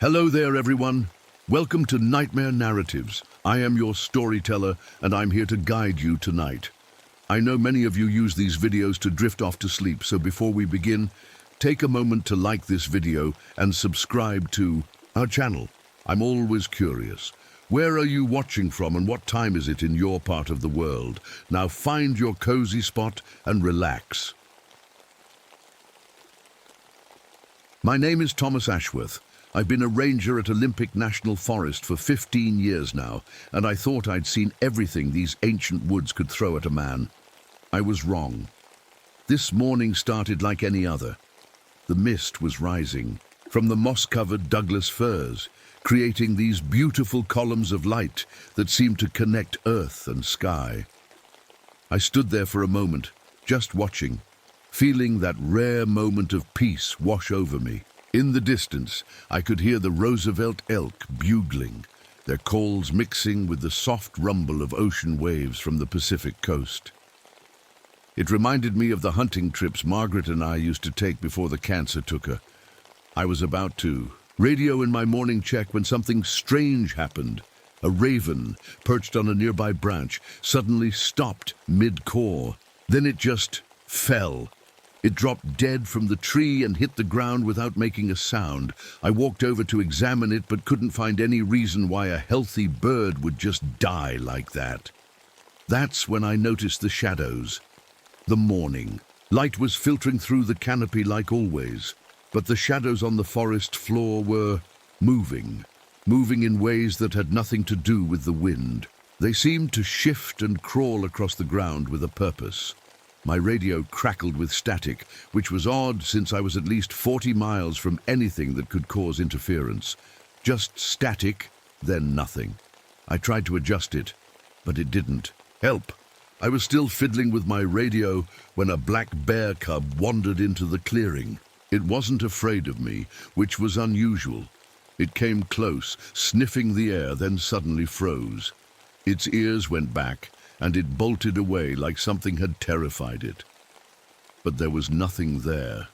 Hello there, everyone. Welcome to Nightmare Narratives. I am your storyteller, and I'm here to guide you tonight. I know many of you use these videos to drift off to sleep, so before we begin, take a moment to like this video and subscribe to our channel. I'm always curious. Where are you watching from and what time is it in your part of the world? Now find your cozy spot and relax. My name is Thomas Ashworth. I've been a ranger at Olympic National Forest for 15 years now, and I thought I'd seen everything these ancient woods could throw at a man. I was wrong. This morning started like any other. The mist was rising from the moss-covered Douglas firs, creating these beautiful columns of light that seemed to connect earth and sky. I stood there for a moment, just watching, feeling that rare moment of peace wash over me. In the distance, I could hear the Roosevelt elk bugling, their calls mixing with the soft rumble of ocean waves from the Pacific coast. It reminded me of the hunting trips Margaret and I used to take before the cancer took her. I was about to radio in my morning check when something strange happened. A raven, perched on a nearby branch, suddenly stopped mid-caw. Then it just fell. It dropped dead from the tree and hit the ground without making a sound. I walked over to examine it, but couldn't find any reason why a healthy bird would just die like that. That's when I noticed the shadows. The morning. Light was filtering through the canopy like always, but the shadows on the forest floor were moving in ways that had nothing to do with the wind. They seemed to shift and crawl across the ground with a purpose. My radio crackled with static, which was odd since I was at least 40 miles from anything that could cause interference. Just static, then nothing. I tried to adjust it, but it didn't. Help! I was still fiddling with my radio when a black bear cub wandered into the clearing. It wasn't afraid of me, which was unusual. It came close, sniffing the air, then suddenly froze. Its ears went back, and it bolted away like something had terrified it. But there was nothing there,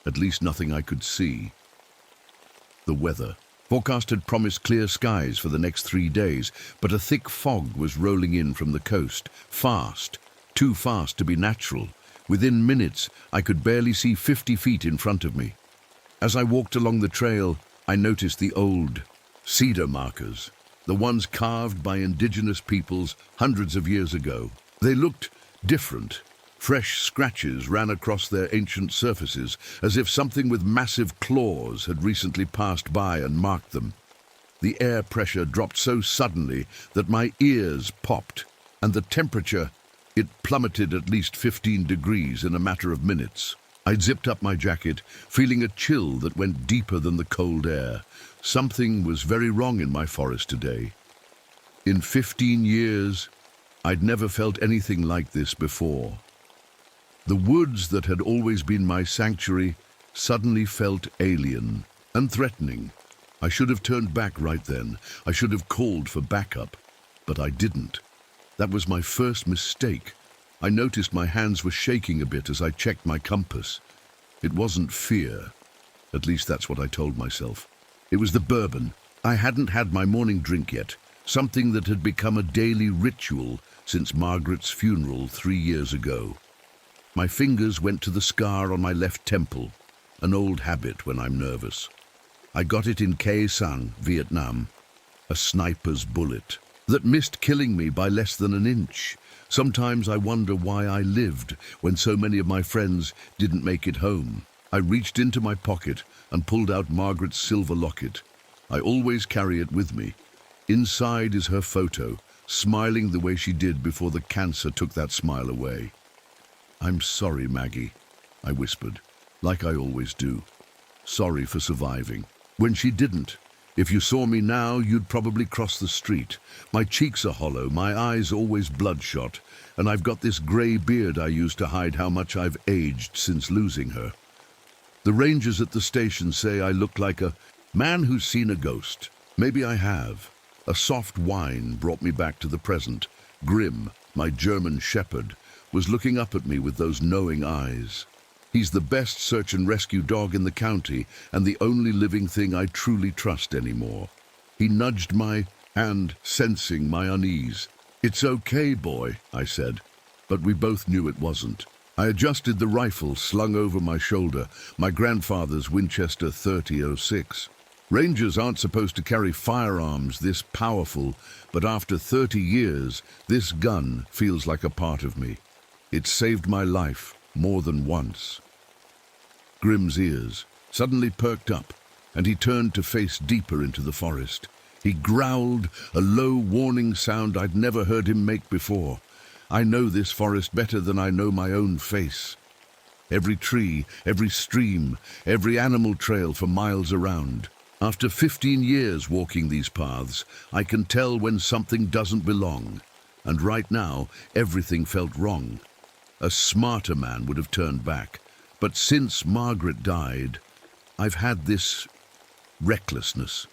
at least nothing I could see. The weather. Forecast had promised clear skies for the next 3 days, but a thick fog was rolling in from the coast, fast, too fast to be natural. Within minutes, I could barely see 50 feet in front of me. As I walked along the trail, I noticed the old cedar markers, the ones carved by indigenous peoples hundreds of years ago. They looked different. Fresh scratches ran across their ancient surfaces, as if something with massive claws had recently passed by and marked them. The air pressure dropped so suddenly that my ears popped, and the temperature, it plummeted at least 15 degrees in a matter of minutes. I zipped up my jacket, feeling a chill that went deeper than the cold air. Something was very wrong in my forest today. In 15 years, I'd never felt anything like this before. The woods that had always been my sanctuary suddenly felt alien and threatening. I should have turned back right then. I should have called for backup, but I didn't. That was my first mistake. I noticed my hands were shaking a bit as I checked my compass. It wasn't fear. At least that's what I told myself. It was the bourbon. I hadn't had my morning drink yet, something that had become a daily ritual since Margaret's funeral 3 years ago. My fingers went to the scar on my left temple, an old habit when I'm nervous. I got it in Khe Sanh, Vietnam, a sniper's bullet that missed killing me by less than an inch. Sometimes I wonder why I lived when so many of my friends didn't make it home. I reached into my pocket and pulled out Margaret's silver locket. I always carry it with me. Inside is her photo, smiling the way she did before the cancer took that smile away. "I'm sorry, Maggie," I whispered, like I always do. Sorry for surviving. When she didn't. If you saw me now, you'd probably cross the street. My cheeks are hollow, my eyes always bloodshot, and I've got this grey beard I used to hide how much I've aged since losing her. The rangers at the station say I look like a man who's seen a ghost. Maybe I have. A soft whine brought me back to the present. Grim, my German shepherd, was looking up at me with those knowing eyes. He's the best search and rescue dog in the county and the only living thing I truly trust anymore. He nudged my hand, sensing my unease. "It's okay, boy," I said, but we both knew it wasn't. I adjusted the rifle slung over my shoulder, my grandfather's Winchester 30-06. Rangers aren't supposed to carry firearms this powerful, but after 30 years, this gun feels like a part of me. It saved my life more than once. Grim's ears suddenly perked up, and he turned to face deeper into the forest. He growled, a low warning sound I'd never heard him make before. I know this forest better than I know my own face. Every tree, every stream, every animal trail for miles around. After 15 years walking these paths, I can tell when something doesn't belong. And right now, everything felt wrong. A smarter man would have turned back. But since Margaret died, I've had this recklessness,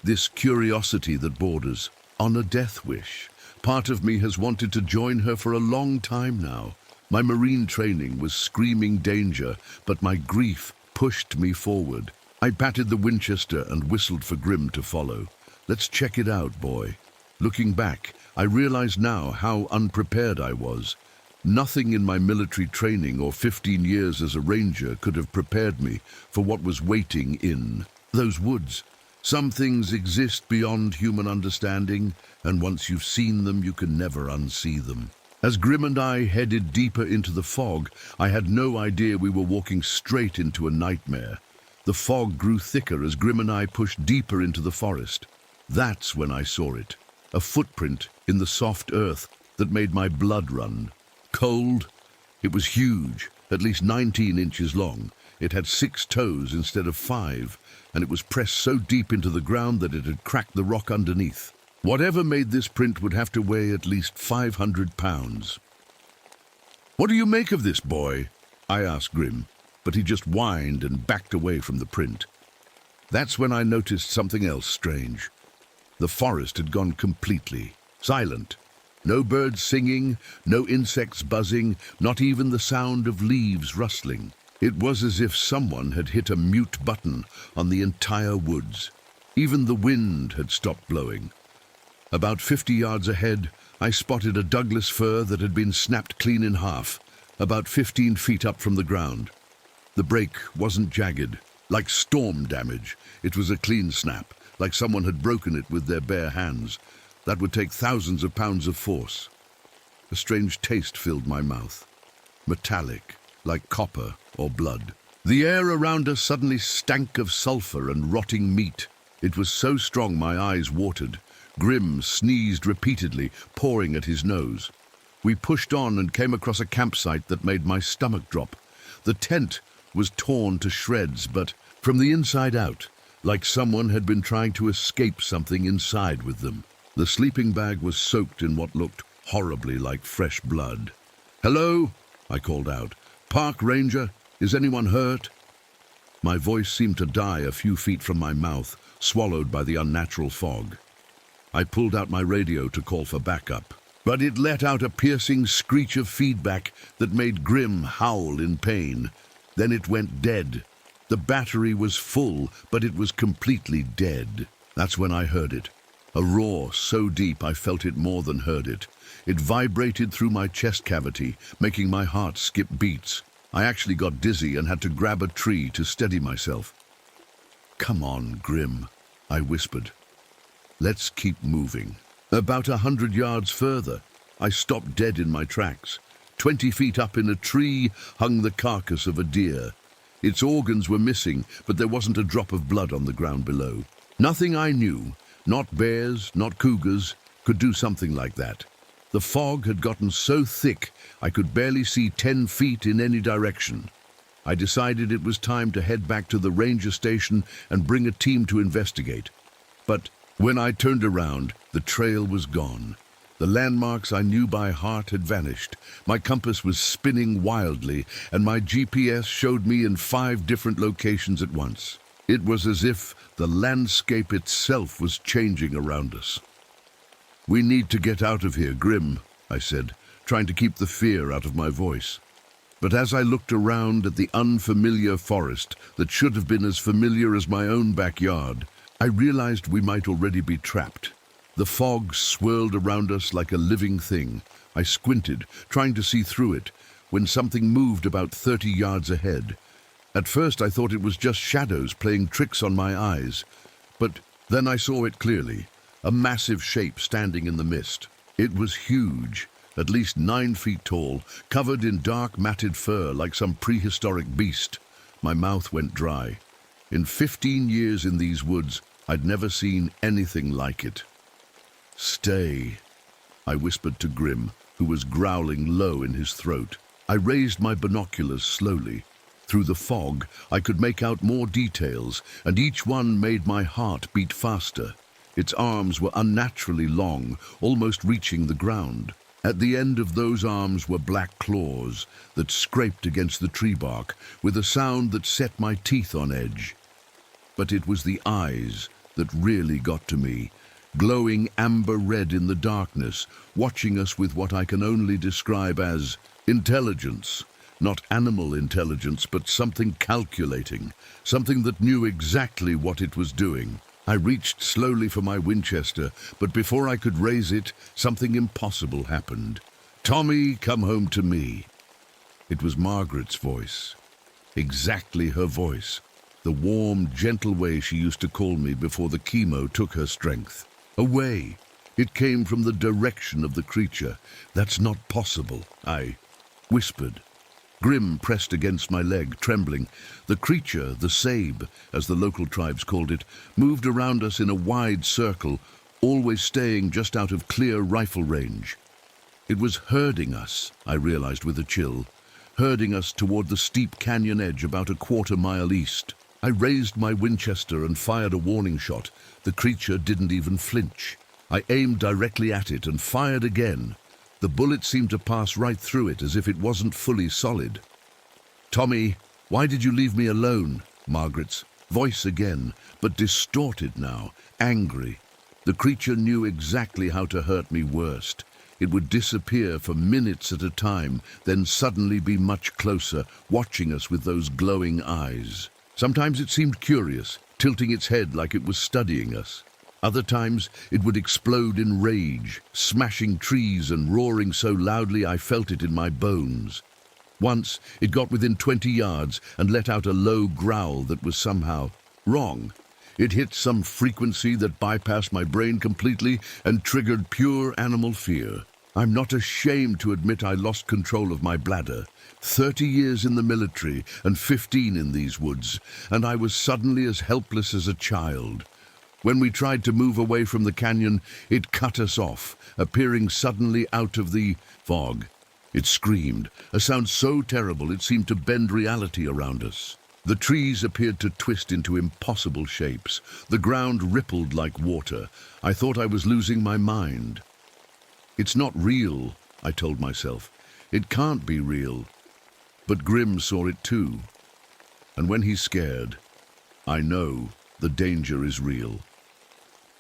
this curiosity that borders on a death wish. Part of me has wanted to join her for a long time now. My Marine training was screaming danger, but my grief pushed me forward. I patted the Winchester and whistled for Grim to follow. "Let's check it out, boy." Looking back, I realize now how unprepared I was. Nothing in my military training or 15 years as a ranger could have prepared me for what was waiting in those woods. Some things exist beyond human understanding, and once you've seen them, you can never unsee them. As Grim and I headed deeper into the fog, I had no idea we were walking straight into a nightmare. The fog grew thicker as Grim and I pushed deeper into the forest. That's when I saw it, a footprint in the soft earth that made my blood run. Cold. It was huge, at least 19 inches long. It had 6 toes instead of 5, and it was pressed so deep into the ground that it had cracked the rock underneath. Whatever made this print would have to weigh at least 500 pounds. "What do you make of this, boy?" I asked Grim, but he just whined and backed away from the print. That's when I noticed something else strange. The forest had gone completely silent. No birds singing, no insects buzzing, not even the sound of leaves rustling. It was as if someone had hit a mute button on the entire woods. Even the wind had stopped blowing. About 50 yards ahead, I spotted a Douglas fir that had been snapped clean in half, about 15 feet up from the ground. The break wasn't jagged, like storm damage. It was a clean snap, like someone had broken it with their bare hands. That would take thousands of pounds of force. A strange taste filled my mouth. Metallic, like copper or blood. The air around us suddenly stank of sulfur and rotting meat. It was so strong my eyes watered. Grim sneezed repeatedly, pouring at his nose. We pushed on and came across a campsite that made my stomach drop. The tent was torn to shreds, but from the inside out, like someone had been trying to escape something inside with them. The sleeping bag was soaked in what looked horribly like fresh blood. "Hello?" I called out. "Park ranger, is anyone hurt?" My voice seemed to die a few feet from my mouth, swallowed by the unnatural fog. I pulled out my radio to call for backup, but it let out a piercing screech of feedback that made Grim howl in pain. Then it went dead. The battery was full, but it was completely dead. That's when I heard it. A roar so deep I felt it more than heard it. It vibrated through my chest cavity, making my heart skip beats. I actually got dizzy and had to grab a tree to steady myself. "Come on, Grim," I whispered. "Let's keep moving." About 100 yards further, I stopped dead in my tracks. 20 feet up in a tree hung the carcass of a deer. Its organs were missing, but there wasn't a drop of blood on the ground below. Nothing I knew, not bears, not cougars, could do something like that. The fog had gotten so thick I could barely see 10 feet in any direction. I decided it was time to head back to the ranger station and bring a team to investigate. But when I turned around, the trail was gone. The landmarks I knew by heart had vanished. My compass was spinning wildly, and my GPS showed me in 5 different locations at once. It was as if the landscape itself was changing around us. "We need to get out of here, Grim," I said, trying to keep the fear out of my voice. But as I looked around at the unfamiliar forest that should have been as familiar as my own backyard, I realized we might already be trapped. The fog swirled around us like a living thing. I squinted, trying to see through it, when something moved about 30 yards ahead. At first I thought it was just shadows playing tricks on my eyes, but then I saw it clearly, a massive shape standing in the mist. It was huge, at least 9 feet tall, covered in dark matted fur like some prehistoric beast. My mouth went dry. In 15 years in these woods, I'd never seen anything like it. "Stay," I whispered to Grim, who was growling low in his throat. I raised my binoculars slowly. Through the fog, I could make out more details, and each one made my heart beat faster. Its arms were unnaturally long, almost reaching the ground. At the end of those arms were black claws that scraped against the tree bark with a sound that set my teeth on edge. But it was the eyes that really got to me, glowing amber red in the darkness, watching us with what I can only describe as intelligence. Not animal intelligence, but something calculating, something that knew exactly what it was doing. I reached slowly for my Winchester, but before I could raise it, something impossible happened. "Tommy, come home to me." It was Margaret's voice. Exactly her voice. The warm, gentle way she used to call me before the chemo took her strength. Away. It came from the direction of the creature. "That's not possible," I whispered. Grim pressed against my leg, trembling. The creature, the sabe, as the local tribes called it, moved around us in a wide circle, always staying just out of clear rifle range. It was herding us, I realized with a chill, herding us toward the steep canyon edge about a quarter-mile east. I raised my Winchester and fired a warning shot. The creature didn't even flinch. I aimed directly at it and fired again. The bullet seemed to pass right through it as if it wasn't fully solid. "Tommy, why did you leave me alone?" Margaret's voice again, but distorted now, angry. The creature knew exactly how to hurt me worst. It would disappear for minutes at a time, then suddenly be much closer, watching us with those glowing eyes. Sometimes it seemed curious, tilting its head like it was studying us. Other times it would explode in rage, smashing trees and roaring so loudly I felt it in my bones. Once it got within 20 yards and let out a low growl that was somehow wrong. It hit some frequency that bypassed my brain completely and triggered pure animal fear. I'm not ashamed to admit I lost control of my bladder. 30 years in the military and 15 in these woods, and I was suddenly as helpless as a child. When we tried to move away from the canyon, it cut us off, appearing suddenly out of the fog. It screamed, a sound so terrible it seemed to bend reality around us. The trees appeared to twist into impossible shapes. The ground rippled like water. I thought I was losing my mind. "It's not real," I told myself. "It can't be real." But Grim saw it too. And when he's scared, I know the danger is real.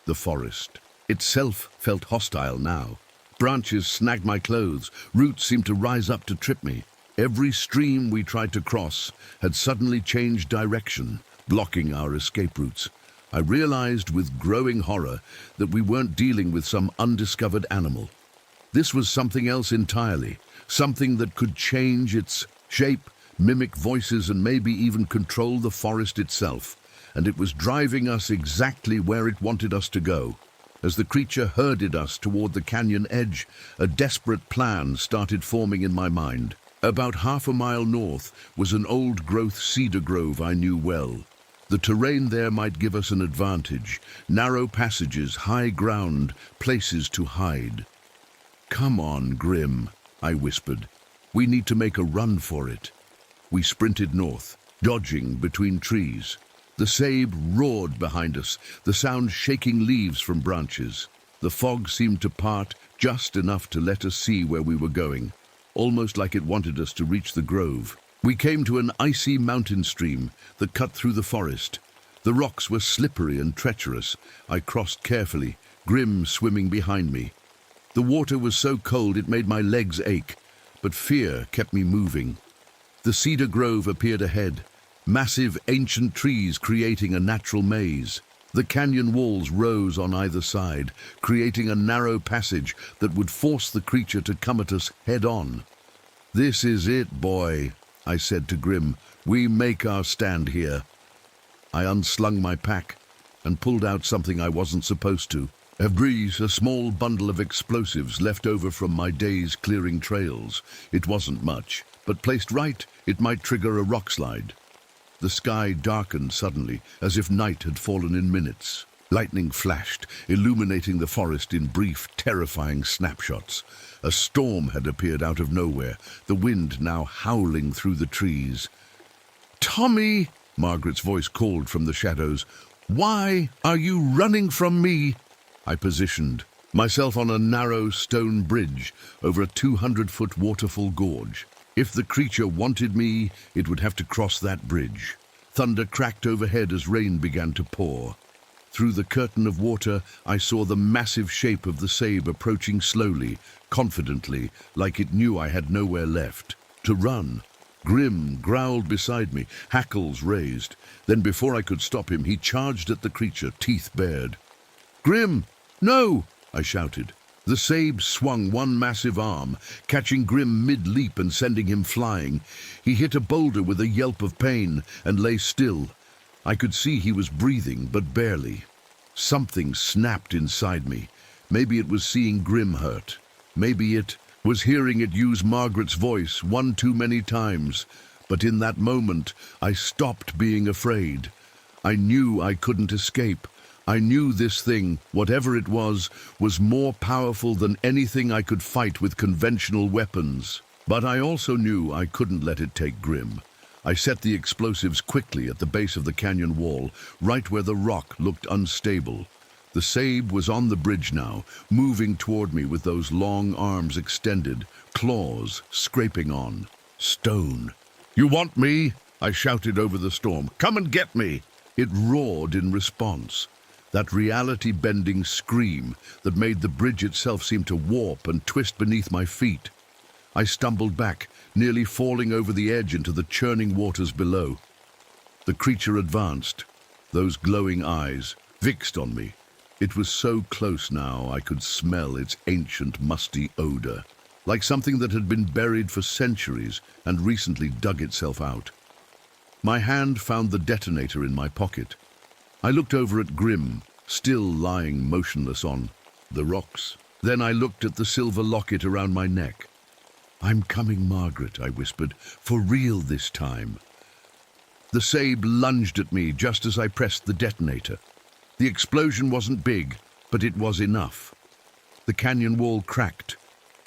The forest itself felt hostile now. Branches snagged my clothes. Roots seemed to rise up to trip me. Every stream we tried to cross had suddenly changed direction, blocking our escape routes. I realized with growing horror that we weren't dealing with some undiscovered animal. This was something else entirely, something that could change its shape, mimic voices, and maybe even control the forest itself. And it was driving us exactly where it wanted us to go. As the creature herded us toward the canyon edge, a desperate plan started forming in my mind. About half a mile north was an old-growth cedar grove I knew well. The terrain there might give us an advantage. Narrow passages, high ground, places to hide. "Come on, Grim," I whispered. "We need to make a run for it." We sprinted north, dodging between trees. The sabe roared behind us, the sound shaking leaves from branches. The fog seemed to part just enough to let us see where we were going, almost like it wanted us to reach the grove. We came to an icy mountain stream that cut through the forest. The rocks were slippery and treacherous. I crossed carefully, Grim swimming behind me. The water was so cold it made my legs ache, but fear kept me moving. The cedar grove appeared ahead, massive ancient trees creating a natural maze. The canyon walls rose on either side, creating a narrow passage that would force the creature to come at us head-on. "This is it, boy," I said to Grim. "We make our stand here." I unslung my pack and pulled out something I wasn't supposed to. A breeze, a small bundle of explosives left over from my days clearing trails. It wasn't much, but placed right, it might trigger a rock slide. The sky darkened suddenly, as if night had fallen in minutes. Lightning flashed, illuminating the forest in brief, terrifying snapshots. A storm had appeared out of nowhere, the wind now howling through the trees. "Tommy!" Margaret's voice called from the shadows. "Why are you running from me?" I positioned myself on a narrow stone bridge over a 200-foot waterfall gorge. If the creature wanted me, it would have to cross that bridge. Thunder cracked overhead as rain began to pour. Through the curtain of water, I saw the massive shape of the Sabe approaching slowly, confidently, like it knew I had nowhere left to run. Grim growled beside me, hackles raised. Then before I could stop him, he charged at the creature, teeth bared. "Grim, no!" I shouted. The Sabe swung one massive arm, catching Grim mid-leap and sending him flying. He hit a boulder with a yelp of pain and lay still. I could see he was breathing, but barely. Something snapped inside me. Maybe it was seeing Grim hurt. Maybe it was hearing it use Margaret's voice one too many times. But in that moment, I stopped being afraid. I knew I couldn't escape. I knew this thing, whatever it was more powerful than anything I could fight with conventional weapons. But I also knew I couldn't let it take Grim. I set the explosives quickly at the base of the canyon wall, right where the rock looked unstable. The Sabe was on the bridge now, moving toward me with those long arms extended, claws scraping on stone. "You want me?" I shouted over the storm. "Come and get me!" It roared in response. That reality-bending scream that made the bridge itself seem to warp and twist beneath my feet. I stumbled back, nearly falling over the edge into the churning waters below. The creature advanced, those glowing eyes fixed on me. It was so close now I could smell its ancient, musty odor, like something that had been buried for centuries and recently dug itself out. My hand found the detonator in my pocket. I looked over at Grim, still lying motionless on the rocks. Then I looked at the silver locket around my neck. "I'm coming, Margaret," I whispered, "for real this time." The Sabe lunged at me just as I pressed the detonator. The explosion wasn't big, but it was enough. The canyon wall cracked,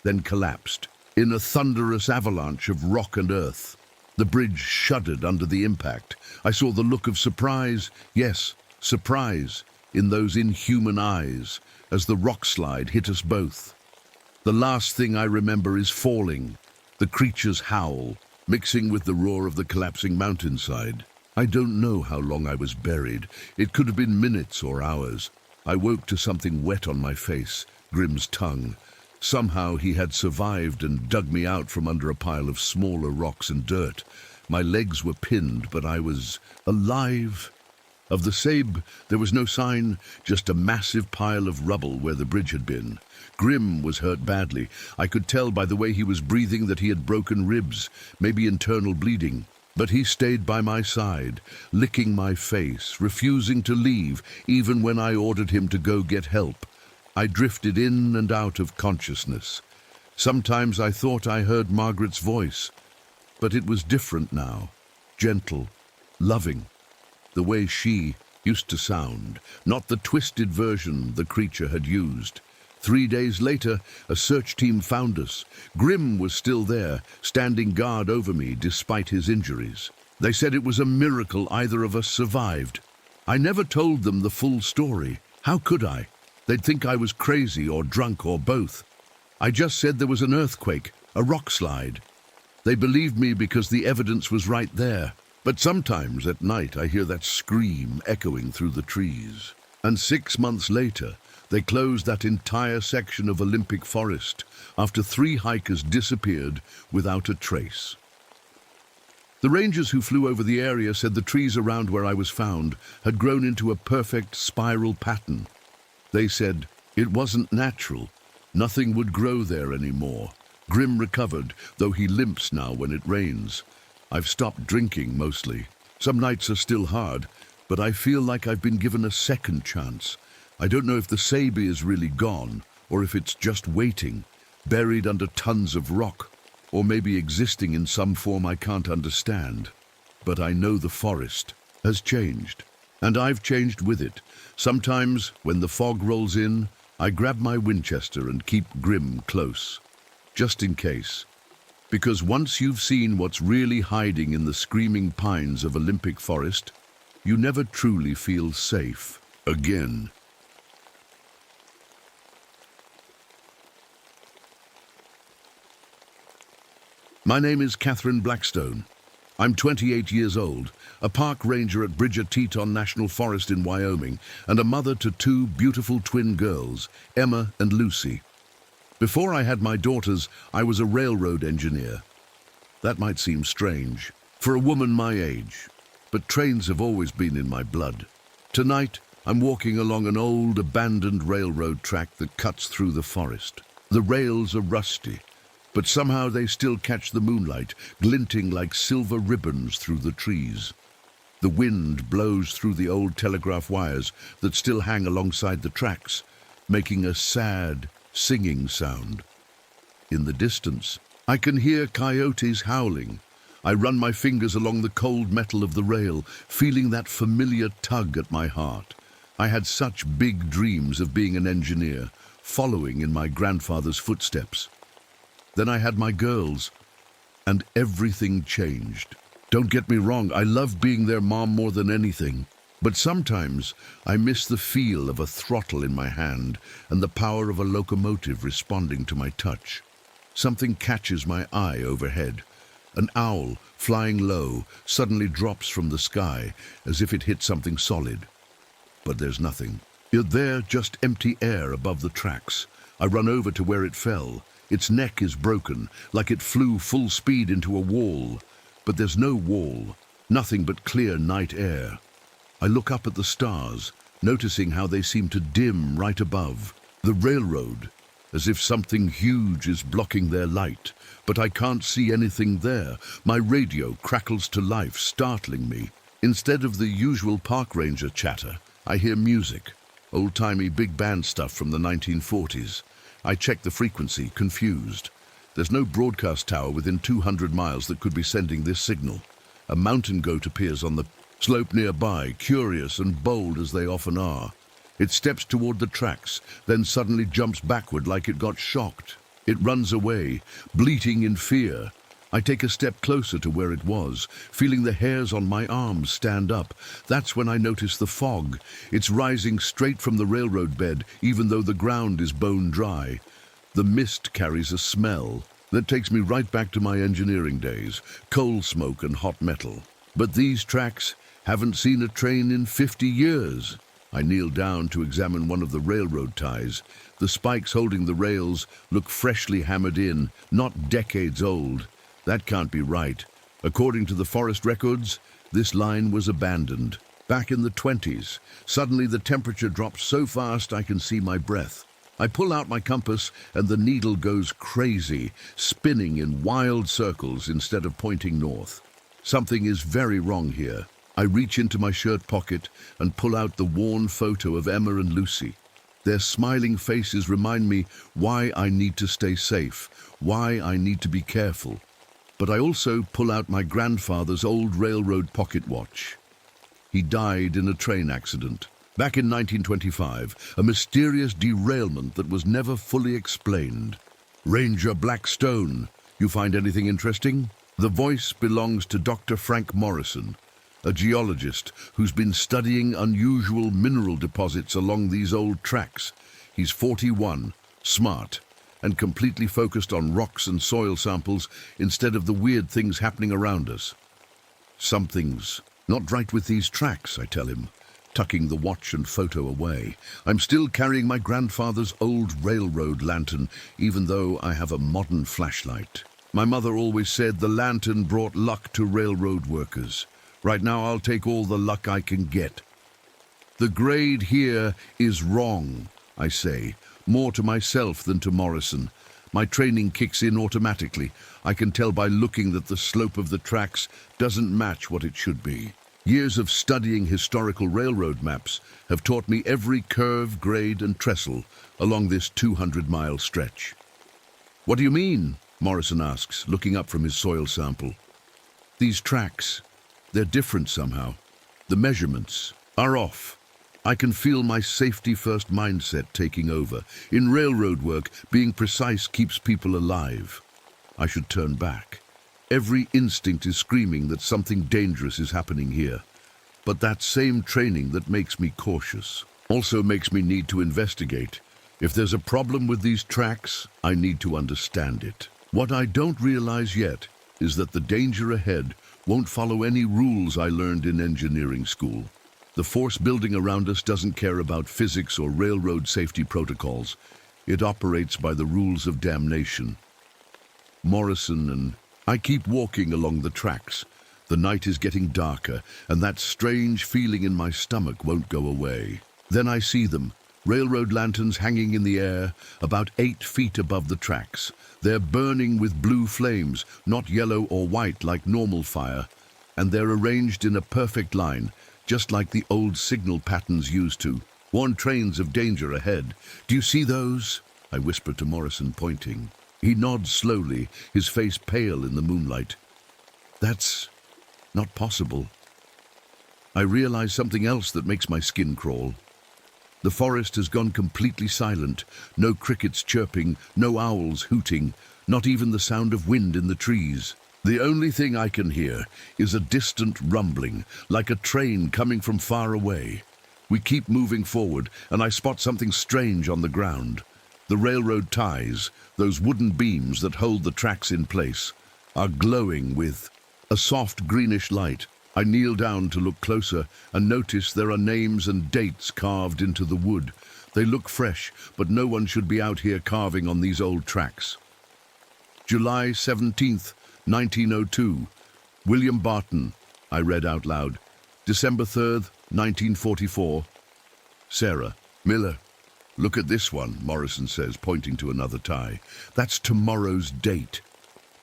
then collapsed in a thunderous avalanche of rock and earth. The bridge shuddered under the impact. I saw the look of surprise, yes, surprise, in those inhuman eyes as the rock slide hit us both. The last thing I remember is falling, the creature's howl, mixing with the roar of the collapsing mountainside. I don't know how long I was buried. It could have been minutes or hours. I woke to something wet on my face, Grim's tongue. Somehow he had survived and dug me out from under a pile of smaller rocks and dirt. My legs were pinned, but I was alive. Of the Sabe, there was no sign, just a massive pile of rubble where the bridge had been. Grim was hurt badly. I could tell by the way he was breathing that he had broken ribs, maybe internal bleeding. But he stayed by my side, licking my face, refusing to leave, even when I ordered him to go get help. I drifted in and out of consciousness. Sometimes I thought I heard Margaret's voice, but it was different now, gentle, loving, the way she used to sound, not the twisted version the creature had used. 3 days later, a search team found us. Grim was still there, standing guard over me despite his injuries. They said it was a miracle either of us survived. I never told them the full story. How could I? They'd think I was crazy or drunk or both. I just said there was an earthquake, a rock slide. They believed me because the evidence was right there. But sometimes at night I hear that scream echoing through the trees. And 6 months later, they closed that entire section of Olympic forest after 3 hikers disappeared without a trace. The rangers who flew over the area said the trees around where I was found had grown into a perfect spiral pattern. They said it wasn't natural. Nothing would grow there anymore. Grim recovered, though he limps now when it rains. I've stopped drinking mostly. Some nights are still hard, but I feel like I've been given a second chance. I don't know if the Sabi is really gone, or if it's just waiting, buried under tons of rock, or maybe existing in some form I can't understand. But I know the forest has changed, and I've changed with it. Sometimes, when the fog rolls in, I grab my Winchester and keep Grim close, just in case. Because once you've seen what's really hiding in the screaming pines of Olympic Forest, you never truly feel safe again. My name is Catherine Blackstone. I'm 28 years old, a park ranger at Bridger Teton National Forest in Wyoming, and a mother to two beautiful twin girls, Emma and Lucy. Before I had my daughters, I was a railroad engineer. That might seem strange for a woman my age, but trains have always been in my blood. Tonight, I'm walking along an old, abandoned railroad track that cuts through the forest. The rails are rusty, but somehow they still catch the moonlight, glinting like silver ribbons through the trees. The wind blows through the old telegraph wires that still hang alongside the tracks, making a sad, singing sound. In the distance, I can hear coyotes howling. I run my fingers along the cold metal of the rail, feeling that familiar tug at my heart. I had such big dreams of being an engineer, following in my grandfather's footsteps. Then I had my girls, and everything changed. Don't get me wrong, I love being their mom more than anything. But sometimes I miss the feel of a throttle in my hand and the power of a locomotive responding to my touch. Something catches my eye overhead. An owl, flying low, suddenly drops from the sky as if it hit something solid. But there's nothing. Yet there, just empty air above the tracks. I run over to where it fell. Its neck is broken, like it flew full speed into a wall. But there's no wall, nothing but clear night air. I look up at the stars, noticing how they seem to dim right above. The railroad, as if something huge is blocking their light. But I can't see anything there. My radio crackles to life, startling me. Instead of the usual park ranger chatter, I hear music, old-timey big band stuff from the 1940s. I check the frequency, confused. There's no broadcast tower within 200 miles that could be sending this signal. A mountain goat appears on the slope nearby, curious and bold as they often are. It steps toward the tracks, then suddenly jumps backward like it got shocked. It runs away, bleating in fear. I take a step closer to where it was, feeling the hairs on my arms stand up. That's when I notice the fog. It's rising straight from the railroad bed, even though the ground is bone dry. The mist carries a smell that takes me right back to my engineering days, coal smoke and hot metal. But these tracks haven't seen a train in 50 years. I kneel down to examine one of the railroad ties. The spikes holding the rails look freshly hammered in, not decades old. That can't be right. According to the forest records, this line was abandoned back in the 20s. Suddenly the temperature drops so fast I can see my breath. I pull out my compass and the needle goes crazy, spinning in wild circles instead of pointing north. Something is very wrong here. I reach into my shirt pocket and pull out the worn photo of Emma and Lucy. Their smiling faces remind me why I need to stay safe, why I need to be careful. But I also pull out my grandfather's old railroad pocket watch. He died in a train accident. Back in 1925, a mysterious derailment that was never fully explained. Ranger Blackstone, you find anything interesting? The voice belongs to Dr. Frank Morrison, a geologist who's been studying unusual mineral deposits along these old tracks. He's 41, smart, and completely focused on rocks and soil samples instead of the weird things happening around us. Something's not right with these tracks, I tell him, tucking the watch and photo away. I'm still carrying my grandfather's old railroad lantern, even though I have a modern flashlight. My mother always said the lantern brought luck to railroad workers. Right now I'll take all the luck I can get. The grade here is wrong, I say, more to myself than to Morrison. My training kicks in automatically. I can tell by looking that the slope of the tracks doesn't match what it should be. Years of studying historical railroad maps have taught me every curve, grade, and trestle along this 200-mile stretch. What do you mean? Morrison asks, looking up from his soil sample. These tracks, they're different somehow. The measurements are off. I can feel my safety-first mindset taking over. In railroad work, being precise keeps people alive. I should turn back. Every instinct is screaming that something dangerous is happening here. But that same training that makes me cautious also makes me need to investigate. If there's a problem with these tracks, I need to understand it. What I don't realize yet is that the danger ahead won't follow any rules I learned in engineering school. The force building around us doesn't care about physics or railroad safety protocols. It operates by the rules of damnation. Morrison and I keep walking along the tracks. The night is getting darker, and that strange feeling in my stomach won't go away. Then I see them, railroad lanterns hanging in the air, about 8 feet above the tracks. They're burning with blue flames, not yellow or white like normal fire, and they're arranged in a perfect line, just like the old signal patterns used to warn trains of danger ahead. Do you see those? I whisper to Morrison, pointing. He nods slowly, his face pale in the moonlight. That's not possible. I realize something else that makes my skin crawl. The forest has gone completely silent. No crickets chirping, no owls hooting, not even the sound of wind in the trees. The only thing I can hear is a distant rumbling, like a train coming from far away. We keep moving forward, and I spot something strange on the ground. The railroad ties, those wooden beams that hold the tracks in place, are glowing with a soft greenish light. I kneel down to look closer and notice there are names and dates carved into the wood. They look fresh, but no one should be out here carving on these old tracks. July 17th, 1902. William Barton, I read out loud. December 3rd, 1944. Sarah. Miller. Look at this one, Morrison says, pointing to another tie. That's tomorrow's date.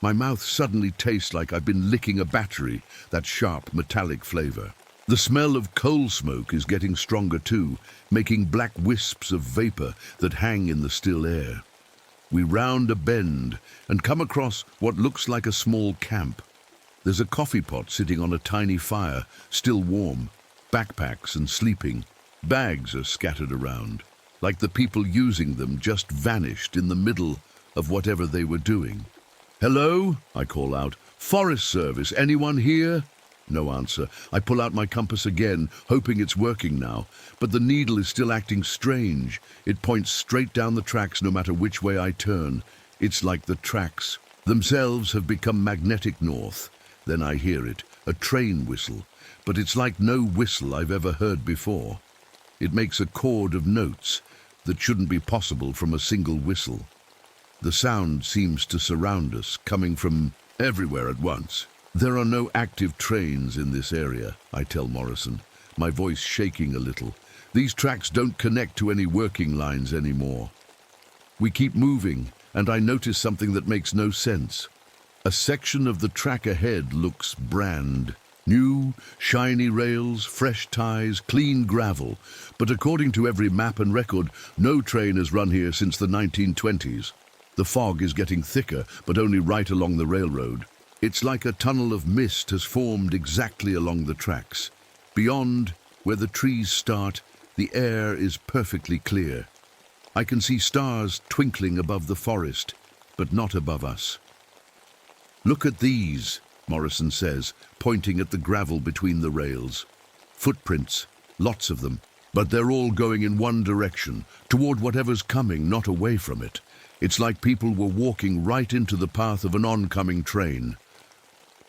My mouth suddenly tastes like I've been licking a battery, that sharp, metallic flavor. The smell of coal smoke is getting stronger too, making black wisps of vapor that hang in the still air. We round a bend and come across what looks like a small camp. There's a coffee pot sitting on a tiny fire, still warm, backpacks and sleeping. Bags are scattered around, like the people using them just vanished in the middle of whatever they were doing. Hello, I call out. Forest Service, anyone here? No answer. I pull out my compass again, hoping it's working now, but the needle is still acting strange. It points straight down the tracks no matter which way I turn. It's like the tracks themselves have become magnetic north. Then I hear it, a train whistle, but it's like no whistle I've ever heard before. It makes a chord of notes that shouldn't be possible from a single whistle. The sound seems to surround us, coming from everywhere at once. There are no active trains in this area, I tell Morrison, my voice shaking a little. These tracks don't connect to any working lines anymore. We keep moving, and I notice something that makes no sense. A section of the track ahead looks brand new, shiny rails, fresh ties, clean gravel. But according to every map and record, no train has run here since the 1920s. The fog is getting thicker, but only right along the railroad. It's like a tunnel of mist has formed exactly along the tracks. Beyond, where the trees start, the air is perfectly clear. I can see stars twinkling above the forest, but not above us. Look at these, Morrison says, pointing at the gravel between the rails. Footprints, lots of them, but they're all going in one direction, toward whatever's coming, not away from it. It's like people were walking right into the path of an oncoming train.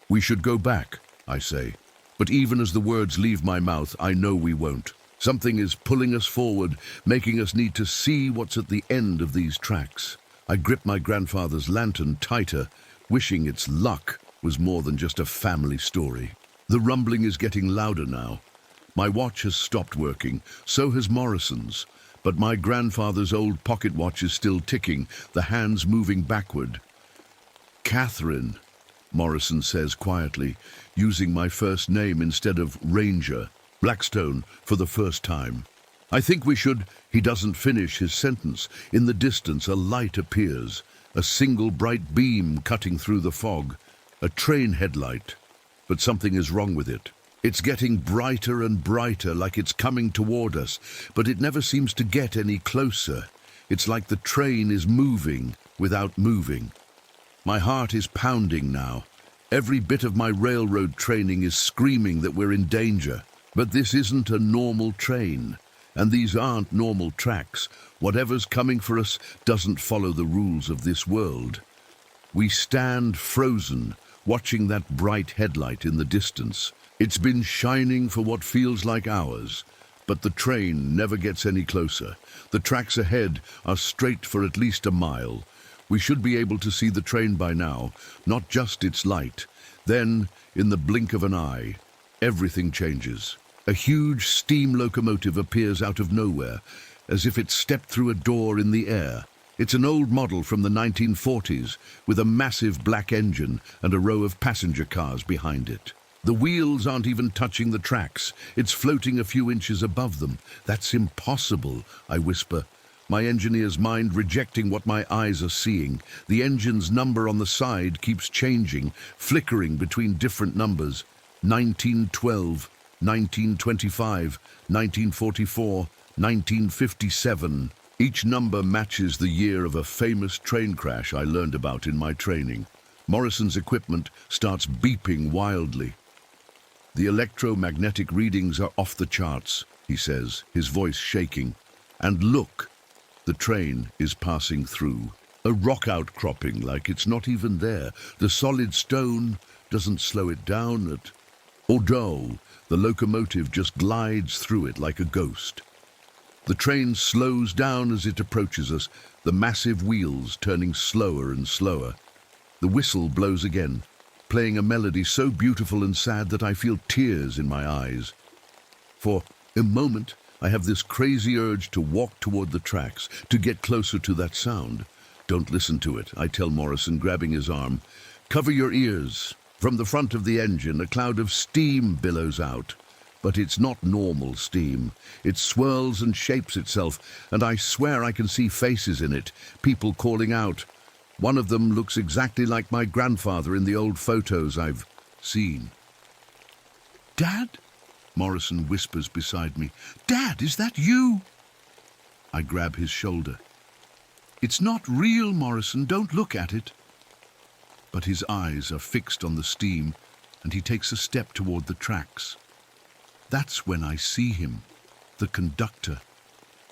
We should go back, I say. But even as the words leave my mouth, I know we won't. Something is pulling us forward, making us need to see what's at the end of these tracks. I grip my grandfather's lantern tighter, wishing its luck was more than just a family story. The rumbling is getting louder now. My watch has stopped working, so has Morrison's, but my grandfather's old pocket watch is still ticking, the hands moving backward. "Catherine," Morrison says quietly, using my first name instead of Ranger, Blackstone, for the first time. "I think we should—" He doesn't finish his sentence. In the distance, a light appears, a single bright beam cutting through the fog, a train headlight. But something is wrong with it. It's getting brighter and brighter, like it's coming toward us, but it never seems to get any closer. It's like the train is moving without moving. My heart is pounding now. Every bit of my railroad training is screaming that we're in danger. But this isn't a normal train, and these aren't normal tracks. Whatever's coming for us doesn't follow the rules of this world. We stand frozen, watching that bright headlight in the distance. It's been shining for what feels like hours, but the train never gets any closer. The tracks ahead are straight for at least a mile. We should be able to see the train by now, not just its light. Then, in the blink of an eye, everything changes. A huge steam locomotive appears out of nowhere, as if it stepped through a door in the air. It's an old model from the 1940s, with a massive black engine and a row of passenger cars behind it. The wheels aren't even touching the tracks. It's floating a few inches above them. "That's impossible," I whisper, my engineer's mind rejecting what my eyes are seeing. The engine's number on the side keeps changing, flickering between different numbers. 1912, 1925, 1944, 1957. Each number matches the year of a famous train crash I learned about in my training. Morrison's equipment starts beeping wildly. "The electromagnetic readings are off the charts," he says, his voice shaking. "And look, the train is passing through. A rock outcropping like it's not even there. The solid stone doesn't slow it down at all. The locomotive just glides through it like a ghost. The train slows down as it approaches us, the massive wheels turning slower and slower. The whistle blows again, playing a melody so beautiful and sad that I feel tears in my eyes. For a moment, I have this crazy urge to walk toward the tracks, to get closer to that sound. "Don't listen to it," I tell Morrison, grabbing his arm. "Cover your ears." From the front of the engine, a cloud of steam billows out. But it's not normal steam. It swirls and shapes itself, and I swear I can see faces in it, people calling out. One of them looks exactly like my grandfather in the old photos I've seen. "Dad?" Morrison whispers beside me. "Dad, is that you?" I grab his shoulder. "It's not real, Morrison. Don't look at it." But his eyes are fixed on the steam, and he takes a step toward the tracks. That's when I see him, the conductor.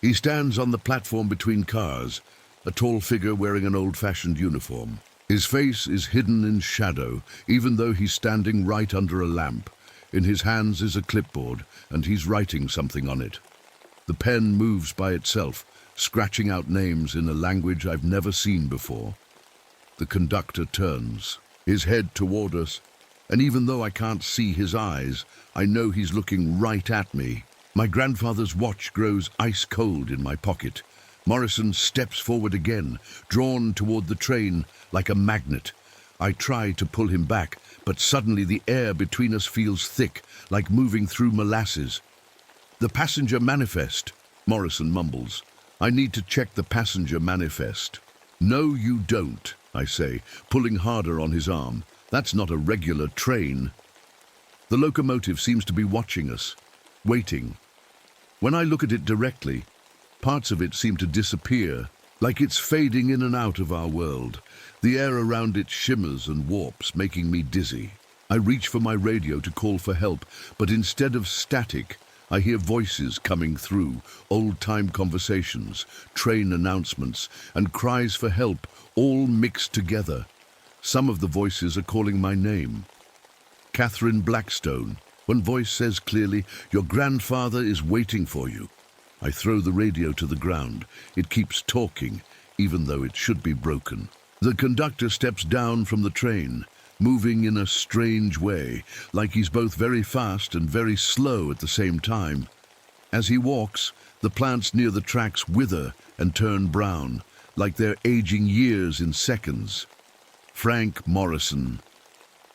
He stands on the platform between cars, a tall figure wearing an old-fashioned uniform. His face is hidden in shadow, even though he's standing right under a lamp. In his hands is a clipboard, and he's writing something on it. The pen moves by itself, scratching out names in a language I've never seen before. The conductor turns, his head toward us, and even though I can't see his eyes, I know he's looking right at me. My grandfather's watch grows ice-cold in my pocket. Morrison steps forward again, drawn toward the train like a magnet. I try to pull him back, but suddenly the air between us feels thick, like moving through molasses. "The passenger manifest," Morrison mumbles. "I need to check the passenger manifest." "No, you don't," I say, pulling harder on his arm. "That's not a regular train." The locomotive seems to be watching us, waiting. When I look at it directly, parts of it seem to disappear, like it's fading in and out of our world. The air around it shimmers and warps, making me dizzy. I reach for my radio to call for help, but instead of static, I hear voices coming through, old-time conversations, train announcements, and cries for help, all mixed together. Some of the voices are calling my name. Catherine Blackstone. One voice says clearly, "Your grandfather is waiting for you." I throw the radio to the ground. It keeps talking, even though it should be broken. The conductor steps down from the train, moving in a strange way, like he's both very fast and very slow at the same time. As he walks, the plants near the tracks wither and turn brown, like they're aging years in seconds. Frank Morrison.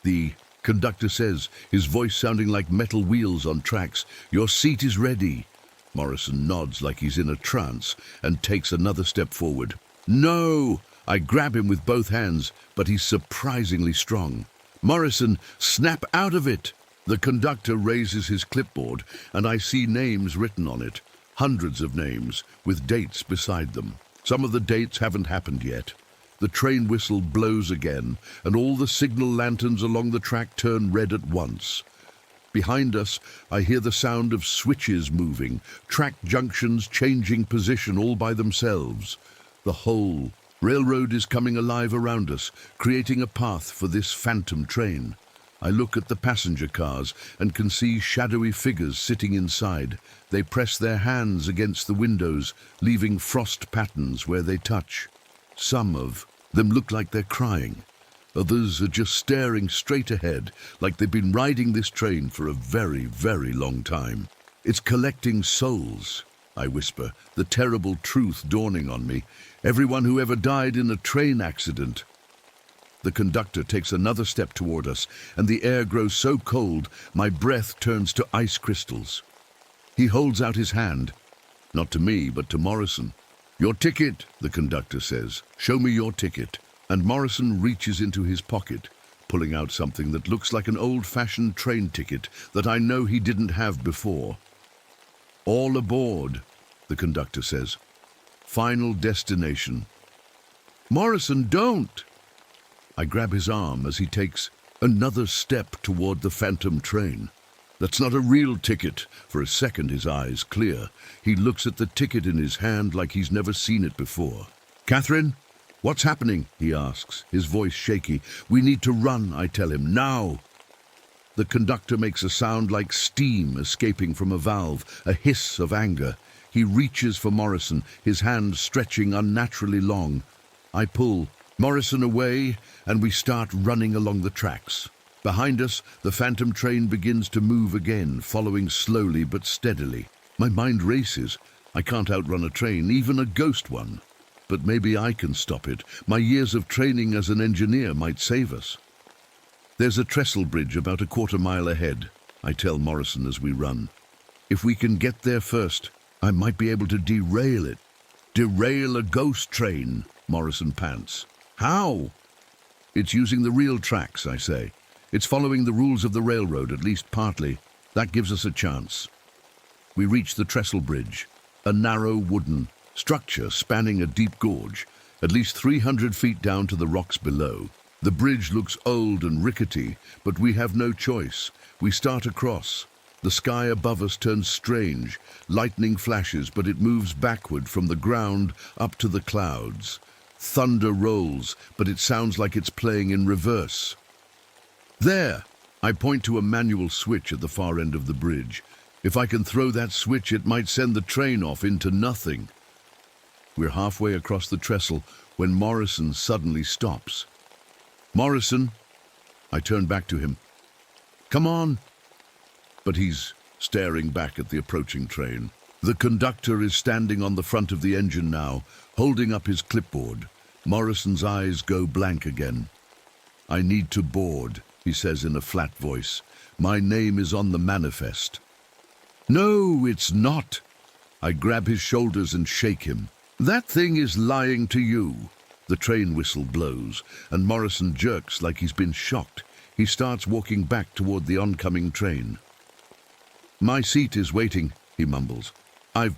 The conductor says, his voice sounding like metal wheels on tracks, "Your seat is ready." Morrison nods like he's in a trance and takes another step forward. "No!" I grab him with both hands, but he's surprisingly strong. "Morrison, snap out of it!" The conductor raises his clipboard, and I see names written on it. Hundreds of names, with dates beside them. Some of the dates haven't happened yet. The train whistle blows again, and all the signal lanterns along the track turn red at once. Behind us, I hear the sound of switches moving, track junctions changing position all by themselves. The whole railroad is coming alive around us, creating a path for this phantom train. I look at the passenger cars and can see shadowy figures sitting inside. They press their hands against the windows, leaving frost patterns where they touch. Some of them look like they're crying. Others are just staring straight ahead, like they've been riding this train for a very, very long time. "It's collecting souls," I whisper, the terrible truth dawning on me. "Everyone who ever died in a train accident." The conductor takes another step toward us, and the air grows so cold, my breath turns to ice crystals. He holds out his hand, not to me, but to Morrison. "Your ticket," the conductor says. "Show me your ticket." And Morrison reaches into his pocket, pulling out something that looks like an old-fashioned train ticket that I know he didn't have before. "All aboard," the conductor says. "Final destination." "Morrison, don't!" I grab his arm as he takes another step toward the phantom train. "That's not a real ticket." For a second his eyes clear. He looks at the ticket in his hand like he's never seen it before. "Catherine, what's happening?" he asks, his voice shaky. "We need to run," I tell him, "now." The conductor makes a sound like steam escaping from a valve, a hiss of anger. He reaches for Morrison, his hand stretching unnaturally long. I pull Morrison away, and we start running along the tracks. Behind us, the phantom train begins to move again, following slowly but steadily. My mind races. I can't outrun a train, even a ghost one. But maybe I can stop it. My years of training as an engineer might save us. "There's a trestle bridge about a quarter-mile ahead," I tell Morrison as we run. "If we can get there first, I might be able to derail it." "Derail a ghost train?" Morrison pants. "How?" "It's using the real tracks," I say. "It's following the rules of the railroad, at least partly. That gives us a chance." We reach the trestle bridge, a narrow wooden structure spanning a deep gorge, at least 300 feet down to the rocks below. The bridge looks old and rickety, but we have no choice. We start across. The sky above us turns strange. Lightning flashes, but it moves backward from the ground up to the clouds. Thunder rolls, but it sounds like it's playing in reverse. "There!" I point to a manual switch at the far end of the bridge. If I can throw that switch, it might send the train off into nothing. We're halfway across the trestle when Morrison suddenly stops. "Morrison!" I turn back to him. "Come on!" But he's staring back at the approaching train. The conductor is standing on the front of the engine now, holding up his clipboard. Morrison's eyes go blank again. "I need to board," he says in a flat voice. "My name is on the manifest." "No, it's not." I grab his shoulders and shake him. "That thing is lying to you." The train whistle blows, and Morrison jerks like he's been shocked. He starts walking back toward the oncoming train. "My seat is waiting," he mumbles. "I've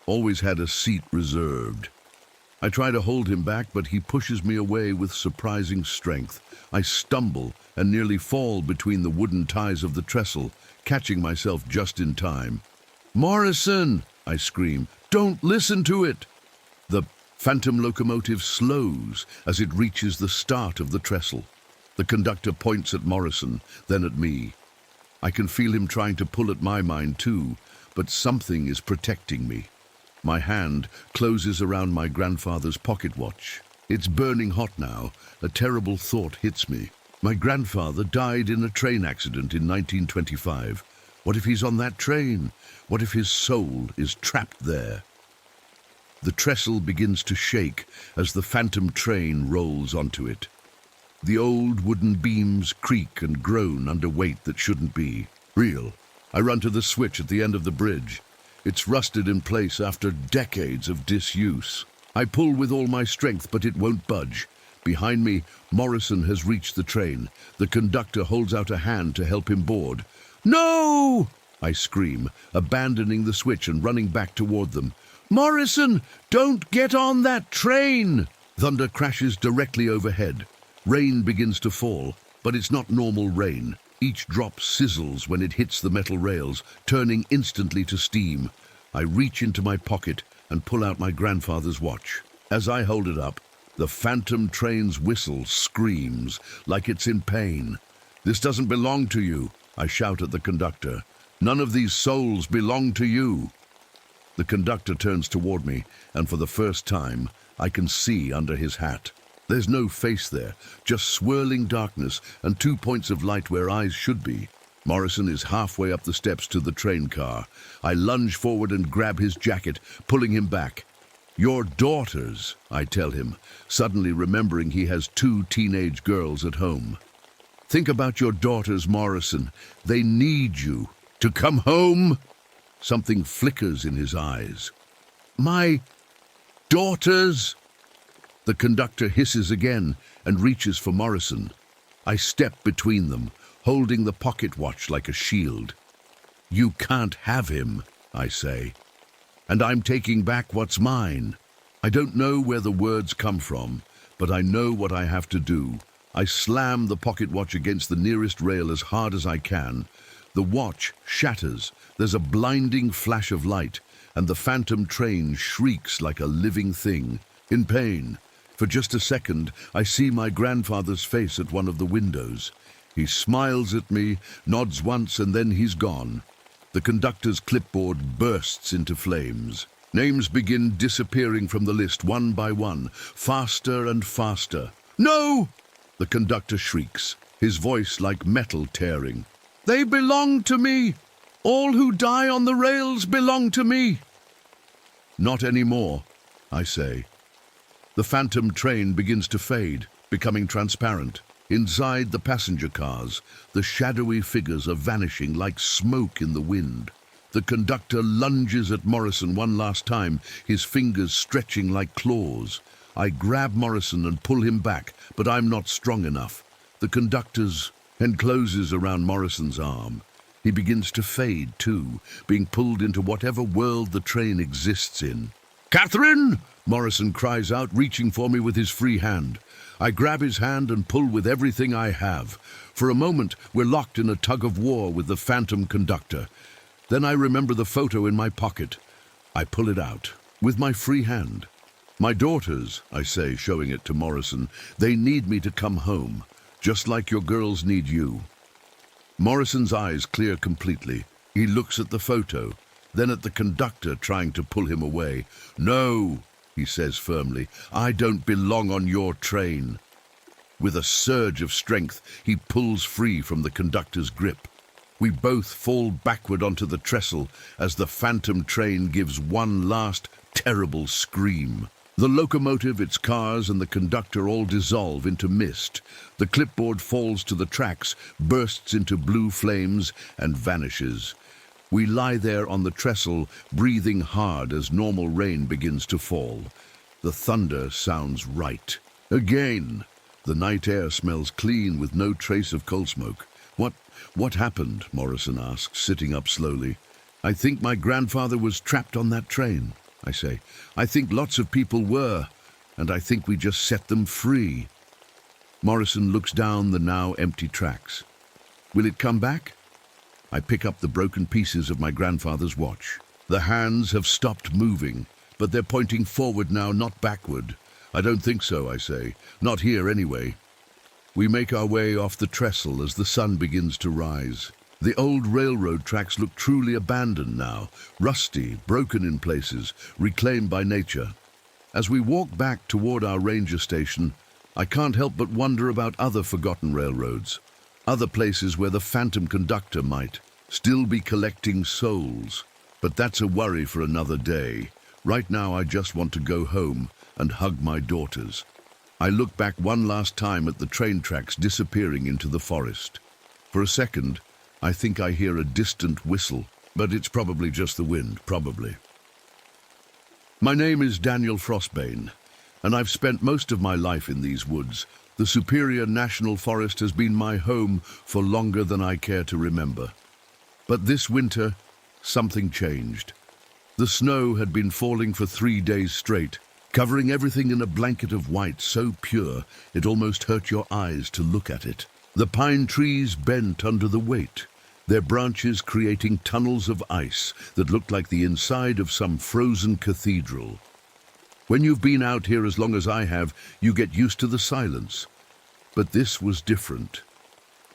always had a seat reserved." I try to hold him back, but he pushes me away with surprising strength. I stumble and nearly fall between the wooden ties of the trestle, catching myself just in time. "Morrison!" I scream. "Don't listen to it!" The phantom locomotive slows as it reaches the start of the trestle. The conductor points at Morrison, then at me. I can feel him trying to pull at my mind too, but something is protecting me. My hand closes around my grandfather's pocket watch. It's burning hot now. A terrible thought hits me. My grandfather died in a train accident in 1925. What if he's on that train? What if his soul is trapped there? The trestle begins to shake as the phantom train rolls onto it. The old wooden beams creak and groan under weight that shouldn't be real. I run to the switch at the end of the bridge. It's rusted in place after decades of disuse. I pull with all my strength, but it won't budge. Behind me, Morrison has reached the train. The conductor holds out a hand to help him board. "No!" I scream, abandoning the switch and running back toward them. "Morrison, don't get on that train!" Thunder crashes directly overhead. Rain begins to fall, but it's not normal rain. Each drop sizzles when it hits the metal rails, turning instantly to steam. I reach into my pocket and pull out my grandfather's watch. As I hold it up, the phantom train's whistle screams like it's in pain. "This doesn't belong to you," I shout at the conductor. "None of these souls belong to you." The conductor turns toward me, and for the first time, I can see under his hat. There's no face there, just swirling darkness and 2 points of light where eyes should be. Morrison is halfway up the steps to the train car. I lunge forward and grab his jacket, pulling him back. "Your daughters," I tell him, suddenly remembering he has 2 teenage girls at home. "Think about your daughters, Morrison. They need you to come home." Something flickers in his eyes. "My daughters?" The conductor hisses again and reaches for Morrison. I step between them, holding the pocket watch like a shield. "You can't have him," I say. "And I'm taking back what's mine." I don't know where the words come from, but I know what I have to do. I slam the pocket watch against the nearest rail as hard as I can. The watch shatters. There's a blinding flash of light, and the phantom train shrieks like a living thing, in pain. For just a second, I see my grandfather's face at one of the windows. He smiles at me, nods once, and then he's gone. The conductor's clipboard bursts into flames. Names begin disappearing from the list one by one, faster and faster. "No!" the conductor shrieks, his voice like metal tearing. "They belong to me! All who die on the rails belong to me!" "Not anymore," I say. The phantom train begins to fade, becoming transparent. Inside the passenger cars, the shadowy figures are vanishing like smoke in the wind. The conductor lunges at Morrison one last time, his fingers stretching like claws. I grab Morrison and pull him back, but I'm not strong enough. The conductor's hand closes around Morrison's arm. He begins to fade too, being pulled into whatever world the train exists in. "Catherine!" Morrison cries out, reaching for me with his free hand. I grab his hand and pull with everything I have. For a moment, we're locked in a tug of war with the phantom conductor. Then I remember the photo in my pocket. I pull it out, with my free hand. "My daughters," I say, showing it to Morrison, "they need me to come home, just like your girls need you." Morrison's eyes clear completely. He looks at the photo, then at the conductor trying to pull him away. "No," he says firmly, "I don't belong on your train." With a surge of strength, he pulls free from the conductor's grip. We both fall backward onto the trestle as the phantom train gives one last terrible scream. The locomotive, its cars, and the conductor all dissolve into mist. The clipboard falls to the tracks, bursts into blue flames, and vanishes. We lie there on the trestle, breathing hard as normal rain begins to fall. The thunder sounds right. Again, the night air smells clean with no trace of coal smoke. What happened?" Morrison asks, sitting up slowly. "I think my grandfather was trapped on that train," I say. "I think lots of people were, and I think we just set them free." Morrison looks down the now empty tracks. "Will it come back?" I pick up the broken pieces of my grandfather's watch. The hands have stopped moving, but they're pointing forward now, not backward. "I don't think so," I say. "Not here, anyway." We make our way off the trestle as the sun begins to rise. The old railroad tracks look truly abandoned now, rusty, broken in places, reclaimed by nature. As we walk back toward our ranger station, I can't help but wonder about other forgotten railroads, other places where the phantom conductor might still be collecting souls. But that's a worry for another day. Right now I just want to go home and hug my daughters. I look back one last time at the train tracks disappearing into the forest. For a second, I think I hear a distant whistle, but it's probably just the wind, probably. My name is Daniel Frostbane, and I've spent most of my life in these woods. The Superior National Forest has been my home for longer than I care to remember. But this winter, something changed. The snow had been falling for 3 days straight, covering everything in a blanket of white so pure it almost hurt your eyes to look at it. The pine trees bent under the weight, their branches creating tunnels of ice that looked like the inside of some frozen cathedral. When you've been out here as long as I have, you get used to the silence. But this was different.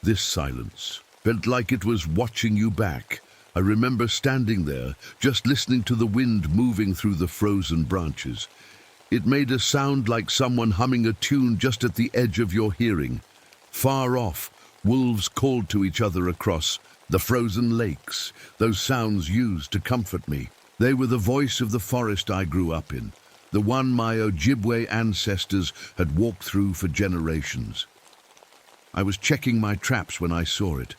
This silence felt like it was watching you back. I remember standing there, just listening to the wind moving through the frozen branches. It made a sound like someone humming a tune just at the edge of your hearing. Far off, wolves called to each other across the frozen lakes, those sounds used to comfort me. They were the voice of the forest I grew up in, the one my Ojibwe ancestors had walked through for generations. I was checking my traps when I saw it.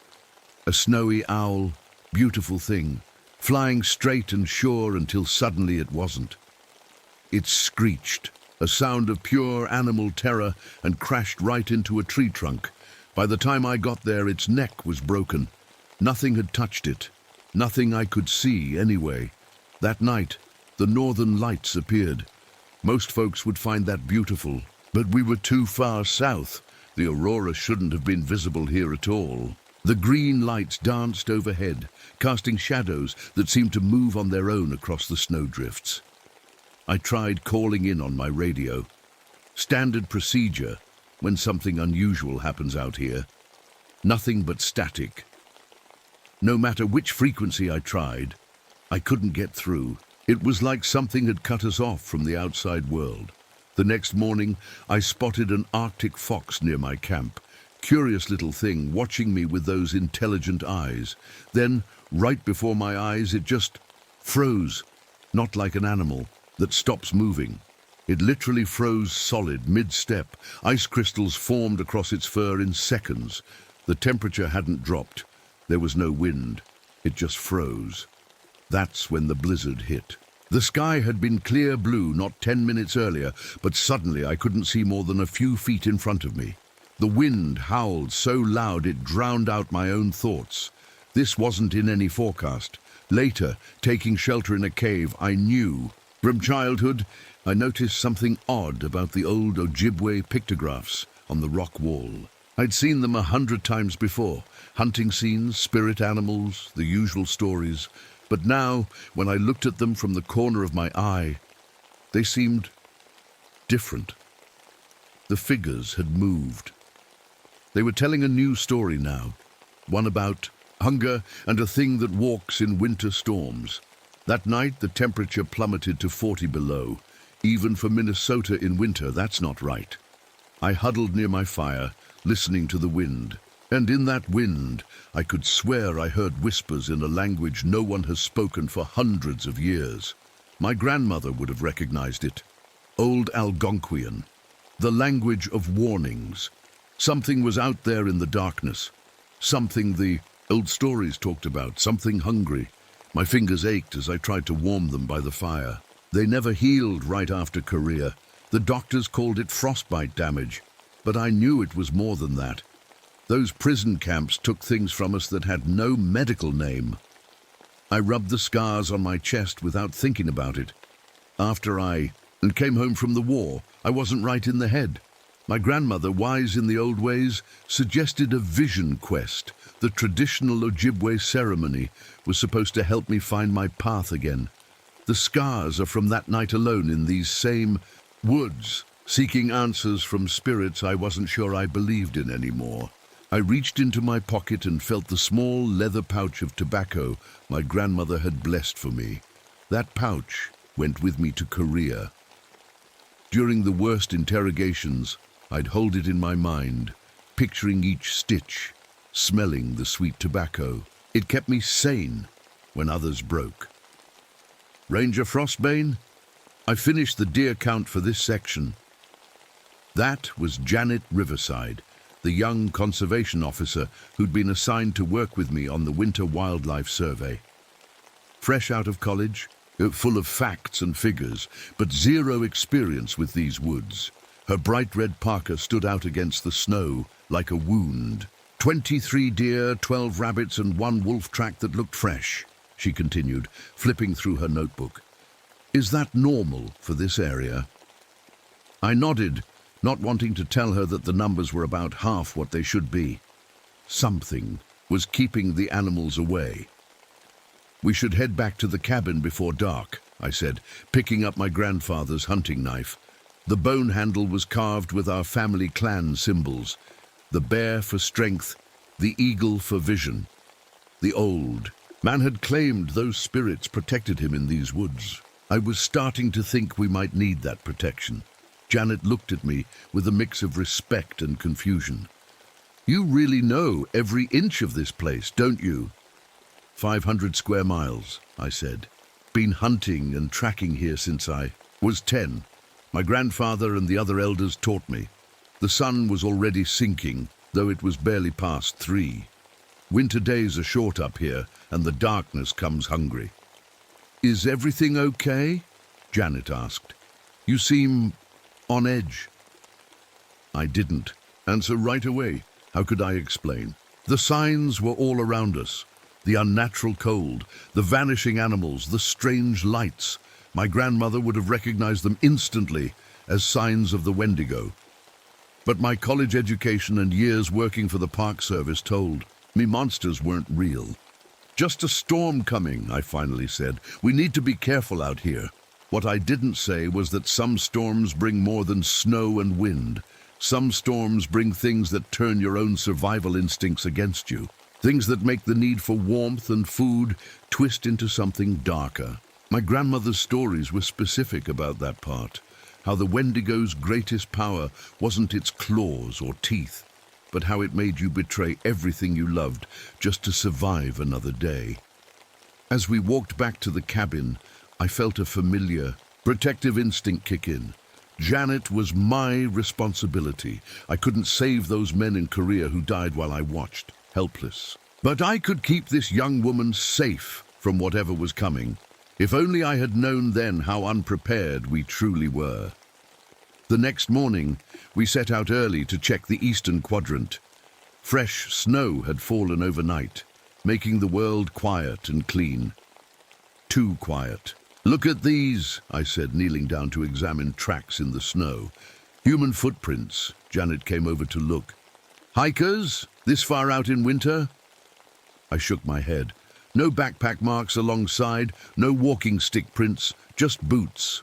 A snowy owl, beautiful thing, flying straight and sure until suddenly it wasn't. It screeched, a sound of pure animal terror, and crashed right into a tree trunk. By the time I got there, its neck was broken. Nothing had touched it. Nothing I could see, anyway. That night, the northern lights appeared. Most folks would find that beautiful, but we were too far south. The aurora shouldn't have been visible here at all. The green lights danced overhead, casting shadows that seemed to move on their own across the snowdrifts. I tried calling in on my radio. Standard procedure when something unusual happens out here. Nothing but static. No matter which frequency I tried, I couldn't get through. It was like something had cut us off from the outside world. The next morning, I spotted an Arctic fox near my camp. Curious little thing, watching me with those intelligent eyes. Then, right before my eyes, it just froze. Not like an animal that stops moving. It literally froze solid, mid-step. Ice crystals formed across its fur in seconds. The temperature hadn't dropped. There was no wind. It just froze. That's when the blizzard hit. The sky had been clear blue not 10 minutes earlier, but suddenly I couldn't see more than a few feet in front of me. The wind howled so loud it drowned out my own thoughts. This wasn't in any forecast. Later, taking shelter in a cave, I knew. From childhood, I noticed something odd about the old Ojibwe pictographs on the rock wall. I'd seen them 100 times before. Hunting scenes, spirit animals, the usual stories. But now, when I looked at them from the corner of my eye, they seemed different. The figures had moved. They were telling a new story now, one about hunger and a thing that walks in winter storms. That night, the temperature plummeted to 40 below. Even for Minnesota in winter, that's not right. I huddled near my fire, listening to the wind. And in that wind, I could swear I heard whispers in a language no one has spoken for hundreds of years. My grandmother would have recognized it. Old Algonquian, the language of warnings. Something was out there in the darkness. Something the old stories talked about, something hungry. My fingers ached as I tried to warm them by the fire. They never healed right after Korea. The doctors called it frostbite damage, but I knew it was more than that. Those prison camps took things from us that had no medical name. I rubbed the scars on my chest without thinking about it. After I came home from the war, I wasn't right in the head. My grandmother, wise in the old ways, suggested a vision quest. The traditional Ojibwe ceremony was supposed to help me find my path again. The scars are from that night alone in these same woods, seeking answers from spirits I wasn't sure I believed in anymore. I reached into my pocket and felt the small leather pouch of tobacco my grandmother had blessed for me. That pouch went with me to Korea. During the worst interrogations, I'd hold it in my mind, picturing each stitch, smelling the sweet tobacco. It kept me sane when others broke. Ranger Frostbane, I finished the deer count for this section. That was Janet Riverside, the young conservation officer who'd been assigned to work with me on the Winter Wildlife Survey. Fresh out of college, full of facts and figures, but zero experience with these woods. Her bright red parka stood out against the snow like a wound. 23 deer, 12 rabbits, and 1 wolf track that looked fresh, she continued, flipping through her notebook. Is that normal for this area? I nodded, not wanting to tell her that the numbers were about half what they should be. Something was keeping the animals away. We should head back to the cabin before dark, I said, picking up my grandfather's hunting knife. The bone handle was carved with our family clan symbols, the bear for strength, the eagle for vision. The old man had claimed those spirits protected him in these woods. I was starting to think we might need that protection. Janet looked at me with a mix of respect and confusion. You really know every inch of this place, don't you? 500 square miles, I said. Been hunting and tracking here since I was 10. My grandfather and the other elders taught me. The sun was already sinking, though it was barely past 3. Winter days are short up here, and the darkness comes hungry. Is everything okay? Janet asked. You seem on edge. I didn't answer right away. How could I explain? The signs were all around us. The unnatural cold, the vanishing animals, the strange lights. My grandmother would have recognized them instantly as signs of the Wendigo. But my college education and years working for the Park Service told me monsters weren't real. Just a storm coming, I finally said. We need to be careful out here. What I didn't say was that some storms bring more than snow and wind. Some storms bring things that turn your own survival instincts against you. Things that make the need for warmth and food twist into something darker. My grandmother's stories were specific about that part. How the Wendigo's greatest power wasn't its claws or teeth, but how it made you betray everything you loved just to survive another day. As we walked back to the cabin, I felt a familiar, protective instinct kick in. Janet was my responsibility. I couldn't save those men in Korea who died while I watched, helpless. But I could keep this young woman safe from whatever was coming. If only I had known then how unprepared we truly were. The next morning, we set out early to check the eastern quadrant. Fresh snow had fallen overnight, making the world quiet and clean. Too quiet. Look at these, I said, kneeling down to examine tracks in the snow. Human footprints. Janet came over to look. Hikers? This far out in winter? I shook my head. No backpack marks alongside, no walking stick prints, just boots.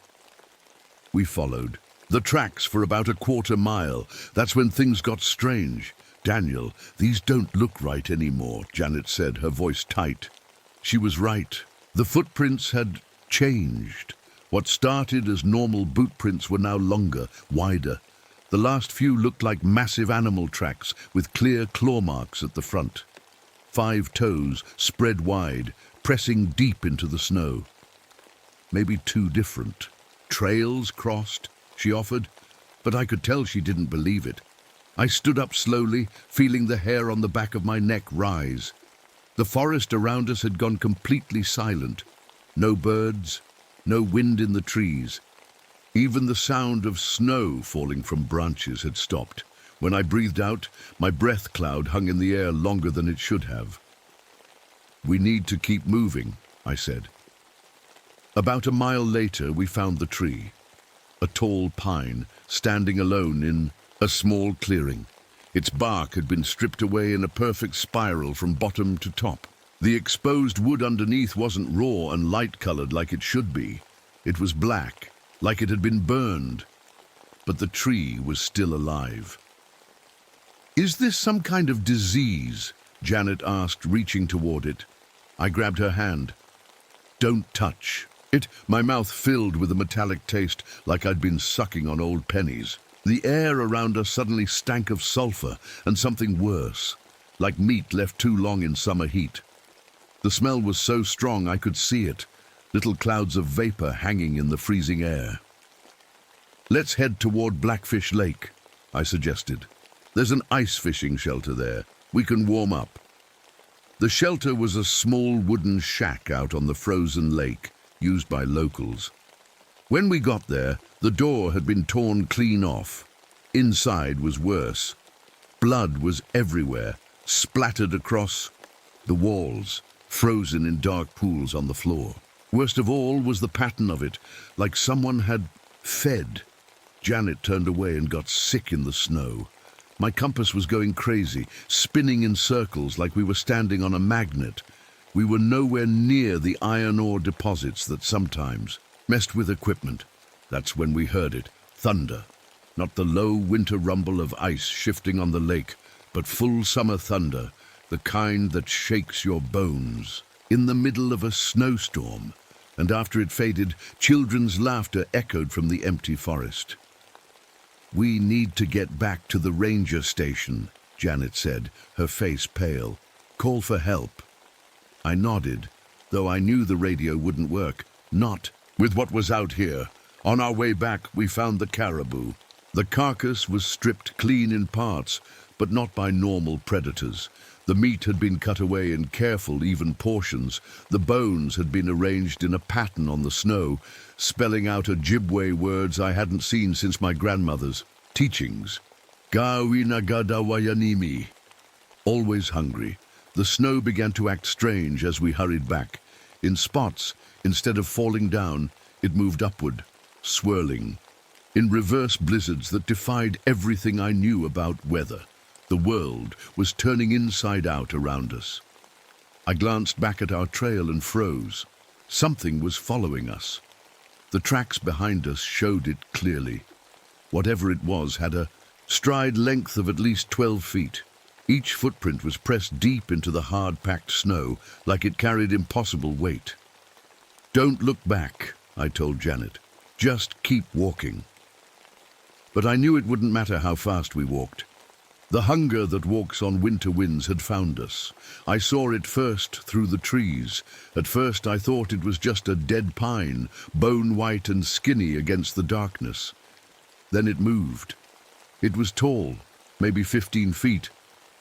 We followed. The tracks for about a quarter mile. That's when things got strange. Daniel, these don't look right anymore, Janet said, her voice tight. She was right. The footprints had changed. What started as normal boot prints were now longer, wider. The last few looked like massive animal tracks with clear claw marks at the front. 5 toes spread wide, pressing deep into the snow. Maybe 2 different trails crossed, she offered, but I could tell she didn't believe it. I stood up slowly, feeling the hair on the back of my neck rise. The forest around us had gone completely silent. No birds, no wind in the trees. Even the sound of snow falling from branches had stopped. When I breathed out, my breath cloud hung in the air longer than it should have. We need to keep moving, I said. About a mile later, we found the tree. A tall pine, standing alone in a small clearing. Its bark had been stripped away in a perfect spiral from bottom to top. The exposed wood underneath wasn't raw and light-colored like it should be. It was black, like it had been burned. But the tree was still alive. Is this some kind of disease? Janet asked, reaching toward it. I grabbed her hand. Don't touch, My mouth filled with a metallic taste like I'd been sucking on old pennies. The air around us suddenly stank of sulfur and something worse, like meat left too long in summer heat. The smell was so strong I could see it, little clouds of vapor hanging in the freezing air. "Let's head toward Blackfish Lake," I suggested. "There's an ice fishing shelter there. We can warm up." The shelter was a small wooden shack out on the frozen lake, used by locals. When we got there, the door had been torn clean off. Inside was worse. Blood was everywhere, splattered across the walls, frozen in dark pools on the floor. Worst of all was the pattern of it, like someone had fed. Janet turned away and got sick in the snow. My compass was going crazy, spinning in circles like we were standing on a magnet. We were nowhere near the iron ore deposits that sometimes messed with equipment. That's when we heard it, thunder. Not the low winter rumble of ice shifting on the lake, but full summer thunder, the kind that shakes your bones. In the middle of a snowstorm, and after it faded, children's laughter echoed from the empty forest. "We need to get back to the ranger station," Janet said, her face pale. "Call for help." I nodded, though I knew the radio wouldn't work. Not with what was out here. On our way back, we found the caribou. The carcass was stripped clean in parts, but not by normal predators. The meat had been cut away in careful, even portions. The bones had been arranged in a pattern on the snow, spelling out Ojibwe words I hadn't seen since my grandmother's teachings. Gawinagadawayanimi. Always hungry. The snow began to act strange as we hurried back. In spots, instead of falling down, it moved upward, swirling. In reverse blizzards that defied everything I knew about weather. The world was turning inside out around us. I glanced back at our trail and froze. Something was following us. The tracks behind us showed it clearly. Whatever it was had a stride length of at least 12 feet. Each footprint was pressed deep into the hard-packed snow, like it carried impossible weight. "Don't look back," I told Janet. "Just keep walking." But I knew it wouldn't matter how fast we walked. The hunger that walks on winter winds had found us. I saw it first through the trees. At first I thought it was just a dead pine, bone-white and skinny against the darkness. Then it moved. It was tall, maybe 15 feet,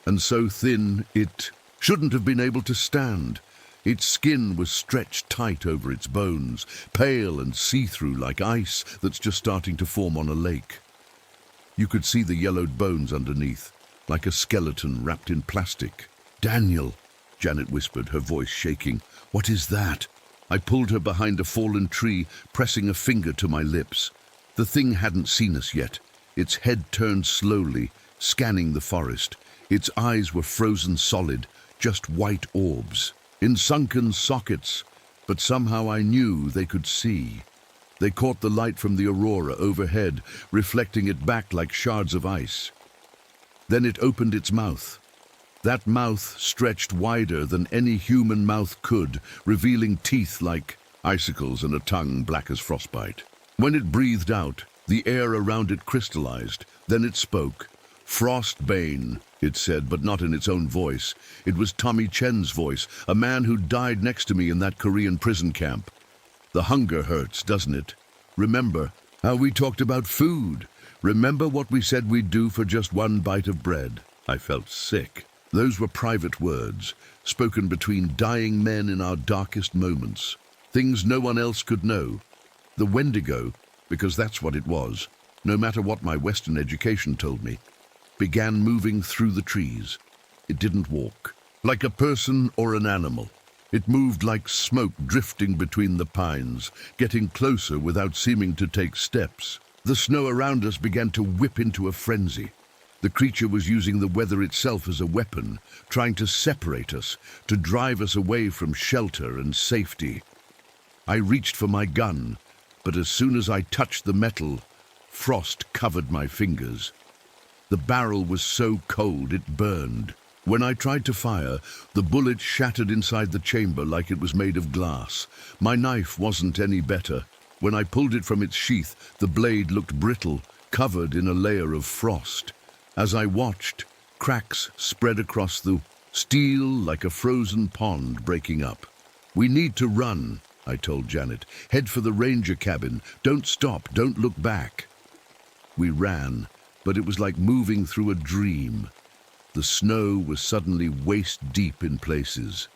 and so thin it shouldn't have been able to stand. Its skin was stretched tight over its bones, pale and see-through like ice that's just starting to form on a lake. You could see the yellowed bones underneath, like a skeleton wrapped in plastic. "Daniel," Janet whispered, her voice shaking. "What is that?" I pulled her behind a fallen tree, pressing a finger to my lips. The thing hadn't seen us yet. Its head turned slowly, scanning the forest. Its eyes were frozen solid, just white orbs, in sunken sockets, but somehow I knew they could see. They caught the light from the aurora overhead, reflecting it back like shards of ice. Then it opened its mouth. That mouth stretched wider than any human mouth could, revealing teeth like icicles and a tongue black as frostbite. When it breathed out, the air around it crystallized. Then it spoke. "Frostbane," it said, but not in its own voice. It was Tommy Chen's voice, a man who died next to me in that Korean prison camp. "The hunger hurts, doesn't it? Remember how we talked about food? Remember what we said we'd do for just one bite of bread?" I felt sick. Those were private words, spoken between dying men in our darkest moments. Things no one else could know. The Wendigo, because that's what it was, no matter what my Western education told me, began moving through the trees. It didn't walk, like a person or an animal. It moved like smoke drifting between the pines, getting closer without seeming to take steps. The snow around us began to whip into a frenzy. The creature was using the weather itself as a weapon, trying to separate us, to drive us away from shelter and safety. I reached for my gun, but as soon as I touched the metal, frost covered my fingers. The barrel was so cold it burned. When I tried to fire, the bullet shattered inside the chamber like it was made of glass. My knife wasn't any better. When I pulled it from its sheath, the blade looked brittle, covered in a layer of frost. As I watched, cracks spread across the steel like a frozen pond breaking up. "We need to run," I told Janet. "Head for the ranger cabin. Don't stop, don't look back." We ran, but it was like moving through a dream. The snow was suddenly waist-deep in places,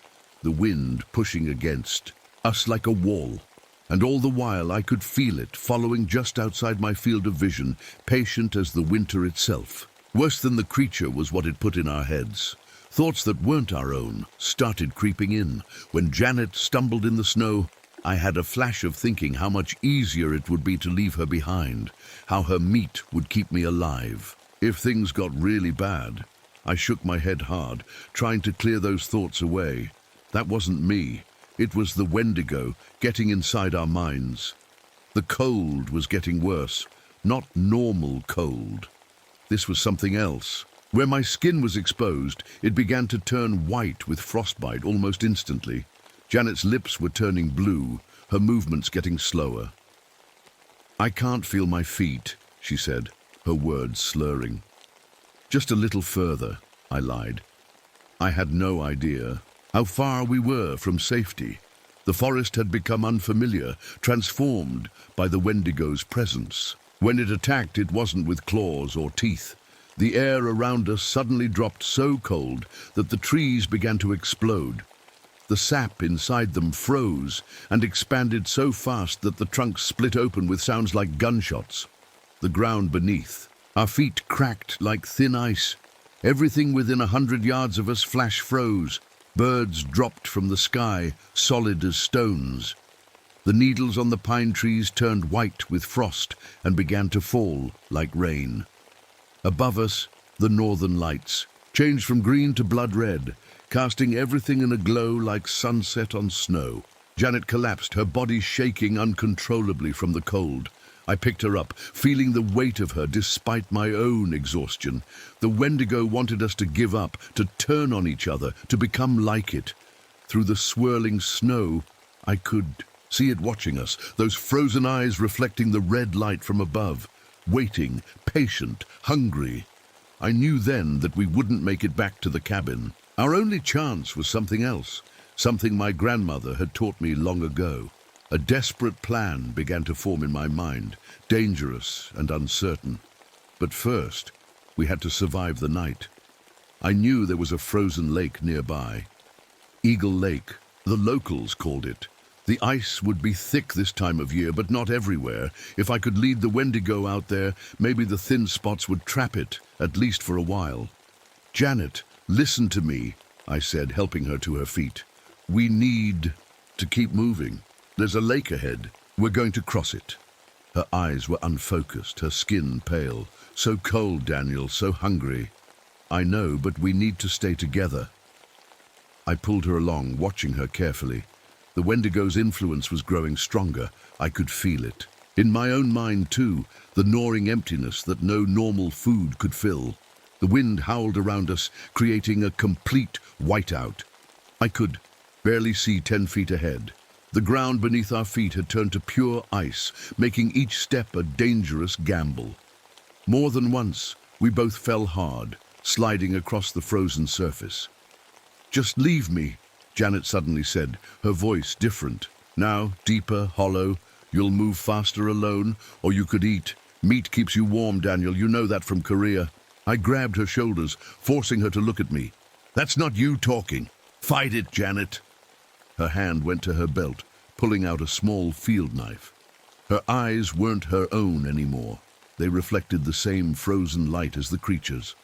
the wind pushing against us like a wall. And all the while I could feel it, following just outside my field of vision, patient as the winter itself. Worse than the creature was what it put in our heads. Thoughts that weren't our own started creeping in. When Janet stumbled in the snow, I had a flash of thinking how much easier it would be to leave her behind, how her meat would keep me alive. If things got really bad, I shook my head hard, trying to clear those thoughts away. That wasn't me. It was the Wendigo getting inside our minds. The cold was getting worse, not normal cold. This was something else. Where my skin was exposed, it began to turn white with frostbite almost instantly. Janet's lips were turning blue, her movements getting slower. "I can't feel my feet," she said, her words slurring. "Just a little further," I lied. I had no idea how far we were from safety. The forest had become unfamiliar, transformed by the Wendigo's presence. When it attacked, it wasn't with claws or teeth. The air around us suddenly dropped so cold that the trees began to explode. The sap inside them froze and expanded so fast that the trunks split open with sounds like gunshots. The ground beneath, our feet cracked like thin ice. Everything within 100 yards of us flash froze. Birds dropped from the sky, solid as stones. The needles on the pine trees turned white with frost and began to fall like rain. Above us, the northern lights changed from green to blood red, casting everything in a glow like sunset on snow. Janet collapsed, her body shaking uncontrollably from the cold. I picked her up, feeling the weight of her despite my own exhaustion. The Wendigo wanted us to give up, to turn on each other, to become like it. Through the swirling snow, I could see it watching us, those frozen eyes reflecting the red light from above, waiting, patient, hungry. I knew then that we wouldn't make it back to the cabin. Our only chance was something else, something my grandmother had taught me long ago. A desperate plan began to form in my mind, dangerous and uncertain. But first, we had to survive the night. I knew there was a frozen lake nearby. Eagle Lake, the locals called it. The ice would be thick this time of year, but not everywhere. If I could lead the Wendigo out there, maybe the thin spots would trap it, at least for a while. "Janet, listen to me," I said, helping her to her feet. "We need to keep moving. There's a lake ahead. We're going to cross it." Her eyes were unfocused, her skin pale. "So cold, Daniel, so hungry." "I know, but we need to stay together." I pulled her along, watching her carefully. The Wendigo's influence was growing stronger. I could feel it. In my own mind, too, the gnawing emptiness that no normal food could fill. The wind howled around us, creating a complete whiteout. I could barely see 10 feet ahead. The ground beneath our feet had turned to pure ice, making each step a dangerous gamble. More than once, we both fell hard, sliding across the frozen surface. "Just leave me," Janet suddenly said, her voice different. Now deeper, hollow. "You'll move faster alone, or you could eat. Meat keeps you warm, Daniel, you know that from Korea." I grabbed her shoulders, forcing her to look at me. "That's not you talking. Fight it, Janet." Her hand went to her belt, pulling out a small field knife. Her eyes weren't her own anymore. They reflected the same frozen light as the creature's.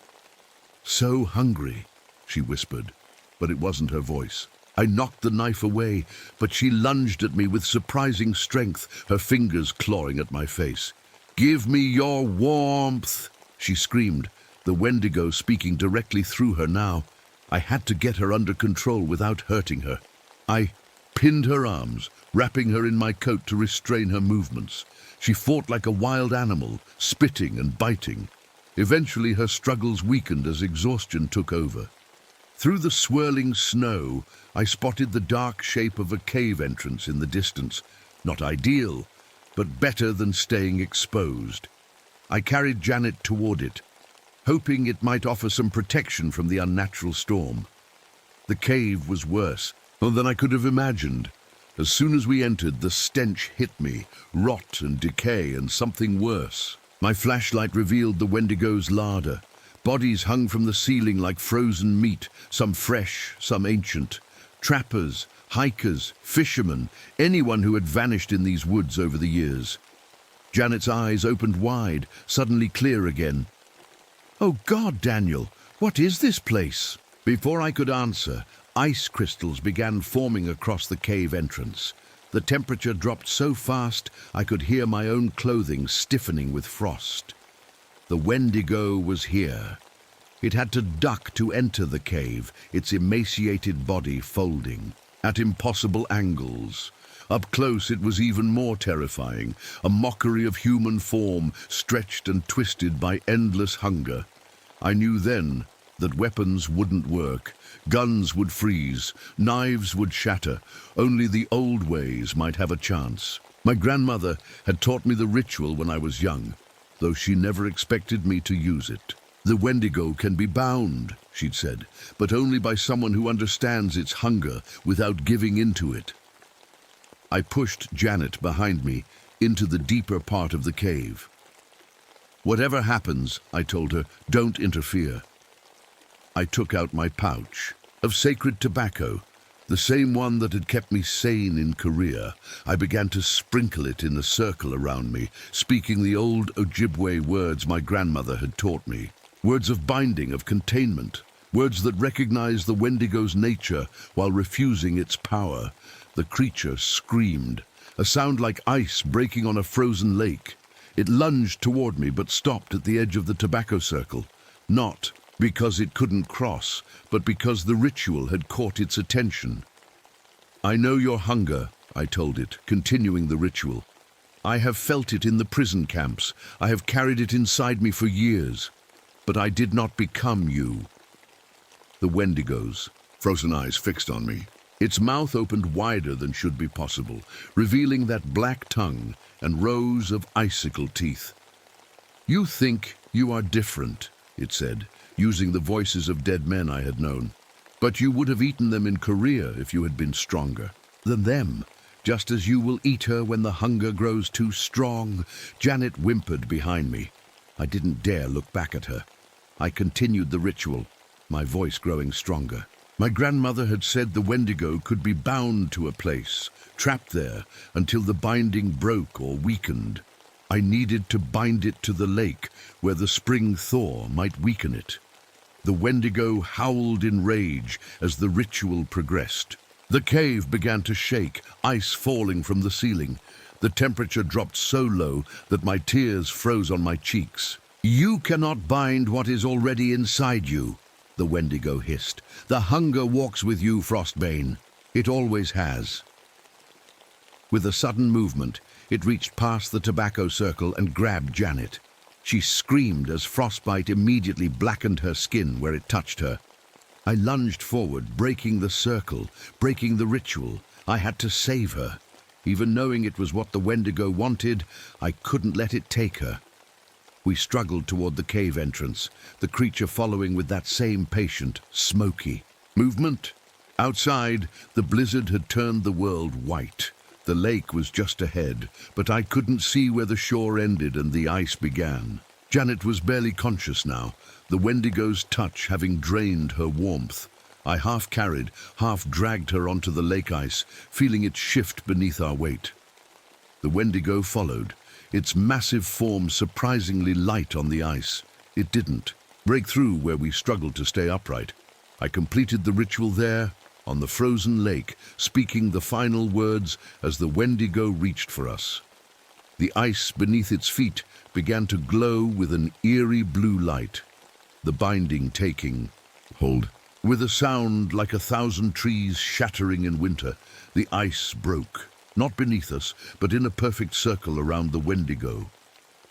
"So hungry," she whispered, but it wasn't her voice. I knocked the knife away, but she lunged at me with surprising strength, her fingers clawing at my face. "Give me your warmth," she screamed, the Wendigo speaking directly through her now. I had to get her under control without hurting her. I pinned her arms, wrapping her in my coat to restrain her movements. She fought like a wild animal, spitting and biting. Eventually her struggles weakened as exhaustion took over. Through the swirling snow, I spotted the dark shape of a cave entrance in the distance. Not ideal, but better than staying exposed. I carried Janet toward it, hoping it might offer some protection from the unnatural storm. The cave was worse than I could have imagined. As soon as we entered, the stench hit me, rot and decay and something worse. My flashlight revealed the Wendigo's larder. Bodies hung from the ceiling like frozen meat, some fresh, some ancient. Trappers, hikers, fishermen, anyone who had vanished in these woods over the years. Janet's eyes opened wide, suddenly clear again. "Oh God, Daniel, what is this place?" Before I could answer, ice crystals began forming across the cave entrance. The temperature dropped so fast I could hear my own clothing stiffening with frost. The Wendigo was here. It had to duck to enter the cave, its emaciated body folding, at impossible angles. Up close it was even more terrifying, a mockery of human form, stretched and twisted by endless hunger. I knew then that weapons wouldn't work, guns would freeze, knives would shatter. Only the old ways might have a chance. My grandmother had taught me the ritual when I was young, though she never expected me to use it. "The Wendigo can be bound," she'd said, "but only by someone who understands its hunger without giving into it." I pushed Janet behind me into the deeper part of the cave. "Whatever happens," I told her, "don't interfere." I took out my pouch of sacred tobacco, the same one that had kept me sane in Korea. I began to sprinkle it in a circle around me, speaking the old Ojibwe words my grandmother had taught me. Words of binding, of containment, words that recognized the Wendigo's nature while refusing its power. The creature screamed, a sound like ice breaking on a frozen lake. It lunged toward me but stopped at the edge of the tobacco circle, not because it couldn't cross, but because the ritual had caught its attention. "I know your hunger," I told it, continuing the ritual. "I have felt it in the prison camps. I have carried it inside me for years. But I did not become you." The Wendigo's frozen eyes fixed on me. Its mouth opened wider than should be possible, revealing that black tongue and rows of icicle teeth. "You think you are different," it said, using the voices of dead men I had known. "But you would have eaten them in Korea if you had been stronger than them, just as you will eat her when the hunger grows too strong." Janet whimpered behind me. I didn't dare look back at her. I continued the ritual, my voice growing stronger. My grandmother had said the Wendigo could be bound to a place, trapped there until the binding broke or weakened. I needed to bind it to the lake where the spring thaw might weaken it. The Wendigo howled in rage as the ritual progressed. The cave began to shake, ice falling from the ceiling. The temperature dropped so low that my tears froze on my cheeks. "You cannot bind what is already inside you," the Wendigo hissed. "The hunger walks with you, Frostbane. It always has." With a sudden movement, it reached past the tobacco circle and grabbed Janet. She screamed as frostbite immediately blackened her skin where it touched her. I lunged forward, breaking the circle, breaking the ritual. I had to save her. Even knowing it was what the Wendigo wanted, I couldn't let it take her. We struggled toward the cave entrance, the creature following with that same patient, smoky movement. Outside, the blizzard had turned the world white. The lake was just ahead, but I couldn't see where the shore ended and the ice began. Janet was barely conscious now, the Wendigo's touch having drained her warmth. I half carried, half dragged her onto the lake ice, feeling it shift beneath our weight. The Wendigo followed, its massive form surprisingly light on the ice. It didn't break through where we struggled to stay upright. I completed the ritual there, on the frozen lake, speaking the final words as the Wendigo reached for us. The ice beneath its feet began to glow with an eerie blue light, the binding taking hold. With a sound like 1,000 trees shattering in winter, the ice broke, not beneath us, but in a perfect circle around the Wendigo.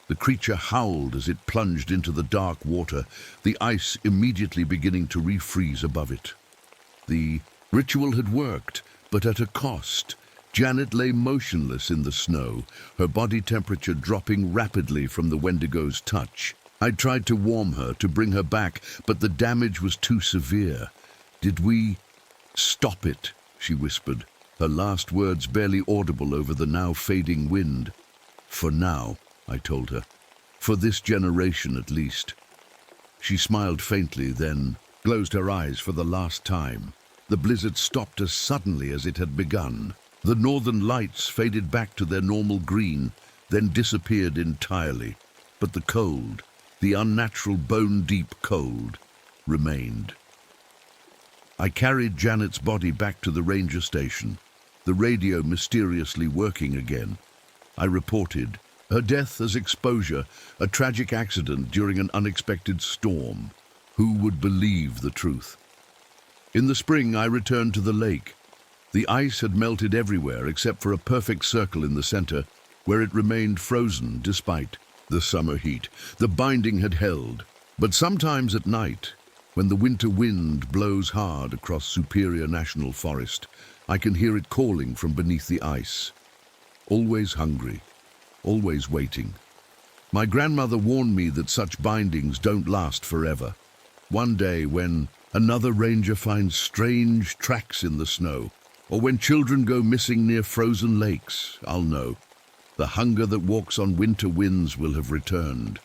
The creature howled as it plunged into the dark water, the ice immediately beginning to refreeze above it. The ritual had worked, but at a cost. Janet lay motionless in the snow, her body temperature dropping rapidly from the Wendigo's touch. I tried to warm her, to bring her back, but the damage was too severe. "Did we stop it?" she whispered, her last words barely audible over the now fading wind. "For now," I told her. "For this generation at least." She smiled faintly, then closed her eyes for the last time. The blizzard stopped as suddenly as it had begun. The northern lights faded back to their normal green, then disappeared entirely. But the cold, the unnatural bone-deep cold, remained. I carried Janet's body back to the ranger station, the radio mysteriously working again. I reported her death as exposure, a tragic accident during an unexpected storm. Who would believe the truth? In the spring, I returned to the lake. The ice had melted everywhere except for a perfect circle in the center, where it remained frozen despite the summer heat. The binding had held, but sometimes at night, when the winter wind blows hard across Superior National Forest, I can hear it calling from beneath the ice. Always hungry, always waiting. My grandmother warned me that such bindings don't last forever. One day, when another ranger finds strange tracks in the snow, or when children go missing near frozen lakes, I'll know. The hunger that walks on winter winds will have returned.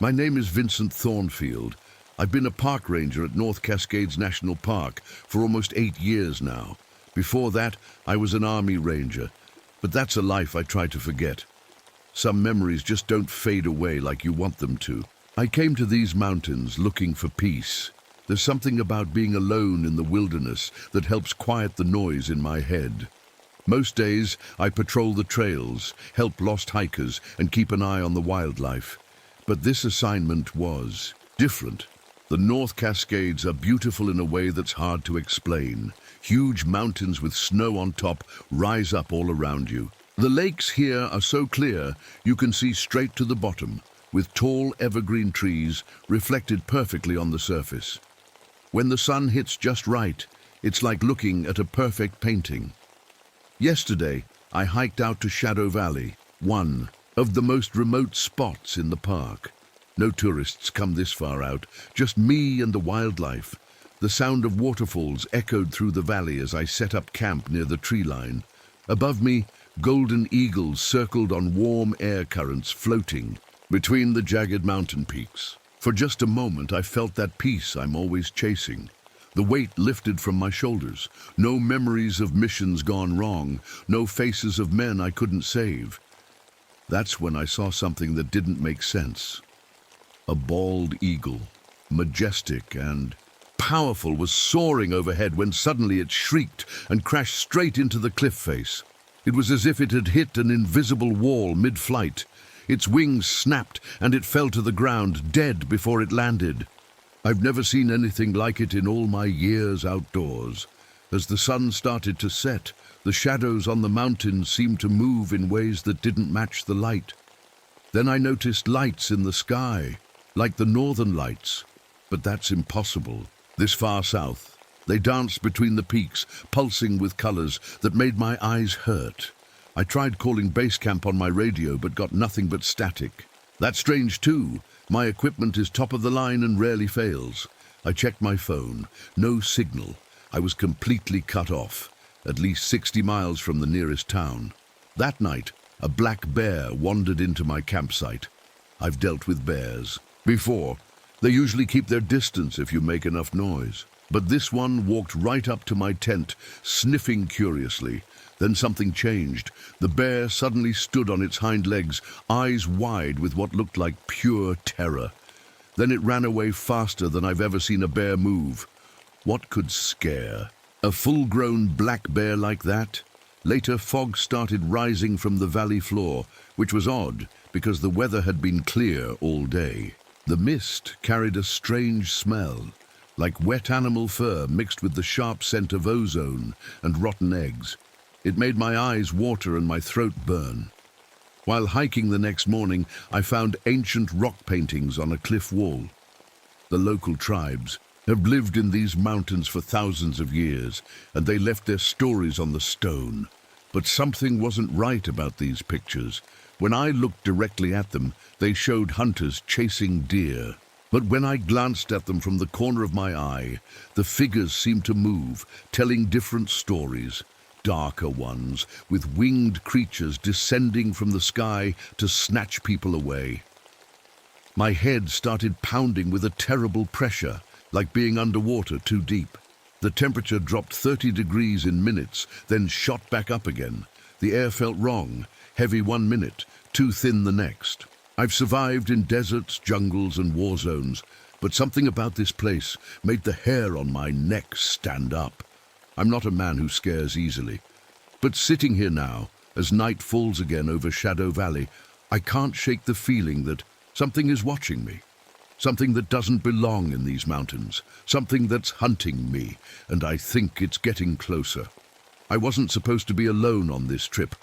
My name is Vincent Thornfield. I've been a park ranger at North Cascades National Park for almost 8 years now. Before that, I was an army ranger, but that's a life I try to forget. Some memories just don't fade away like you want them to. I came to these mountains looking for peace. There's something about being alone in the wilderness that helps quiet the noise in my head. Most days, I patrol the trails, help lost hikers, and keep an eye on the wildlife. But this assignment was different. The North Cascades are beautiful in a way that's hard to explain. Huge mountains with snow on top rise up all around you. The lakes here are so clear you can see straight to the bottom, with tall evergreen trees reflected perfectly on the surface. When the sun hits just right, it's like looking at a perfect painting. Yesterday, I hiked out to Shadow Valley, one of the most remote spots in the park. No tourists come this far out, just me and the wildlife. The sound of waterfalls echoed through the valley as I set up camp near the tree line. Above me, golden eagles circled on warm air currents floating between the jagged mountain peaks. For just a moment, I felt that peace I'm always chasing. The weight lifted from my shoulders. No memories of missions gone wrong, no faces of men I couldn't save. That's when I saw something that didn't make sense. A bald eagle, majestic and powerful, was soaring overhead when suddenly it shrieked and crashed straight into the cliff face. It was as if it had hit an invisible wall mid-flight. Its wings snapped and it fell to the ground, dead before it landed. I've never seen anything like it in all my years outdoors. As the sun started to set, the shadows on the mountains seemed to move in ways that didn't match the light. Then I noticed lights in the sky, like the northern lights. But that's impossible. This far south, they danced between the peaks, pulsing with colors that made my eyes hurt. I tried calling base camp on my radio, but got nothing but static. That's strange too. My equipment is top of the line and rarely fails. I checked my phone. No signal. I was completely cut off, at least 60 miles from the nearest town. That night, a black bear wandered into my campsite. I've dealt with bears before. They usually keep their distance if you make enough noise. But this one walked right up to my tent, sniffing curiously. Then something changed. The bear suddenly stood on its hind legs, eyes wide with what looked like pure terror. Then it ran away faster than I've ever seen a bear move. What could scare a full-grown black bear like that? Later, fog started rising from the valley floor, which was odd because the weather had been clear all day. The mist carried a strange smell, like wet animal fur mixed with the sharp scent of ozone and rotten eggs. It made my eyes water and my throat burn. While hiking the next morning, I found ancient rock paintings on a cliff wall. The local tribes have lived in these mountains for thousands of years, and they left their stories on the stone. But something wasn't right about these pictures. When I looked directly at them, they showed hunters chasing deer. But when I glanced at them from the corner of my eye, the figures seemed to move, telling different stories. Darker ones, with winged creatures descending from the sky to snatch people away. My head started pounding with a terrible pressure, like being underwater too deep. The temperature dropped 30 degrees in minutes, then shot back up again. The air felt wrong, heavy 1 minute, too thin the next. I've survived in deserts, jungles, and war zones, but something about this place made the hair on my neck stand up. I'm not a man who scares easily, but sitting here now, as night falls again over Shadow Valley, I can't shake the feeling that something is watching me. Something that doesn't belong in these mountains. Something that's hunting me, and I think it's getting closer. I wasn't supposed to be alone on this trip.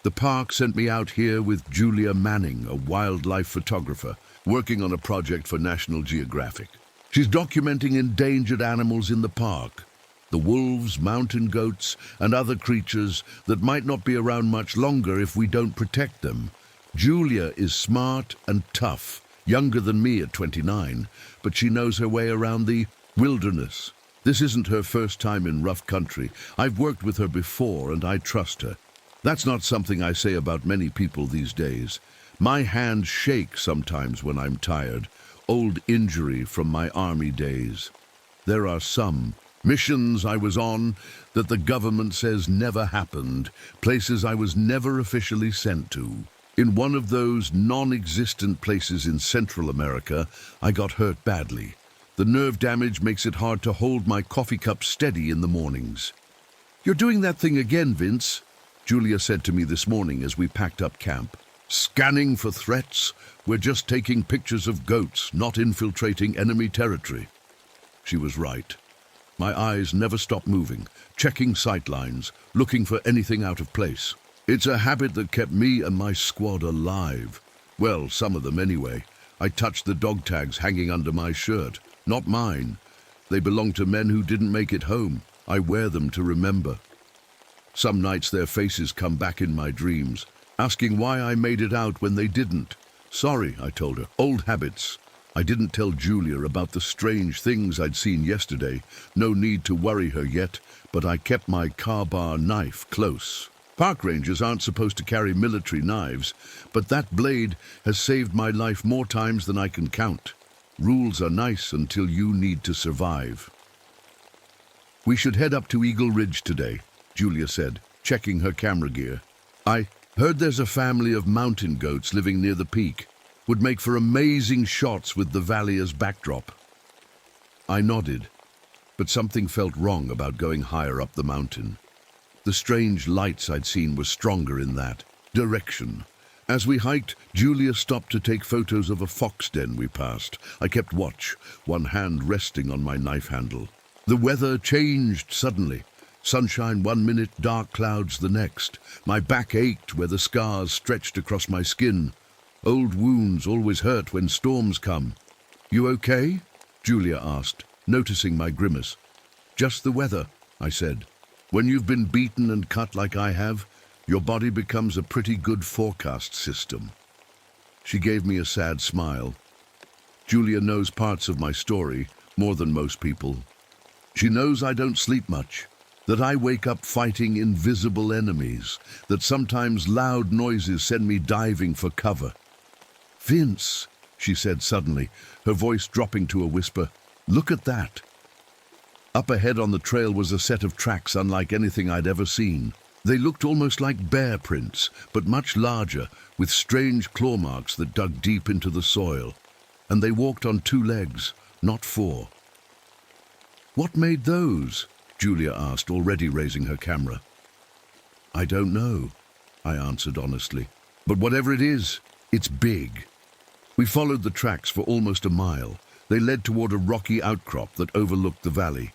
The park sent me out here with Julia Manning, a wildlife photographer, working on a project for National Geographic. She's documenting endangered animals in the park. The wolves, mountain goats, and other creatures that might not be around much longer if we don't protect them. Julia is smart and tough. Younger than me at 29, but she knows her way around the wilderness. This isn't her first time in rough country. I've worked with her before and I trust her. That's not something I say about many people these days. My hands shake sometimes when I'm tired. Old injury from my army days. There are some missions I was on that the government says never happened, places I was never officially sent to. In one of those non-existent places in Central America, I got hurt badly. The nerve damage makes it hard to hold my coffee cup steady in the mornings. "You're doing that thing again, Vince," Julia said to me this morning as we packed up camp. "Scanning for threats? We're just taking pictures of goats, not infiltrating enemy territory." She was right. My eyes never stopped moving, checking sight lines, looking for anything out of place. It's a habit that kept me and my squad alive. Well, some of them anyway. I touched the dog tags hanging under my shirt. Not mine. They belong to men who didn't make it home. I wear them to remember. Some nights their faces come back in my dreams, asking why I made it out when they didn't. "Sorry," I told her. "Old habits." I didn't tell Julia about the strange things I'd seen yesterday. No need to worry her yet, but I kept my car-bar knife close. Park rangers aren't supposed to carry military knives, but that blade has saved my life more times than I can count. Rules are nice until you need to survive. "We should head up to Eagle Ridge today," Julia said, checking her camera gear. "I heard there's a family of mountain goats living near the peak. Would make for amazing shots with the valley as backdrop." I nodded, but something felt wrong about going higher up the mountain. The strange lights I'd seen were stronger in that direction. As we hiked, Julia stopped to take photos of a fox den we passed. I kept watch, one hand resting on my knife handle. The weather changed suddenly. Sunshine 1 minute, dark clouds the next. My back ached where the scars stretched across my skin. Old wounds always hurt when storms come. "You okay?" Julia asked, noticing my grimace. "Just the weather," I said. "When you've been beaten and cut like I have, your body becomes a pretty good forecast system." She gave me a sad smile. Julia knows parts of my story, more than most people. She knows I don't sleep much, that I wake up fighting invisible enemies, that sometimes loud noises send me diving for cover. "Vince," she said suddenly, her voice dropping to a whisper, "look at that." Up ahead on the trail was a set of tracks unlike anything I'd ever seen. They looked almost like bear prints, but much larger, with strange claw marks that dug deep into the soil. And they walked on 2 legs, not 4. "What made those?" Julia asked, already raising her camera. "I don't know," I answered honestly. "But whatever it is, it's big." We followed the tracks for almost a mile. They led toward a rocky outcrop that overlooked the valley.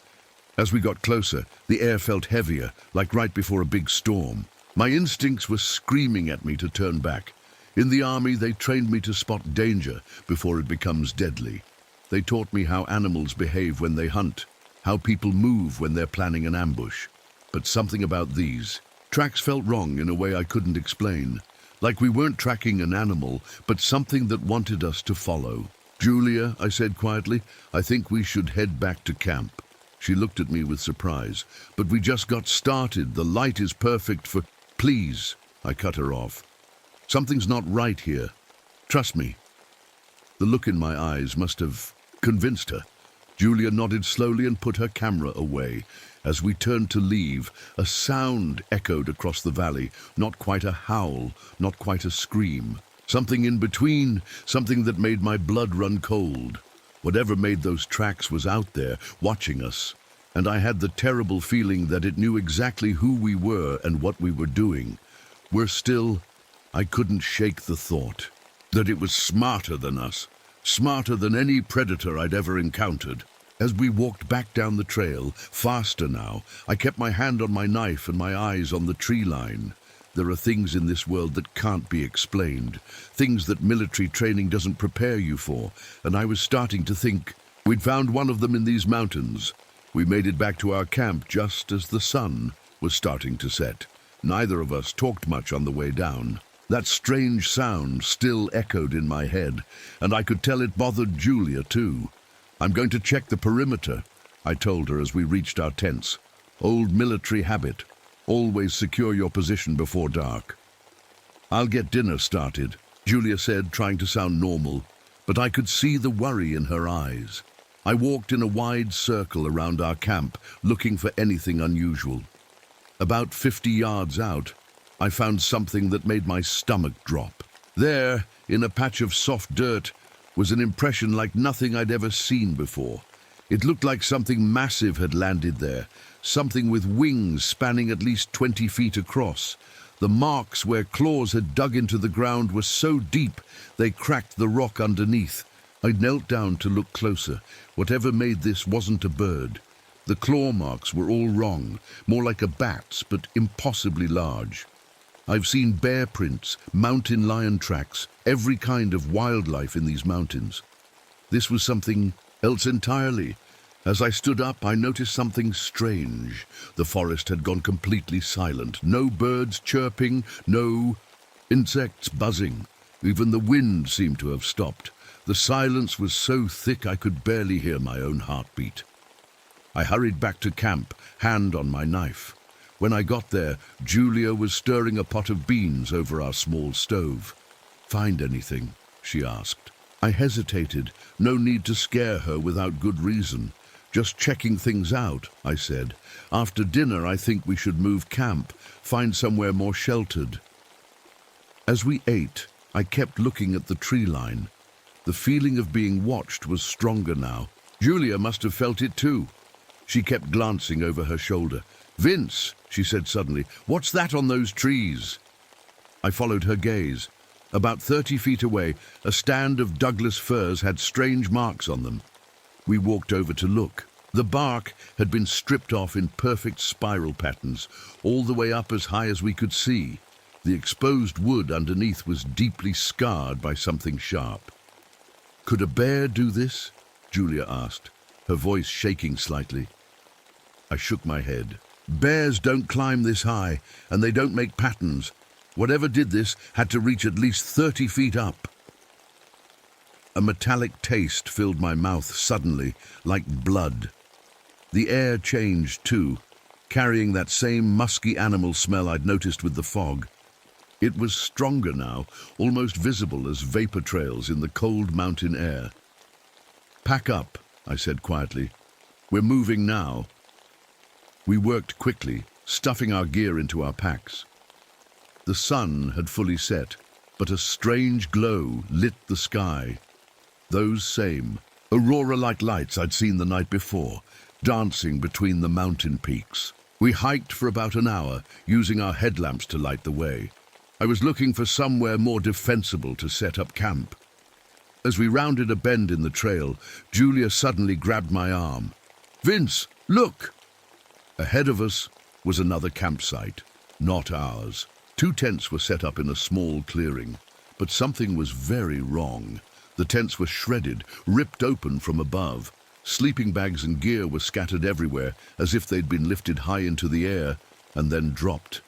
As we got closer, the air felt heavier, like right before a big storm. My instincts were screaming at me to turn back. In the army, they trained me to spot danger before it becomes deadly. They taught me how animals behave when they hunt, how people move when they're planning an ambush. But something about these tracks felt wrong in a way I couldn't explain. Like we weren't tracking an animal, but something that wanted us to follow. "Julia," I said quietly, "I think we should head back to camp." She looked at me with surprise. "But we just got started. The light is perfect for—" "Please," I cut her off. "Something's not right here. Trust me." The look in my eyes must have convinced her. Julia nodded slowly and put her camera away. As we turned to leave, a sound echoed across the valley. Not quite a howl, not quite a scream. Something in between, something that made my blood run cold. Whatever made those tracks was out there, watching us. And I had the terrible feeling that it knew exactly who we were and what we were doing. I couldn't shake the thought that it was smarter than us, smarter than any predator I'd ever encountered. As we walked back down the trail, faster now, I kept my hand on my knife and my eyes on the tree line. There are things in this world that can't be explained, things that military training doesn't prepare you for, and I was starting to think we'd found one of them in these mountains. We made it back to our camp just as the sun was starting to set. Neither of us talked much on the way down. That strange sound still echoed in my head, and I could tell it bothered Julia too. "I'm going to check the perimeter," I told her as we reached our tents. "Old military habit. Always secure your position before dark." "I'll get dinner started," Julia said, trying to sound normal, but I could see the worry in her eyes. I walked in a wide circle around our camp, looking for anything unusual. About 50 yards out, I found something that made my stomach drop. There, in a patch of soft dirt, was an impression like nothing I'd ever seen before. It looked like something massive had landed there, something with wings spanning at least 20 feet across. The marks where claws had dug into the ground were so deep they cracked the rock underneath. I knelt down to look closer. Whatever made this wasn't a bird. The claw marks were all wrong, more like a bat's, but impossibly large. I've seen bear prints, mountain lion tracks, every kind of wildlife in these mountains. This was something else entirely. As I stood up, I noticed something strange. The forest had gone completely silent. No birds chirping, no insects buzzing. Even the wind seemed to have stopped. The silence was so thick I could barely hear my own heartbeat. I hurried back to camp, hand on my knife. When I got there, Julia was stirring a pot of beans over our small stove. "Find anything?" she asked. I hesitated. No need to scare her without good reason. "Just checking things out," I said. "After dinner, I think we should move camp, find somewhere more sheltered." As we ate, I kept looking at the tree line. The feeling of being watched was stronger now. Julia must have felt it too. She kept glancing over her shoulder. "Vince," she said suddenly, "what's that on those trees?" I followed her gaze. About 30 feet away, a stand of Douglas firs had strange marks on them. We walked over to look. The bark had been stripped off in perfect spiral patterns, all the way up as high as we could see. The exposed wood underneath was deeply scarred by something sharp. "Could a bear do this?" Julia asked, her voice shaking slightly. I shook my head. "Bears don't climb this high, and they don't make patterns. Whatever did this had to reach at least 30 feet up." A metallic taste filled my mouth suddenly, like blood. The air changed too, carrying that same musky animal smell I'd noticed with the fog. It was stronger now, almost visible as vapor trails in the cold mountain air. "Pack up," I said quietly. "We're moving now." We worked quickly, stuffing our gear into our packs. The sun had fully set, but a strange glow lit the sky. Those same aurora-like lights I'd seen the night before, dancing between the mountain peaks. We hiked for about an hour, using our headlamps to light the way. I was looking for somewhere more defensible to set up camp. As we rounded a bend in the trail, Julia suddenly grabbed my arm. "Vince, look!" Ahead of us was another campsite, not ours. 2 tents were set up in a small clearing. but something was very wrong. The tents were shredded, ripped open from above. Sleeping bags and gear were scattered everywhere, as if they'd been lifted high into the air and then dropped.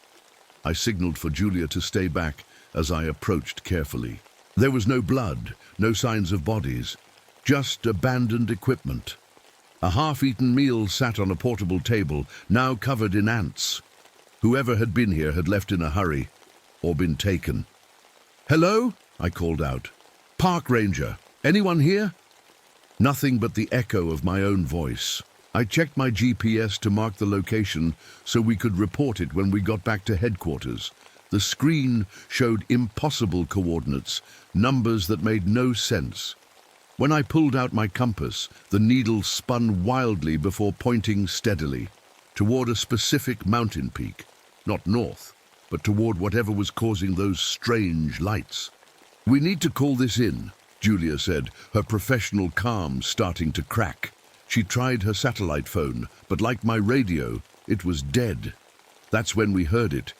I signaled for Julia to stay back as I approached carefully. There was no blood, no signs of bodies, just abandoned equipment. A half-eaten meal sat on a portable table, now covered in ants. Whoever had been here had left in a hurry, or been taken. "Hello?" I called out. "Park ranger. Anyone here?" Nothing but the echo of my own voice. I checked my GPS to mark the location so we could report it when we got back to headquarters. The screen showed impossible coordinates, numbers that made no sense. When I pulled out my compass, the needle spun wildly before pointing steadily toward a specific mountain peak, not north, but toward whatever was causing those strange lights. "We need to call this in," Julia said, her professional calm starting to crack. She tried her satellite phone, but like my radio, it was dead. That's when we heard it,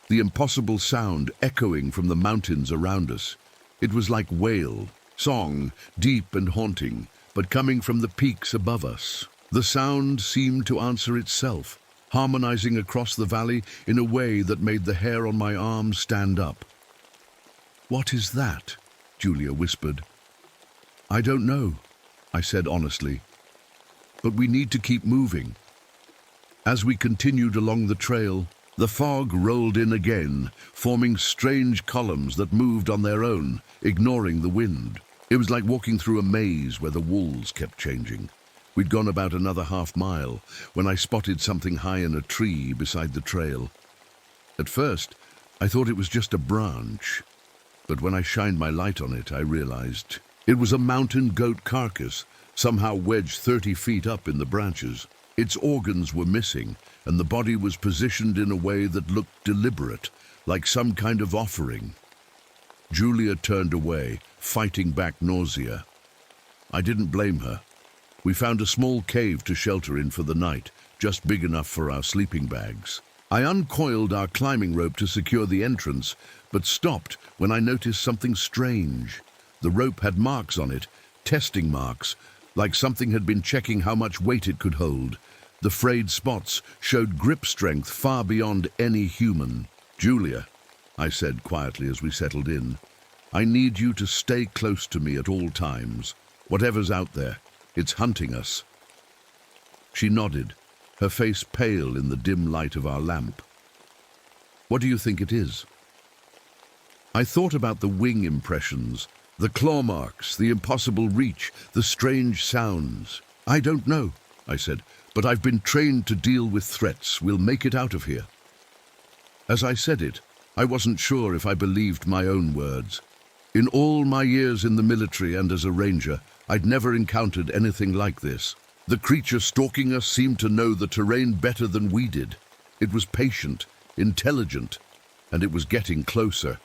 the impossible sound echoing from the mountains around us. It was like wail, song, deep and haunting, but coming from the peaks above us. The sound seemed to answer itself, harmonizing across the valley in a way that made the hair on my arm stand up. "What is that?" Julia whispered. "I don't know," I said honestly. "But we need to keep moving." As we continued along the trail, the fog rolled in again, forming strange columns that moved on their own, ignoring the wind. It was like walking through a maze where the walls kept changing. We'd gone about another half-mile when I spotted something high in a tree beside the trail. At first, I thought it was just a branch, but when I shined my light on it, I realized it was a mountain goat carcass, somehow wedged 30 feet up in the branches. Its organs were missing, and the body was positioned in a way that looked deliberate, like some kind of offering. Julia turned away, fighting back nausea. I didn't blame her. We found a small cave to shelter in for the night, just big enough for our sleeping bags. I uncoiled our climbing rope to secure the entrance, but stopped when I noticed something strange. The rope had marks on it, testing marks, like something had been checking how much weight it could hold. The frayed spots showed grip strength far beyond any human. "Julia," I said quietly as we settled in, "I need you to stay close to me at all times. Whatever's out there, it's hunting us." She nodded, her face pale in the dim light of our lamp. "What do you think it is?" I thought about the wing impressions, the claw marks, the impossible reach, the strange sounds. "I don't know," I said, "but I've been trained to deal with threats. We'll make it out of here." As I said it, I wasn't sure if I believed my own words. In all my years in the military and as a ranger, I'd never encountered anything like this. The creature stalking us seemed to know the terrain better than we did. It was patient, intelligent, and it was getting closer.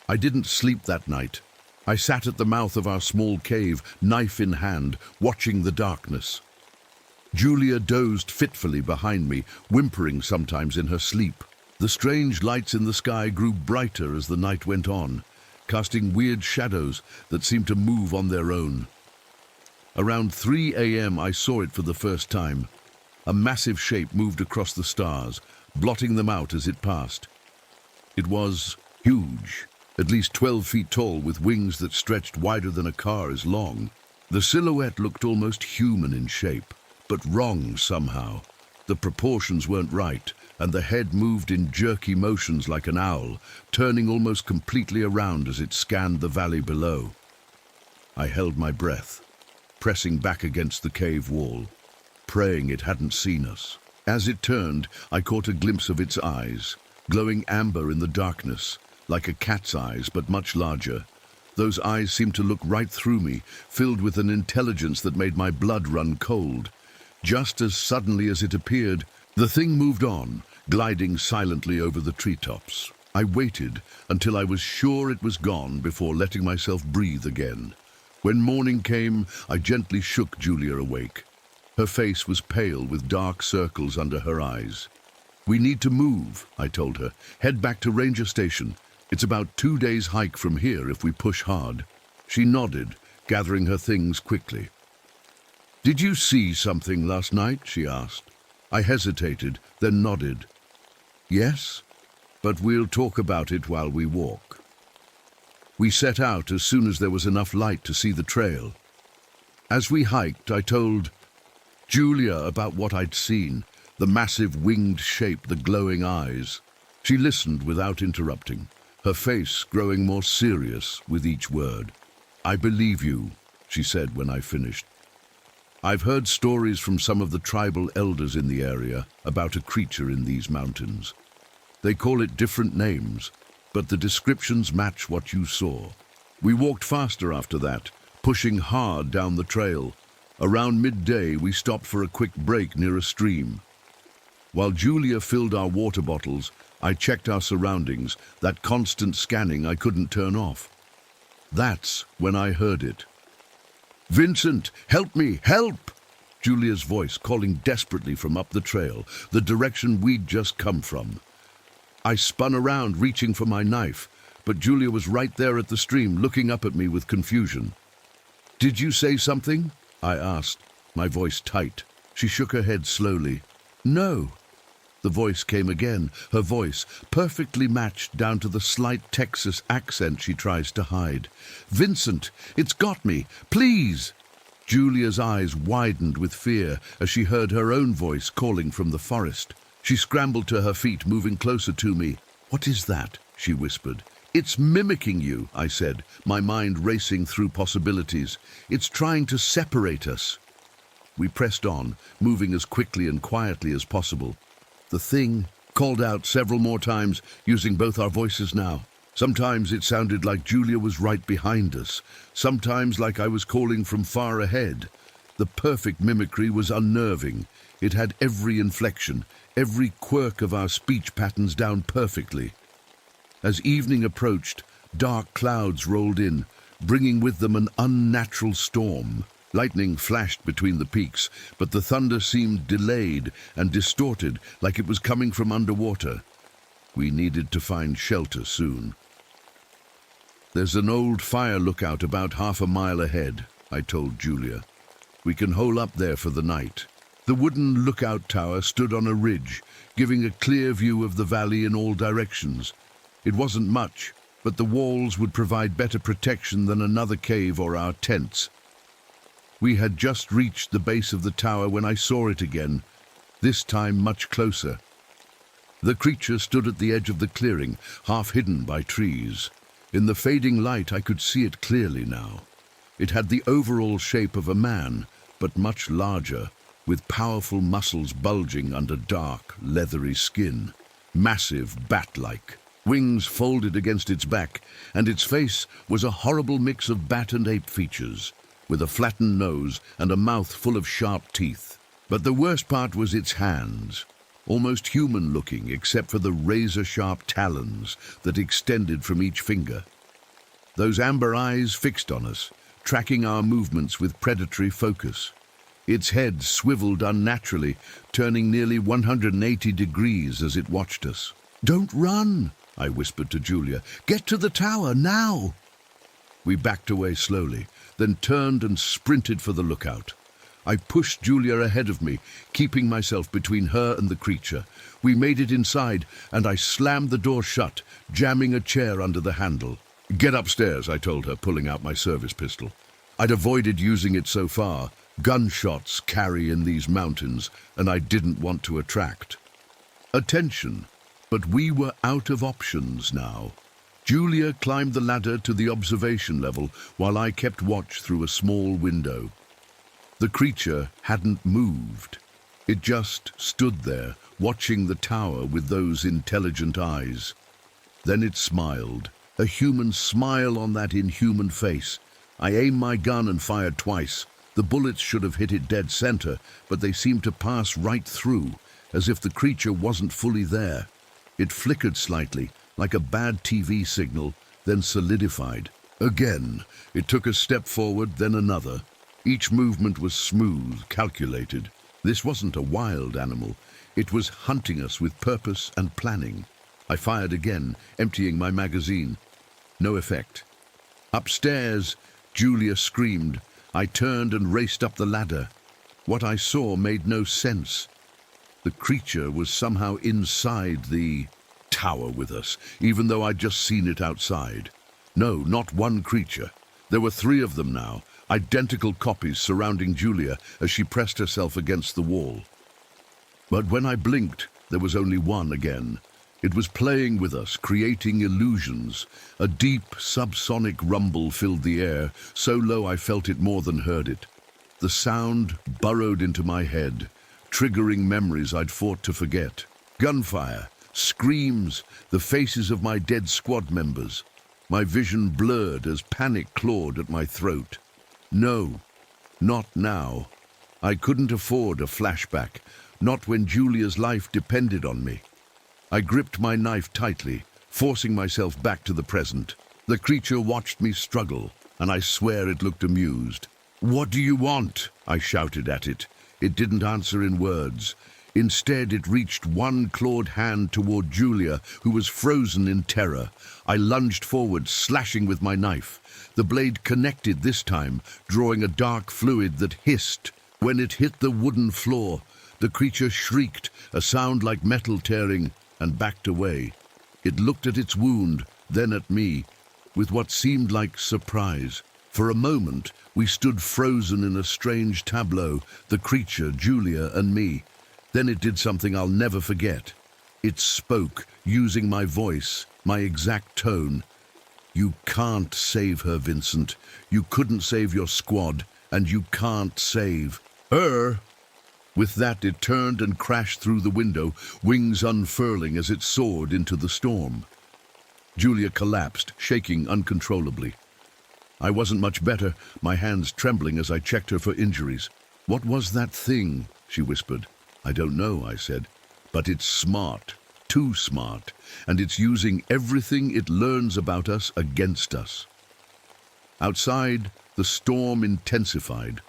I didn't sleep that night. I sat at the mouth of our small cave, knife in hand, watching the darkness. Julia dozed fitfully behind me, whimpering sometimes in her sleep. The strange lights in the sky grew brighter as the night went on, casting weird shadows that seemed to move on their own. Around 3 a.m. I saw it for the first time. A massive shape moved across the stars, blotting them out as it passed. It was huge, at least 12 feet tall, with wings that stretched wider than a car is long. The silhouette looked almost human in shape, but wrong somehow. The proportions weren't right, and the head moved in jerky motions like an owl, turning almost completely around as it scanned the valley below. I held my breath, pressing back against the cave wall, praying it hadn't seen us. As it turned, I caught a glimpse of its eyes, glowing amber in the darkness, like a cat's eyes, but much larger. Those eyes seemed to look right through me, filled with an intelligence that made my blood run cold. Just as suddenly as it appeared, the thing moved on, gliding silently over the treetops. I waited until I was sure it was gone before letting myself breathe again. When morning came, I gently shook Julia awake. Her face was pale with dark circles under her eyes. "We need to move," I told her. "Head back to Ranger Station. It's about 2 days' hike from here if we push hard. She nodded, gathering her things quickly. Did you see something last night? She asked. I hesitated, then nodded. Yes, but we'll talk about it while we walk. We set out as soon as there was enough light to see the trail. As we hiked, I told Julia about what I'd seen, the massive winged shape, the glowing eyes. She listened without interrupting, her face growing more serious with each word. I believe you, she said when I finished. I've heard stories from some of the tribal elders in the area about a creature in these mountains. They call it different names, but the descriptions match what you saw. We walked faster after that, pushing hard down the trail. Around midday, we stopped for a quick break near a stream. While Julia filled our water bottles, I checked our surroundings, that constant scanning I couldn't turn off. That's when I heard it. Vincent, help me, help! Julia's voice calling desperately from up the trail, the direction we'd just come from. I spun around, reaching for my knife, but Julia was right there at the stream, looking up at me with confusion. Did you say something? I asked, my voice tight. She shook her head slowly. No. The voice came again, her voice perfectly matched down to the slight Texas accent she tries to hide. Vincent, it's got me, please! Julia's eyes widened with fear as she heard her own voice calling from the forest. She scrambled to her feet, moving closer to me. What is that? She whispered. It's mimicking you, I said, my mind racing through possibilities. It's trying to separate us. We pressed on, moving as quickly and quietly as possible. The thing called out several more times, using both our voices now. Sometimes it sounded like Julia was right behind us, sometimes like I was calling from far ahead. The perfect mimicry was unnerving. It had every inflection, every quirk of our speech patterns down perfectly. As evening approached, dark clouds rolled in, bringing with them an unnatural storm. Lightning flashed between the peaks, but the thunder seemed delayed and distorted, like it was coming from underwater. We needed to find shelter soon. There's an old fire lookout about half a mile ahead, I told Julia. We can hole up there for the night. The wooden lookout tower stood on a ridge, giving a clear view of the valley in all directions. It wasn't much, but the walls would provide better protection than another cave or our tents. We had just reached the base of the tower when I saw it again, this time much closer. The creature stood at the edge of the clearing, half hidden by trees. In the fading light, I could see it clearly now. It had the overall shape of a man, but much larger, with powerful muscles bulging under dark, leathery skin. Massive, bat-like. Wings folded against its back, and its face was a horrible mix of bat and ape features, with a flattened nose and a mouth full of sharp teeth. But the worst part was its hands, almost human-looking except for the razor-sharp talons that extended from each finger. Those amber eyes fixed on us, tracking our movements with predatory focus. Its head swiveled unnaturally, turning nearly 180 degrees as it watched us. "Don't run," I whispered to Julia. "Get to the tower, now!" We backed away slowly, then turned and sprinted for the lookout. I pushed Julia ahead of me, keeping myself between her and the creature. We made it inside, and I slammed the door shut, jamming a chair under the handle. "Get upstairs," I told her, pulling out my service pistol. I'd avoided using it so far. Gunshots carry in these mountains, and I didn't want to attract attention. But we were out of options now. Julia climbed the ladder to the observation level while I kept watch through a small window. The creature hadn't moved. It just stood there, watching the tower with those intelligent eyes. Then it smiled, a human smile on that inhuman face. I aimed my gun and fired twice. The bullets should have hit it dead center, but they seemed to pass right through, as if the creature wasn't fully there. It flickered slightly, like a bad TV signal, then solidified. Again, it took a step forward, then another. Each movement was smooth, calculated. This wasn't a wild animal. It was hunting us with purpose and planning. I fired again, emptying my magazine. No effect. Upstairs, Julia screamed. I turned and raced up the ladder. What I saw made no sense. The creature was somehow inside the tower with us, even though I'd just seen it outside. No, not one creature. There were 3 of them now, identical copies surrounding Julia as she pressed herself against the wall. But when I blinked, there was only one again. It was playing with us, creating illusions. A deep, subsonic rumble filled the air, so low I felt it more than heard it. The sound burrowed into my head, triggering memories I'd fought to forget. Gunfire, screams, the faces of my dead squad members. My vision blurred as panic clawed at my throat. No, not now. I couldn't afford a flashback, not when Julia's life depended on me. I gripped my knife tightly, forcing myself back to the present. The creature watched me struggle, and I swear it looked amused. "What do you want?" I shouted at it. It didn't answer in words. Instead, it reached one clawed hand toward Julia, who was frozen in terror. I lunged forward, slashing with my knife. The blade connected this time, drawing a dark fluid that hissed. When it hit the wooden floor, the creature shrieked, a sound like metal tearing, and backed away. It looked at its wound, then at me, with what seemed like surprise. For a moment, we stood frozen in a strange tableau, the creature, Julia, and me. Then it did something I'll never forget. It spoke, using my voice, my exact tone. "You can't save her, Vincent. You couldn't save your squad, and you can't save her." With that, it turned and crashed through the window, wings unfurling as it soared into the storm. Julia collapsed, shaking uncontrollably. I wasn't much better, my hands trembling as I checked her for injuries. "What was that thing?" she whispered. "I don't know," I said. "But it's smart, too smart, and it's using everything it learns about us against us." Outside, the storm intensified.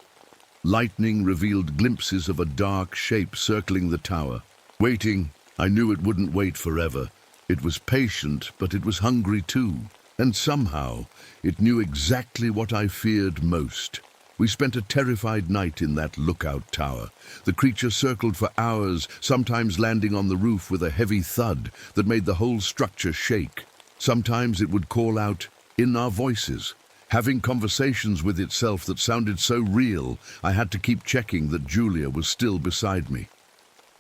Lightning revealed glimpses of a dark shape circling the tower. Waiting, I knew it wouldn't wait forever. It was patient, but it was hungry too. And somehow, it knew exactly what I feared most. We spent a terrified night in that lookout tower. The creature circled for hours, sometimes landing on the roof with a heavy thud that made the whole structure shake. Sometimes it would call out in our voices, having conversations with itself that sounded so real, I had to keep checking that Julia was still beside me.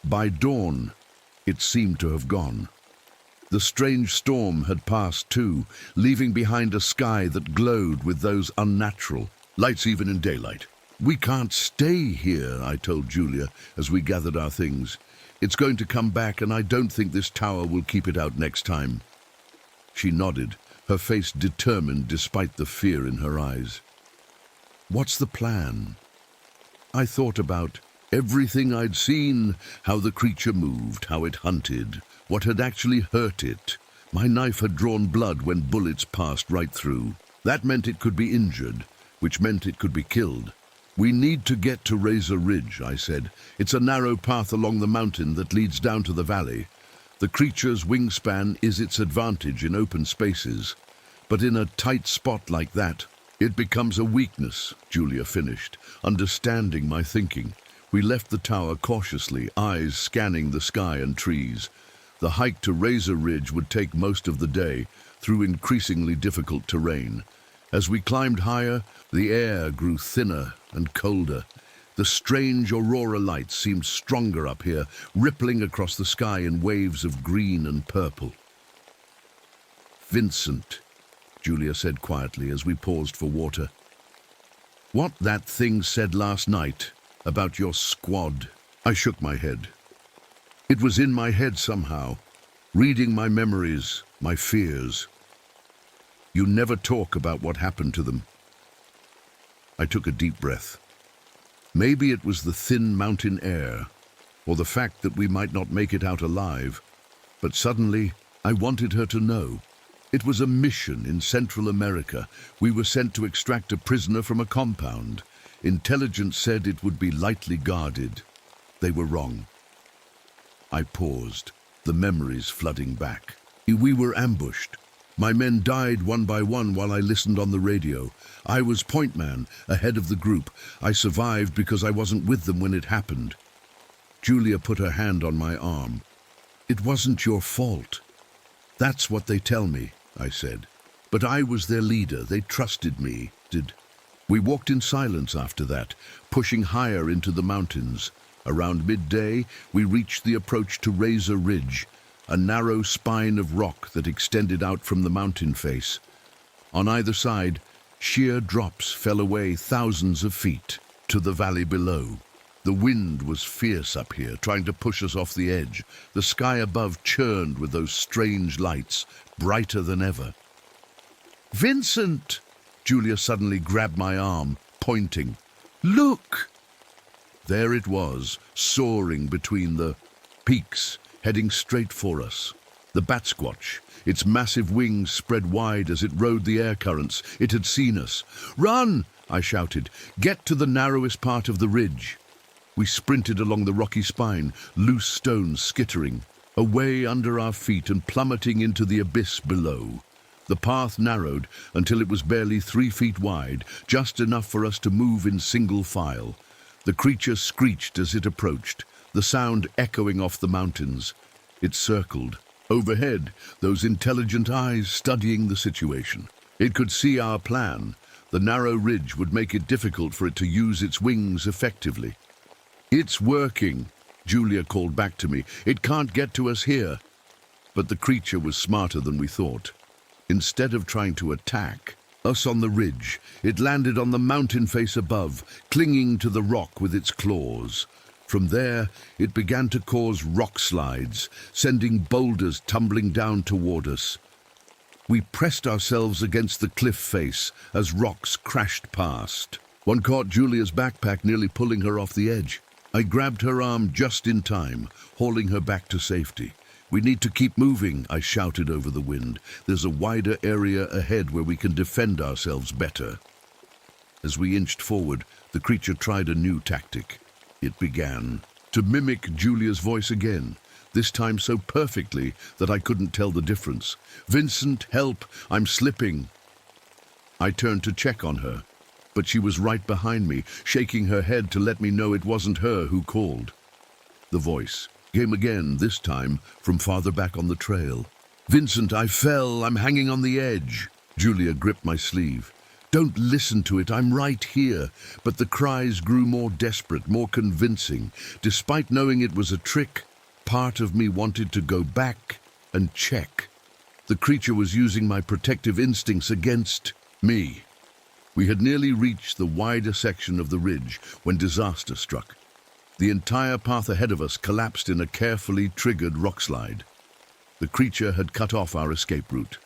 By dawn, it seemed to have gone. The strange storm had passed too, leaving behind a sky that glowed with those unnatural lights even in daylight. "We can't stay here," I told Julia as we gathered our things. "It's going to come back, and I don't think this tower will keep it out next time." She nodded, her face determined despite the fear in her eyes. "What's the plan?" I thought about everything I'd seen, how the creature moved, how it hunted, what had actually hurt it. My knife had drawn blood when bullets passed right through. That meant it could be injured, which meant it could be killed. "We need to get to Razor Ridge," I said. "It's a narrow path along the mountain that leads down to the valley. The creature's wingspan is its advantage in open spaces, but in a tight spot like that, it becomes a weakness," Julia finished, understanding my thinking. We left the tower cautiously, eyes scanning the sky and trees. The hike to Razor Ridge would take most of the day, through increasingly difficult terrain. As we climbed higher, the air grew thinner and colder. The strange aurora lights seemed stronger up here, rippling across the sky in waves of green and purple. "Vincent," Julia said quietly as we paused for water. "What that thing said last night about your squad?" I shook my head. It was in my head somehow, reading my memories, my fears. "You never talk about what happened to them." I took a deep breath. Maybe it was the thin mountain air, or the fact that we might not make it out alive, but suddenly I wanted her to know. It was a mission in Central America. We were sent to extract a prisoner from a compound. Intelligence said it would be lightly guarded. They were wrong. I paused, the memories flooding back. We were ambushed. My men died one by one while I listened on the radio. I was point man, ahead of the group. I survived because I wasn't with them when it happened. Julia put her hand on my arm. It wasn't your fault. That's what they tell me, I said. But I was their leader. They trusted me. We walked in silence after that, pushing higher into the mountains. Around midday, we reached the approach to Razor Ridge, a narrow spine of rock that extended out from the mountain face. On either side, sheer drops fell away thousands of feet to the valley below. The wind was fierce up here, trying to push us off the edge. The sky above churned with those strange lights, brighter than ever. "Vincent!" Julia suddenly grabbed my arm, pointing. "Look!" There it was, soaring between the peaks, heading straight for us. The bat squatch, its massive wings spread wide as it rode the air currents. It had seen us. "Run!" I shouted. "Get to the narrowest part of the ridge." We sprinted along the rocky spine, loose stones skittering, away under our feet and plummeting into the abyss below. The path narrowed until it was barely 3 feet wide, just enough for us to move in single file. The creature screeched as it approached, the sound echoing off the mountains. It circled. Overhead, those intelligent eyes studying the situation. It could see our plan. The narrow ridge would make it difficult for it to use its wings effectively. "It's working," Julia called back to me. "It can't get to us here." But the creature was smarter than we thought. Instead of trying to attack us on the ridge, it landed on the mountain face above, clinging to the rock with its claws. From there, it began to cause rock slides, sending boulders tumbling down toward us. We pressed ourselves against the cliff face as rocks crashed past. One caught Julia's backpack, nearly pulling her off the edge. I grabbed her arm just in time, hauling her back to safety. "We need to keep moving," I shouted over the wind. "There's a wider area ahead where we can defend ourselves better." As we inched forward, the creature tried a new tactic. It began to mimic Julia's voice again, this time so perfectly that I couldn't tell the difference. "Vincent, help! I'm slipping!" I turned to check on her, but she was right behind me, shaking her head to let me know it wasn't her who called. The voice came again, this time from farther back on the trail. "Vincent, I fell. I'm hanging on the edge." Julia gripped my sleeve. "Don't listen to it. I'm right here." But the cries grew more desperate, more convincing. Despite knowing it was a trick, part of me wanted to go back and check. The creature was using my protective instincts against me. We had nearly reached the wider section of the ridge when disaster struck. The entire path ahead of us collapsed in a carefully triggered rockslide. The creature had cut off our escape route.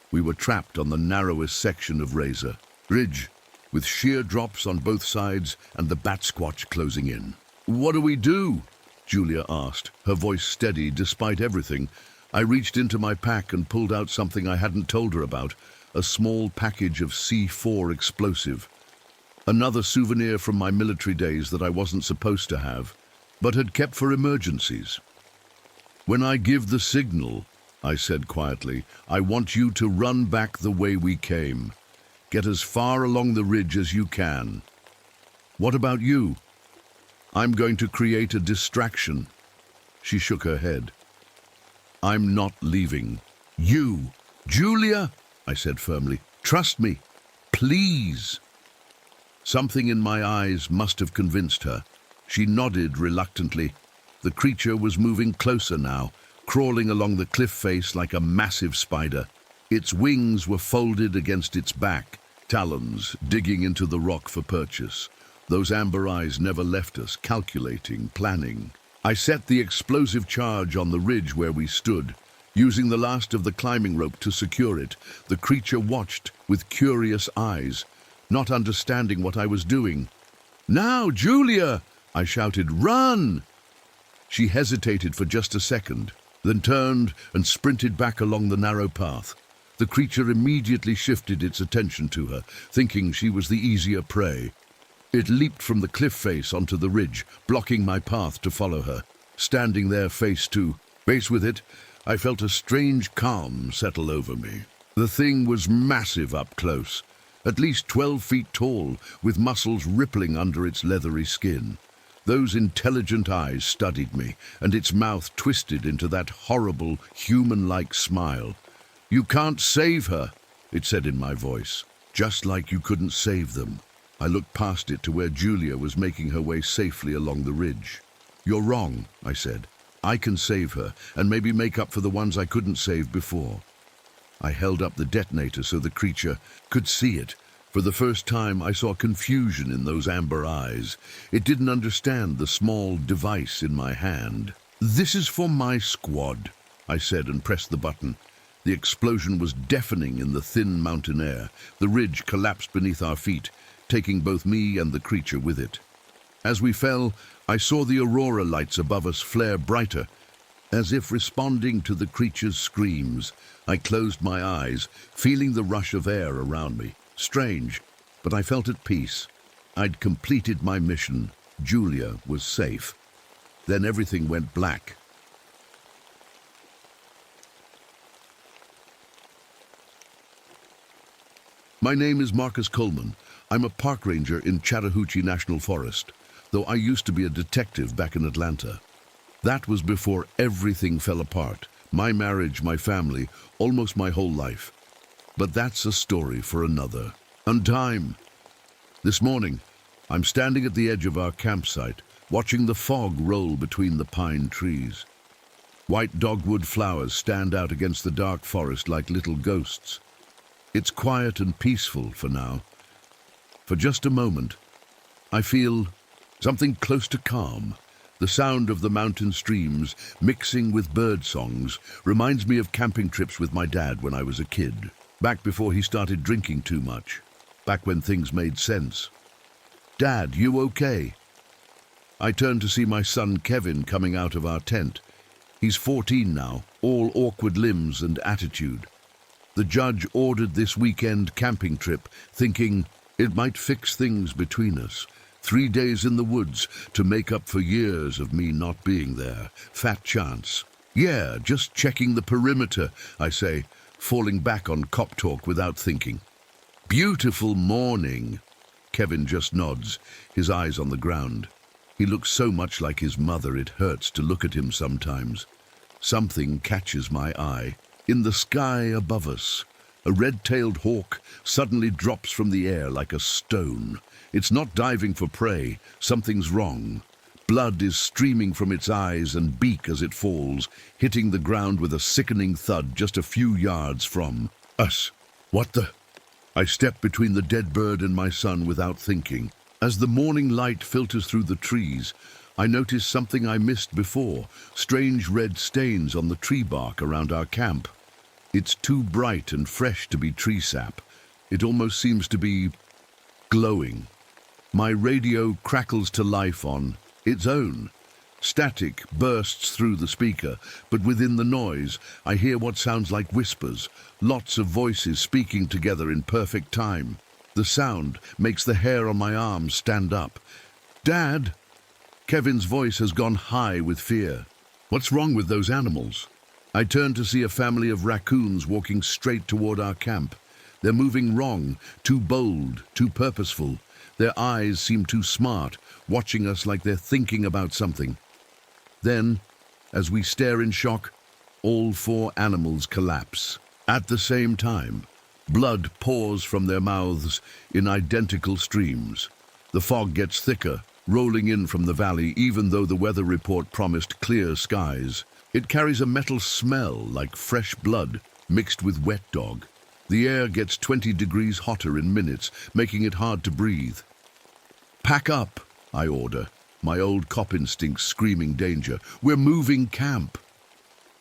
We were trapped on the narrowest section of Razor Ridge, with sheer drops on both sides and the bat squatch closing in. "What do we do?" Julia asked, her voice steady despite everything. I reached into my pack and pulled out something I hadn't told her about, a small package of C4 explosive. Another souvenir from my military days that I wasn't supposed to have, but had kept for emergencies. "When I give the signal," I said quietly, "I want you to run back the way we came. Get as far along the ridge as you can." "What about you?" "I'm going to create a distraction." She shook her head. "I'm not leaving." "You, Julia," I said firmly, "trust me, please." Something in my eyes must have convinced her. She nodded reluctantly. The creature was moving closer now, crawling along the cliff face like a massive spider. Its wings were folded against its back, talons digging into the rock for purchase. Those amber eyes never left us, calculating, planning. I set the explosive charge on the ridge where we stood, using the last of the climbing rope to secure it. The creature watched with curious eyes, not understanding what I was doing. "Now, Julia!" I shouted. "Run!" She hesitated for just a second, then turned and sprinted back along the narrow path. The creature immediately shifted its attention to her, thinking she was the easier prey. It leaped from the cliff face onto the ridge, blocking my path to follow her. Standing there face with it, I felt a strange calm settle over me. The thing was massive up close, at least 12 feet tall, with muscles rippling under its leathery skin. Those intelligent eyes studied me, and its mouth twisted into that horrible, human-like smile. "You can't save her," it said in my voice, just like you couldn't save them. I looked past it to where Julia was making her way safely along the ridge. "You're wrong," I said. "I can save her, and maybe make up for the ones I couldn't save before." I held up the detonator so the creature could see it. For the first time, I saw confusion in those amber eyes. It didn't understand the small device in my hand. "This is for my squad," I said and pressed the button. The explosion was deafening in the thin mountain air. The ridge collapsed beneath our feet, taking both me and the creature with it. As we fell, I saw the aurora lights above us flare brighter, as if responding to the creature's screams. I closed my eyes, feeling the rush of air around me. Strange, but I felt at peace. I'd completed my mission. Julia was safe. Then everything went black. My name is Marcus Coleman. I'm a park ranger in Chattahoochee National Forest, though I used to be a detective back in Atlanta. That was before everything fell apart. My marriage, my family, almost my whole life. But that's a story for another. And time. This morning, I'm standing at the edge of our campsite, watching the fog roll between the pine trees. White dogwood flowers stand out against the dark forest like little ghosts. It's quiet and peaceful for now. For just a moment, I feel something close to calm. The sound of the mountain streams mixing with bird songs reminds me of camping trips with my dad when I was a kid. Back before he started drinking too much. Back when things made sense. "Dad, you okay?" I turned to see my son Kevin coming out of our tent. He's 14 now, all awkward limbs and attitude. The judge ordered this weekend camping trip, thinking it might fix things between us. 3 days in the woods to make up for years of me not being there. Fat chance. "Yeah, just checking the perimeter," I say, falling back on cop talk without thinking. "Beautiful morning." Kevin just nods, his eyes on the ground. He looks so much like his mother it hurts to look at him sometimes. Something catches my eye. In the sky above us, a red-tailed hawk suddenly drops from the air like a stone. It's not diving for prey. Something's wrong. Blood is streaming from its eyes and beak as it falls, hitting the ground with a sickening thud just a few yards from us. "What the?" I step between the dead bird and my son without thinking. As the morning light filters through the trees, I notice something I missed before, strange red stains on the tree bark around our camp. It's too bright and fresh to be tree sap. It almost seems to be glowing. My radio crackles to life on its own. Static bursts through the speaker, but within the noise, I hear what sounds like whispers, lots of voices speaking together in perfect time. The sound makes the hair on my arms stand up. "Dad!" Kevin's voice has gone high with fear. "What's wrong with those animals?" I turn to see a family of raccoons walking straight toward our camp. They're moving wrong, too bold, too purposeful. Their eyes seem too smart, watching us like they're thinking about something. Then, as we stare in shock, all 4 animals collapse. At the same time, blood pours from their mouths in identical streams. The fog gets thicker, rolling in from the valley even though the weather report promised clear skies. It carries a metal smell like fresh blood mixed with wet dog. The air gets 20 degrees hotter in minutes, making it hard to breathe. "Pack up," I order, my old cop instincts screaming danger. "We're moving camp."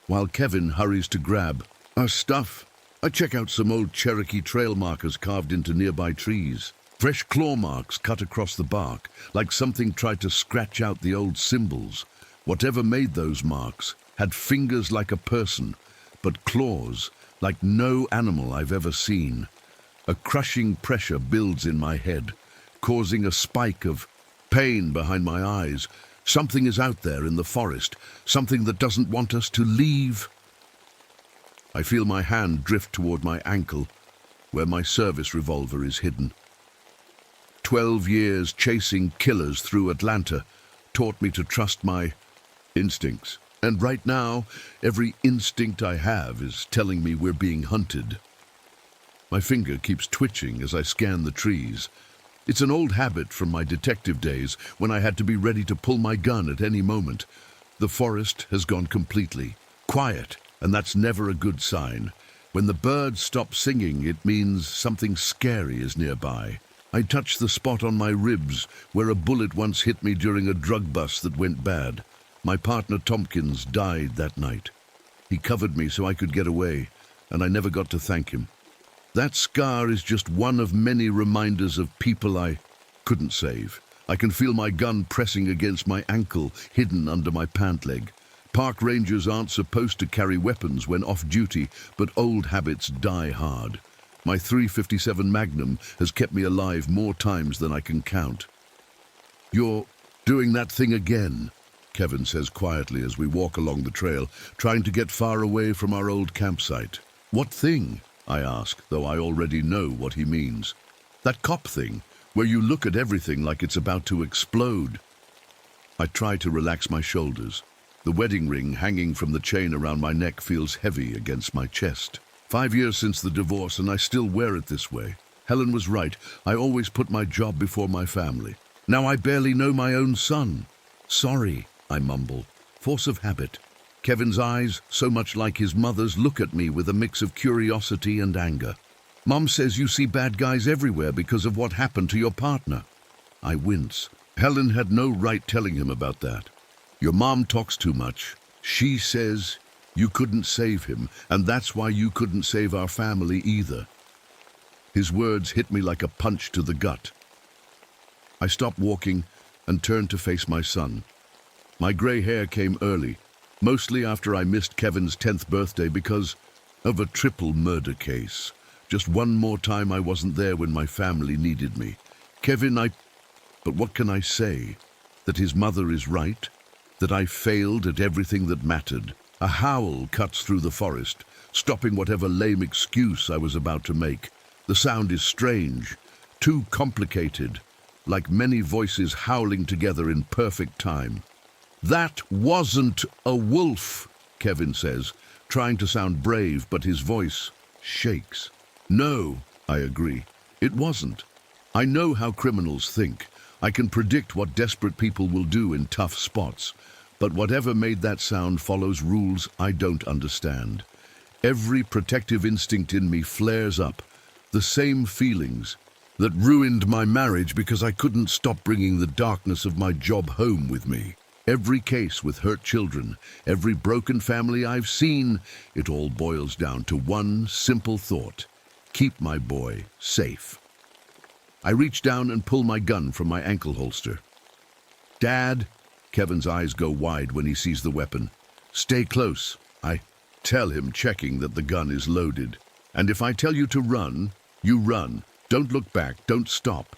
While Kevin hurries to grab our stuff, I check out some old Cherokee trail markers carved into nearby trees. Fresh claw marks cut across the bark, like something tried to scratch out the old symbols. Whatever made those marks had fingers like a person, but claws like no animal I've ever seen. A crushing pressure builds in my head, causing a spike of pain behind my eyes. Something is out there in the forest, something that doesn't want us to leave. I feel my hand drift toward my ankle, where my service revolver is hidden. 12 years chasing killers through Atlanta taught me to trust my instincts. And right now, every instinct I have is telling me we're being hunted. My finger keeps twitching as I scan the trees. It's an old habit from my detective days when I had to be ready to pull my gun at any moment. The forest has gone completely quiet, and that's never a good sign. When the birds stop singing, it means something scary is nearby. I touch the spot on my ribs where a bullet once hit me during a drug bust that went bad. My partner Tompkins died that night. He covered me so I could get away, and I never got to thank him. That scar is just one of many reminders of people I couldn't save. I can feel my gun pressing against my ankle, hidden under my pant leg. Park rangers aren't supposed to carry weapons when off duty, but old habits die hard. My .357 Magnum has kept me alive more times than I can count. "You're doing that thing again," Kevin says quietly as we walk along the trail, trying to get far away from our old campsite. "What thing?" I ask, though I already know what he means. "That cop thing, where you look at everything like it's about to explode." I try to relax my shoulders. The wedding ring hanging from the chain around my neck feels heavy against my chest. 5 years since the divorce, and I still wear it this way. Helen was right. I always put my job before my family. Now I barely know my own son. "Sorry," I mumble. Force of habit. Kevin's eyes, so much like his mother's, look at me with a mix of curiosity and anger. "Mom says you see bad guys everywhere because of what happened to your partner." I wince. Helen had no right telling him about that. "Your mom talks too much. She says you couldn't save him, and that's why you couldn't save our family either." His words hit me like a punch to the gut. I stopped walking and turned to face my son. My gray hair came early, mostly after I missed Kevin's 10th birthday because of a triple murder case. Just one more time I wasn't there when my family needed me. But what can I say? That his mother is right? That I failed at everything that mattered? A howl cuts through the forest, stopping whatever lame excuse I was about to make. The sound is strange, too complicated, like many voices howling together in perfect time. "That wasn't a wolf," Kevin says, trying to sound brave, but his voice shakes. "No," I agree, "it wasn't. I know how criminals think. I can predict what desperate people will do in tough spots. But whatever made that sound follows rules I don't understand. Every protective instinct in me flares up. The same feelings that ruined my marriage because I couldn't stop bringing the darkness of my job home with me. Every case with hurt children, every broken family I've seen, it all boils down to one simple thought: keep my boy safe. I reach down and pull my gun from my ankle holster. "Dad," Kevin's eyes go wide when he sees the weapon. "Stay close," I tell him, checking that the gun is loaded. "And if I tell you to run, you run. Don't look back, don't stop.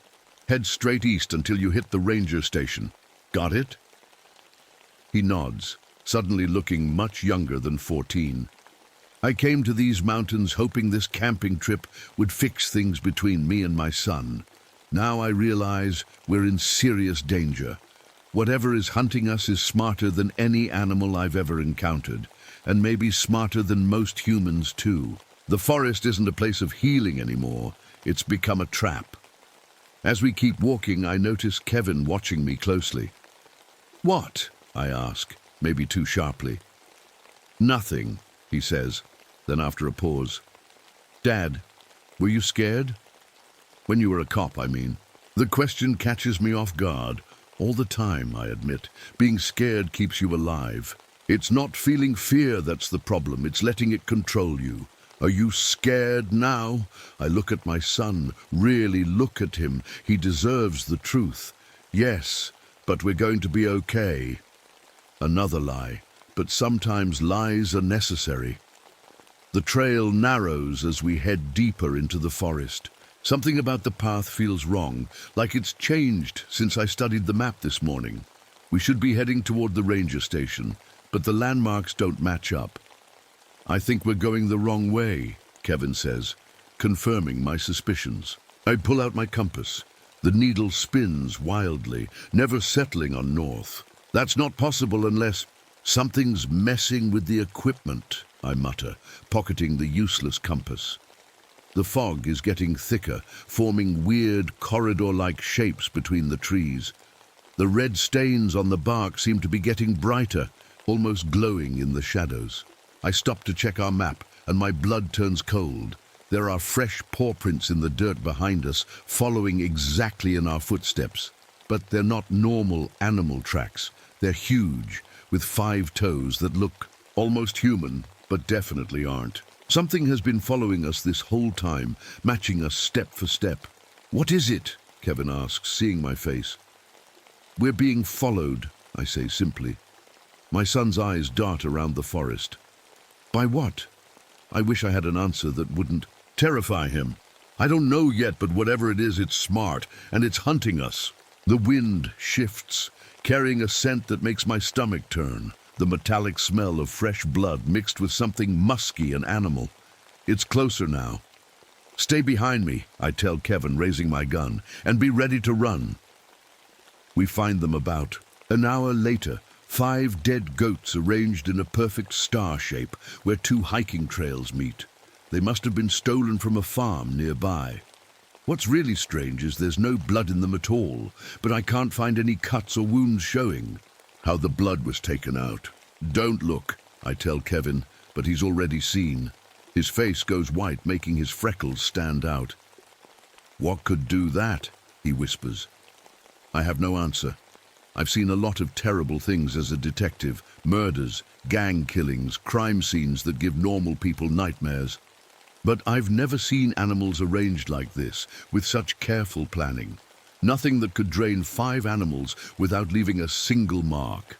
Head straight east until you hit the ranger station. Got it?" He nods, suddenly looking much younger than 14. I came to these mountains hoping this camping trip would fix things between me and my son. Now I realize we're in serious danger. Whatever is hunting us is smarter than any animal I've ever encountered, and maybe smarter than most humans too. The forest isn't a place of healing anymore. It's become a trap. As we keep walking, I notice Kevin watching me closely. "What?" I ask, maybe too sharply. "Nothing," he says, then after a pause. "Dad, were you scared? When you were a cop, I mean." The question catches me off guard. All the time, I admit. Being scared keeps you alive. It's not feeling fear that's the problem, it's letting it control you. Are you scared now? I look at my son, really look at him. He deserves the truth. Yes, but we're going to be okay. Another lie, but sometimes lies are necessary. The trail narrows as we head deeper into the forest. Something about the path feels wrong, like it's changed since I studied the map this morning. We should be heading toward the ranger station, but the landmarks don't match up. I think we're going the wrong way, Kevin says, confirming my suspicions. I pull out my compass. The needle spins wildly, never settling on north. That's not possible unless something's messing with the equipment, I mutter, pocketing the useless compass. The fog is getting thicker, forming weird corridor-like shapes between the trees. The red stains on the bark seem to be getting brighter, almost glowing in the shadows. I stop to check our map, and my blood turns cold. There are fresh paw prints in the dirt behind us, following exactly in our footsteps. But they're not normal animal tracks. They're huge, with 5 toes that look almost human, but definitely aren't. Something has been following us this whole time, matching us step for step. What is it? Kevin asks, seeing my face. We're being followed, I say simply. My son's eyes dart around the forest. By what? I wish I had an answer that wouldn't terrify him. I don't know yet, but whatever it is, it's smart, and it's hunting us. The wind shifts, carrying a scent that makes my stomach turn. The metallic smell of fresh blood mixed with something musky and animal. It's closer now. Stay behind me, I tell Kevin, raising my gun, and be ready to run. We find them about an hour later. 5 dead goats arranged in a perfect star shape where 2 hiking trails meet. They must have been stolen from a farm nearby. What's really strange is there's no blood in them at all, but I can't find any cuts or wounds showing. How the blood was taken out. Don't look, I tell Kevin, but he's already seen. His face goes white, making his freckles stand out. What could do that? He whispers. I have no answer. I've seen a lot of terrible things as a detective. Murders, gang killings, crime scenes that give normal people nightmares. But I've never seen animals arranged like this, with such careful planning. Nothing that could drain 5 animals without leaving a single mark.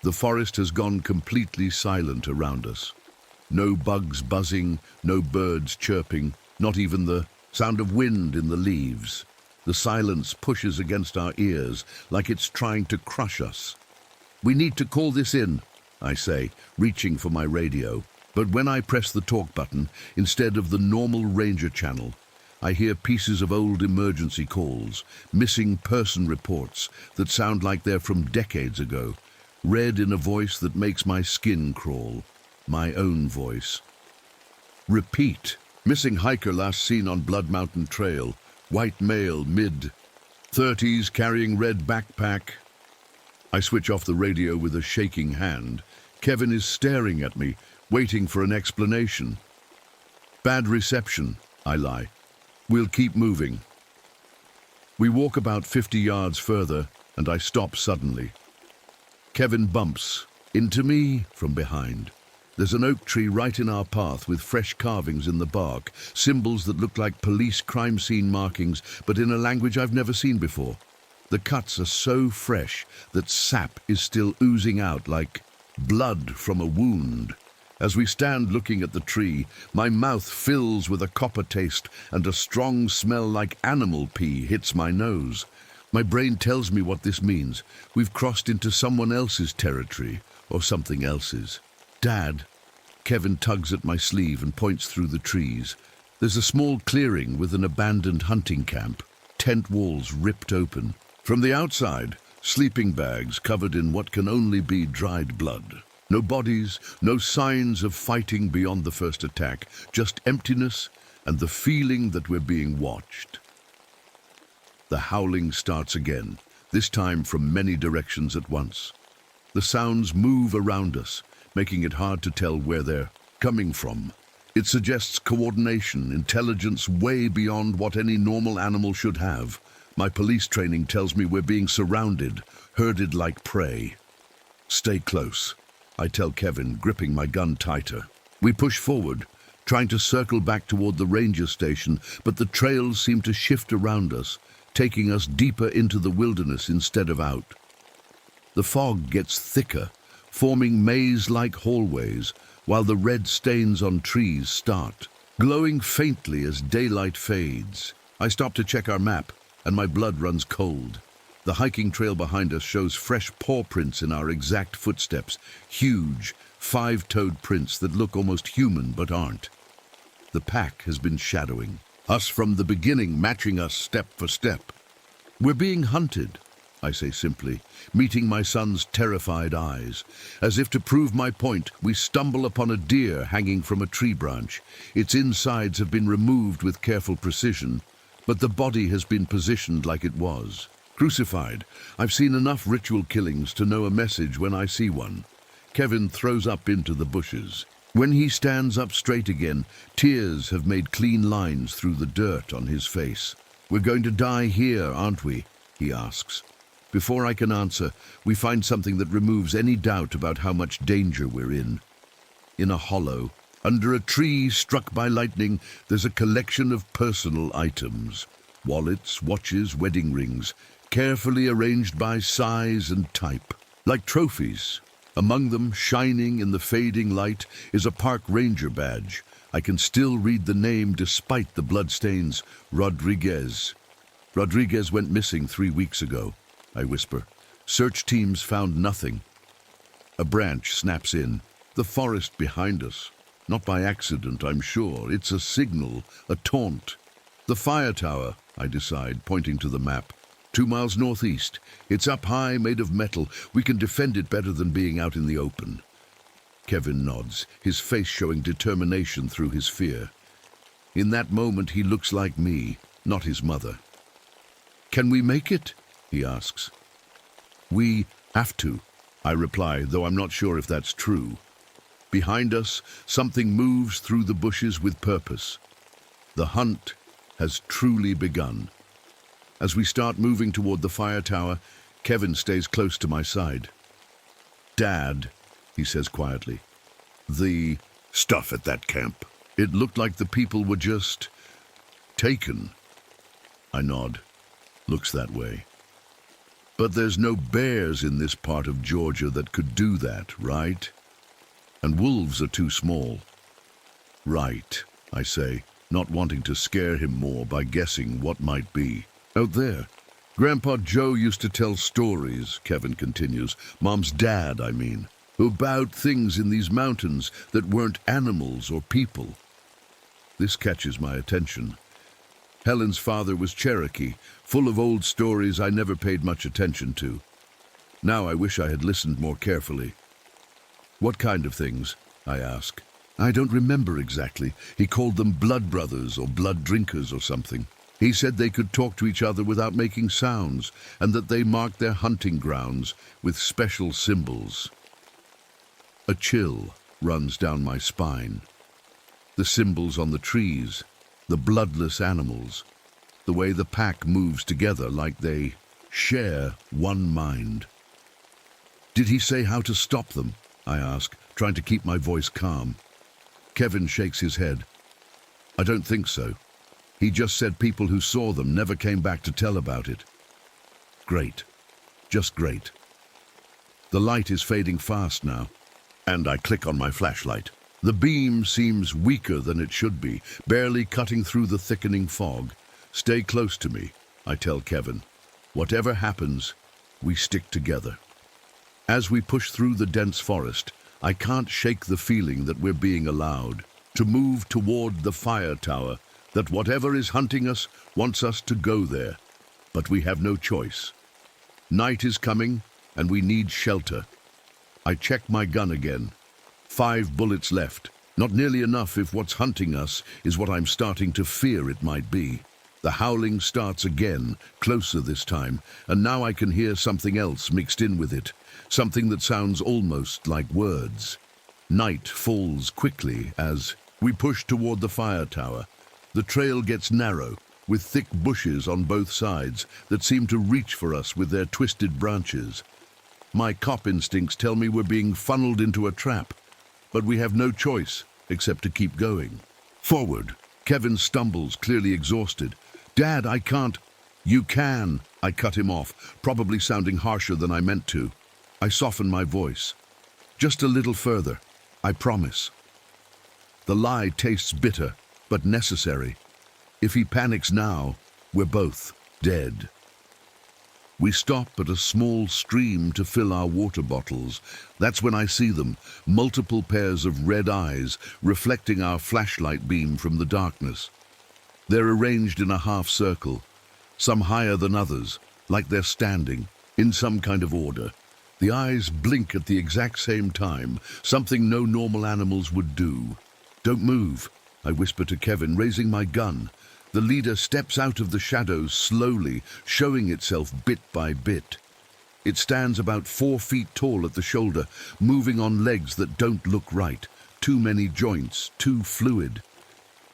The forest has gone completely silent around us. No bugs buzzing, no birds chirping, not even the sound of wind in the leaves. The silence pushes against our ears like it's trying to crush us. We need to call this in, I say, reaching for my radio. But when I press the talk button, instead of the normal ranger channel, I hear pieces of old emergency calls, missing person reports that sound like they're from decades ago, read in a voice that makes my skin crawl, my own voice. Repeat. Missing hiker last seen on Blood Mountain Trail. White male, mid-30s, carrying red backpack. I switch off the radio with a shaking hand. Kevin is staring at me, waiting for an explanation. Bad reception, I lie. We'll keep moving. We walk about 50 yards further, and I stop suddenly. Kevin bumps into me from behind. There's an oak tree right in our path with fresh carvings in the bark, symbols that look like police crime scene markings, but in a language I've never seen before. The cuts are so fresh that sap is still oozing out like blood from a wound. As we stand looking at the tree, my mouth fills with a copper taste and a strong smell like animal pee hits my nose. My brain tells me what this means. We've crossed into someone else's territory, or something else's. Dad, Kevin tugs at my sleeve and points through the trees. There's a small clearing with an abandoned hunting camp, tent walls ripped open. From the outside, sleeping bags covered in what can only be dried blood. No bodies, no signs of fighting beyond the first attack, just emptiness and the feeling that we're being watched. The howling starts again, this time from many directions at once. The sounds move around us, making it hard to tell where they're coming from. It suggests coordination, intelligence way beyond what any normal animal should have. My police training tells me we're being surrounded, herded like prey. Stay close, I tell Kevin, gripping my gun tighter. We push forward, trying to circle back toward the ranger station, but the trails seem to shift around us, taking us deeper into the wilderness instead of out. The fog gets thicker, forming maze-like hallways, while the red stains on trees start, glowing faintly as daylight fades. I stop to check our map, and my blood runs cold. The hiking trail behind us shows fresh paw prints in our exact footsteps, huge, 5-toed prints that look almost human but aren't. The pack has been shadowing us from the beginning, matching us step for step. We're being hunted, I say simply, meeting my son's terrified eyes. As if to prove my point, we stumble upon a deer hanging from a tree branch. Its insides have been removed with careful precision, but the body has been positioned like it was. Crucified. I've seen enough ritual killings to know a message when I see one. Kevin throws up into the bushes. When he stands up straight again, tears have made clean lines through the dirt on his face. "We're going to die here, aren't we?" he asks. Before I can answer, we find something that removes any doubt about how much danger we're in. In a hollow, under a tree struck by lightning, there's a collection of personal items. Wallets, watches, wedding rings, carefully arranged by size and type, like trophies. Among them, shining in the fading light, is a park ranger badge. I can still read the name despite the bloodstains. Rodriguez. Rodriguez went missing 3 weeks ago, I whisper. Search teams found nothing. A branch snaps in. The forest behind us. Not by accident, I'm sure. It's a signal, a taunt. The fire tower, I decide, pointing to the map. 2 miles northeast. It's up high, made of metal. We can defend it better than being out in the open. Kevin nods, his face showing determination through his fear. In that moment, he looks like me, not his mother. "Can we make it?" he asks. "We have to," I reply, though I'm not sure if that's true. Behind us, something moves through the bushes with purpose. The hunt has truly begun. As we start moving toward the fire tower, Kevin stays close to my side. "Dad," he says quietly, "the stuff at that camp, it looked like the people were just taken." I nod. Looks that way. "But there's no bears in this part of Georgia that could do that, right? And wolves are too small." "Right," I say, not wanting to scare him more by guessing what might be. "Out there, Grandpa Joe used to tell stories," Kevin continues. "Mom's dad, I mean. About things in these mountains that weren't animals or people." This catches my attention. Helen's father was Cherokee, full of old stories I never paid much attention to. Now I wish I had listened more carefully. "What kind of things?" I ask. "I don't remember exactly. He called them blood brothers or blood drinkers or something. He said they could talk to each other without making sounds, and that they marked their hunting grounds with special symbols." A chill runs down my spine. The symbols on the trees, the bloodless animals, the way the pack moves together like they share one mind. "Did he say how to stop them?" I ask, trying to keep my voice calm. Kevin shakes his head. "I don't think so. He just said people who saw them never came back to tell about it." "Great. Just great." The light is fading fast now, and I click on my flashlight. The beam seems weaker than it should be, barely cutting through the thickening fog. "Stay close to me," I tell Kevin. "Whatever happens, we stick together." As we push through the dense forest, I can't shake the feeling that we're being allowed to move toward the fire tower, that whatever is hunting us wants us to go there. But we have no choice. Night is coming, and we need shelter. I check my gun again. 5 bullets left. Not nearly enough if what's hunting us is what I'm starting to fear it might be. The howling starts again, closer this time, and now I can hear something else mixed in with it, something that sounds almost like words. Night falls quickly as we push toward the fire tower. The trail gets narrow, with thick bushes on both sides that seem to reach for us with their twisted branches. My cop instincts tell me we're being funneled into a trap, but we have no choice except to keep going. Forward. Kevin stumbles, clearly exhausted. "Dad, I can't." "You can," I cut him off, probably sounding harsher than I meant to. I soften my voice. "Just a little further, I promise." The lie tastes bitter, but necessary. If he panics now, we're both dead. We stop at a small stream to fill our water bottles. That's when I see them, multiple pairs of red eyes reflecting our flashlight beam from the darkness. They're arranged in a half circle, some higher than others, like they're standing, in some kind of order. The eyes blink at the exact same time, something no normal animals would do. "Don't move," I whisper to Kevin, raising my gun. The leader steps out of the shadows slowly, showing itself bit by bit. It stands about 4 feet tall at the shoulder, moving on legs that don't look right. Too many joints, too fluid.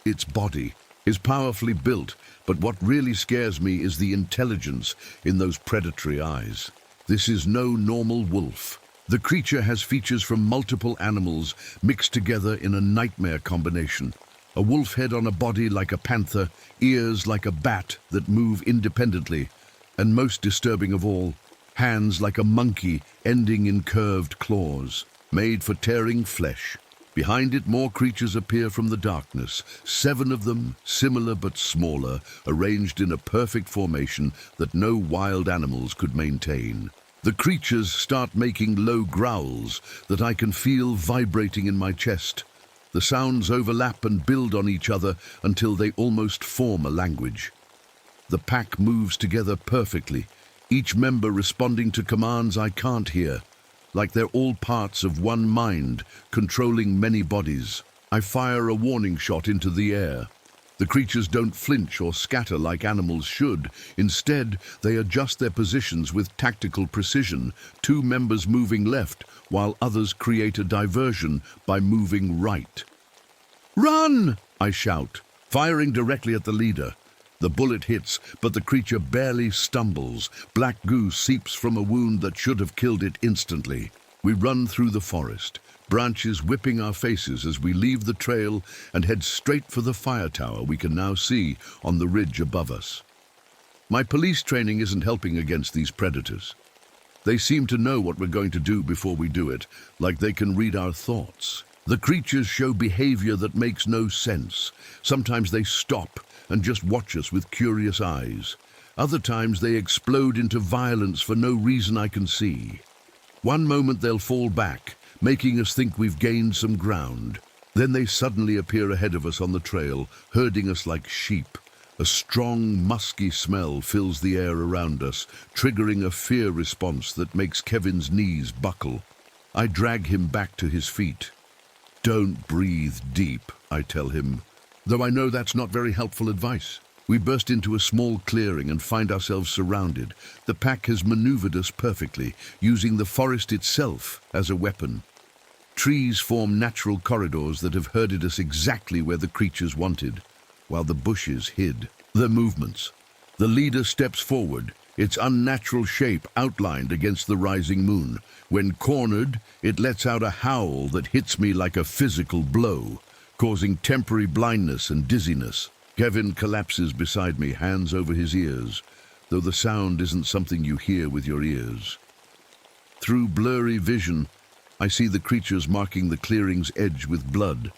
Its body is powerfully built, but what really scares me is the intelligence in those predatory eyes. This is no normal wolf. The creature has features from multiple animals mixed together in a nightmare combination. A wolf head on a body like a panther, ears like a bat that move independently, and most disturbing of all, hands like a monkey ending in curved claws, made for tearing flesh. Behind it, more creatures appear from the darkness, 7 of them, similar but smaller, arranged in a perfect formation that no wild animals could maintain. The creatures start making low growls that I can feel vibrating in my chest. The sounds overlap and build on each other until they almost form a language. The pack moves together perfectly, each member responding to commands I can't hear, like they're all parts of one mind, controlling many bodies. I fire a warning shot into the air. The creatures don't flinch or scatter like animals should. Instead, they adjust their positions with tactical precision, 2 members moving left, while others create a diversion by moving right. "Run!" I shout, firing directly at the leader. The bullet hits, but the creature barely stumbles. Black goo seeps from a wound that should have killed it instantly. We run through the forest, branches whipping our faces as we leave the trail and head straight for the fire tower we can now see on the ridge above us. My police training isn't helping against these predators. They seem to know what we're going to do before we do it, like they can read our thoughts. The creatures show behavior that makes no sense. Sometimes they stop and just watch us with curious eyes. Other times they explode into violence for no reason I can see. One moment they'll fall back, making us think we've gained some ground. Then they suddenly appear ahead of us on the trail, herding us like sheep. A strong, musky smell fills the air around us, triggering a fear response that makes Kevin's knees buckle. I drag him back to his feet. "Don't breathe deep," I tell him, though I know that's not very helpful advice. We burst into a small clearing and find ourselves surrounded. The pack has maneuvered us perfectly, using the forest itself as a weapon. Trees form natural corridors that have herded us exactly where the creatures wanted, while the bushes hid their movements. The leader steps forward, its unnatural shape outlined against the rising moon. When cornered, it lets out a howl that hits me like a physical blow, causing temporary blindness and dizziness. Kevin collapses beside me, hands over his ears, though the sound isn't something you hear with your ears. Through blurry vision, I see the creatures marking the clearing's edge with blood.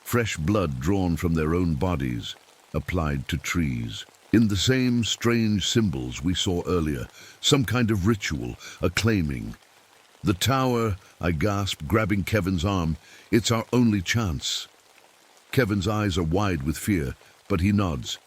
Fresh blood drawn from their own bodies, applied to trees. In the same strange symbols we saw earlier, some kind of ritual, a claiming. "The tower," I gasp, grabbing Kevin's arm. "It's our only chance." Kevin's eyes are wide with fear, but he nods.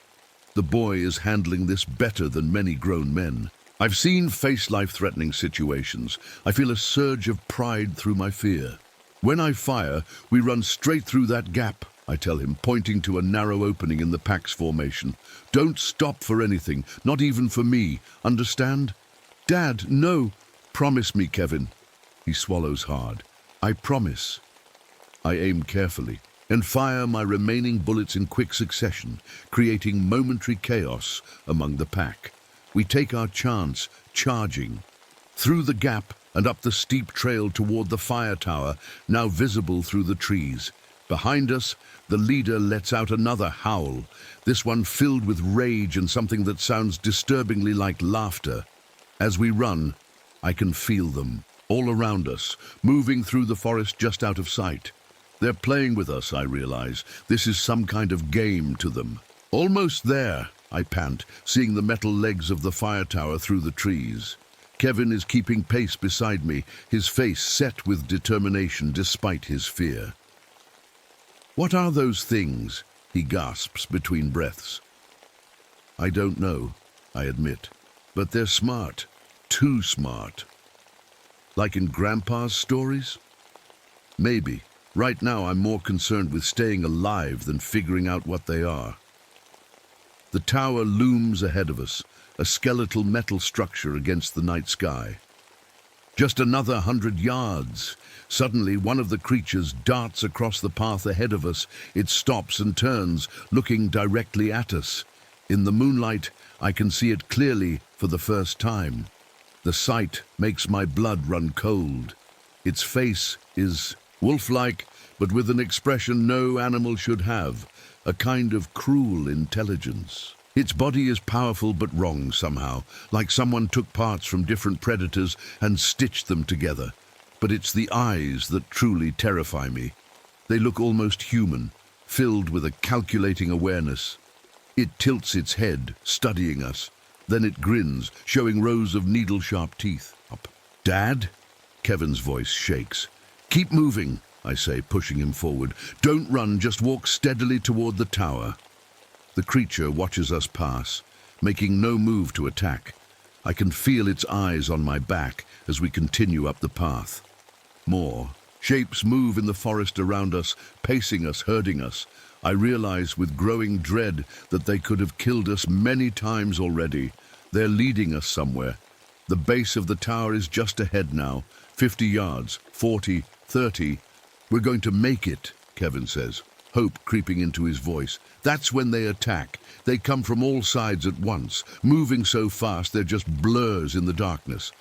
The boy is handling this better than many grown men. I've seen face life-threatening situations. I feel a surge of pride through my fear. When I fire, we run straight through that gap, I tell him, pointing to a narrow opening in the pack's formation. "Don't stop for anything, not even for me. Understand?" "Dad, no." "Promise me, Kevin." He swallows hard. "I promise." I aim carefully and fire my remaining bullets in quick succession, creating momentary chaos among the pack. We take our chance, charging. Through the gap and up the steep trail toward the fire tower, now visible through the trees. Behind us, the leader lets out another howl, this one filled with rage and something that sounds disturbingly like laughter. As we run, I can feel them, all around us, moving through the forest just out of sight. They're playing with us, I realize. This is some kind of game to them. Almost there, I pant, seeing the metal legs of the fire tower through the trees. Kevin is keeping pace beside me, his face set with determination despite his fear. "What are those things?" he gasps between breaths. "I don't know," I admit, "but they're smart. Too smart." "Like in Grandpa's stories?" "Maybe. Right now I'm more concerned with staying alive than figuring out what they are." The tower looms ahead of us, a skeletal metal structure against the night sky. Just another 100 yards. Suddenly, one of the creatures darts across the path ahead of us. It stops and turns, looking directly at us. In the moonlight, I can see it clearly for the first time. The sight makes my blood run cold. Its face is wolf-like, but with an expression no animal should have, a kind of cruel intelligence. Its body is powerful but wrong somehow, like someone took parts from different predators and stitched them together. But it's the eyes that truly terrify me. They look almost human, filled with a calculating awareness. It tilts its head, studying us. Then it grins, showing rows of needle-sharp teeth. Up. "Dad?" Kevin's voice shakes. "Keep moving," I say, pushing him forward. "Don't run, just walk steadily toward the tower." The creature watches us pass, making no move to attack. I can feel its eyes on my back as we continue up the path. More. Shapes move in the forest around us, pacing us, herding us. I realize with growing dread that they could have killed us many times already. They're leading us somewhere. The base of the tower is just ahead now. 50 yards, 40, 30. "We're going to make it," Kevin says, hope creeping into his voice. "That's when they attack. They come from all sides at once, moving so fast they're just blurs in the darkness."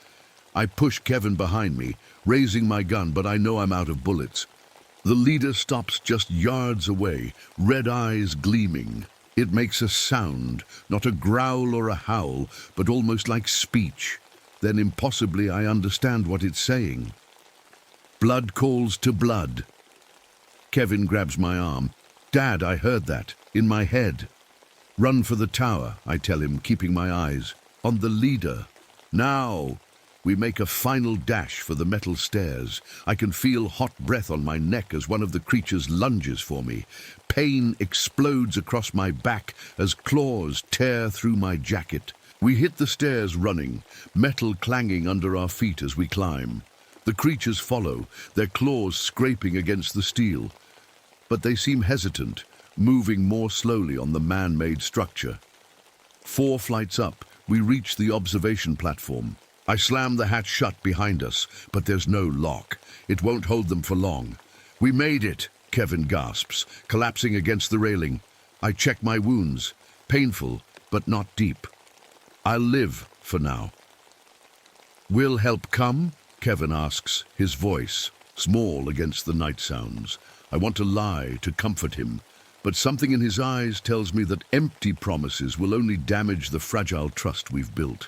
I push Kevin behind me, raising my gun, but I know I'm out of bullets. The leader stops just yards away, red eyes gleaming. It makes a sound, not a growl or a howl, but almost like speech. Then impossibly I understand what it's saying. "Blood calls to blood." Kevin grabs my arm. "Dad, I heard that, in my head." "Run for the tower," I tell him, keeping my eyes on the leader. Now! We make a final dash for the metal stairs. I can feel hot breath on my neck as one of the creatures lunges for me. Pain explodes across my back as claws tear through my jacket. We hit the stairs running, metal clanging under our feet as we climb. The creatures follow, their claws scraping against the steel. But they seem hesitant, moving more slowly on the man-made structure. 4 flights up, we reach the observation platform. I slam the hatch shut behind us, but there's no lock. It won't hold them for long. "We made it," Kevin gasps, collapsing against the railing. I check my wounds. Painful, but not deep. I'll live for now. "Will help come?" Kevin asks, his voice small against the night sounds. I want to lie, to comfort him, but something in his eyes tells me that empty promises will only damage the fragile trust we've built.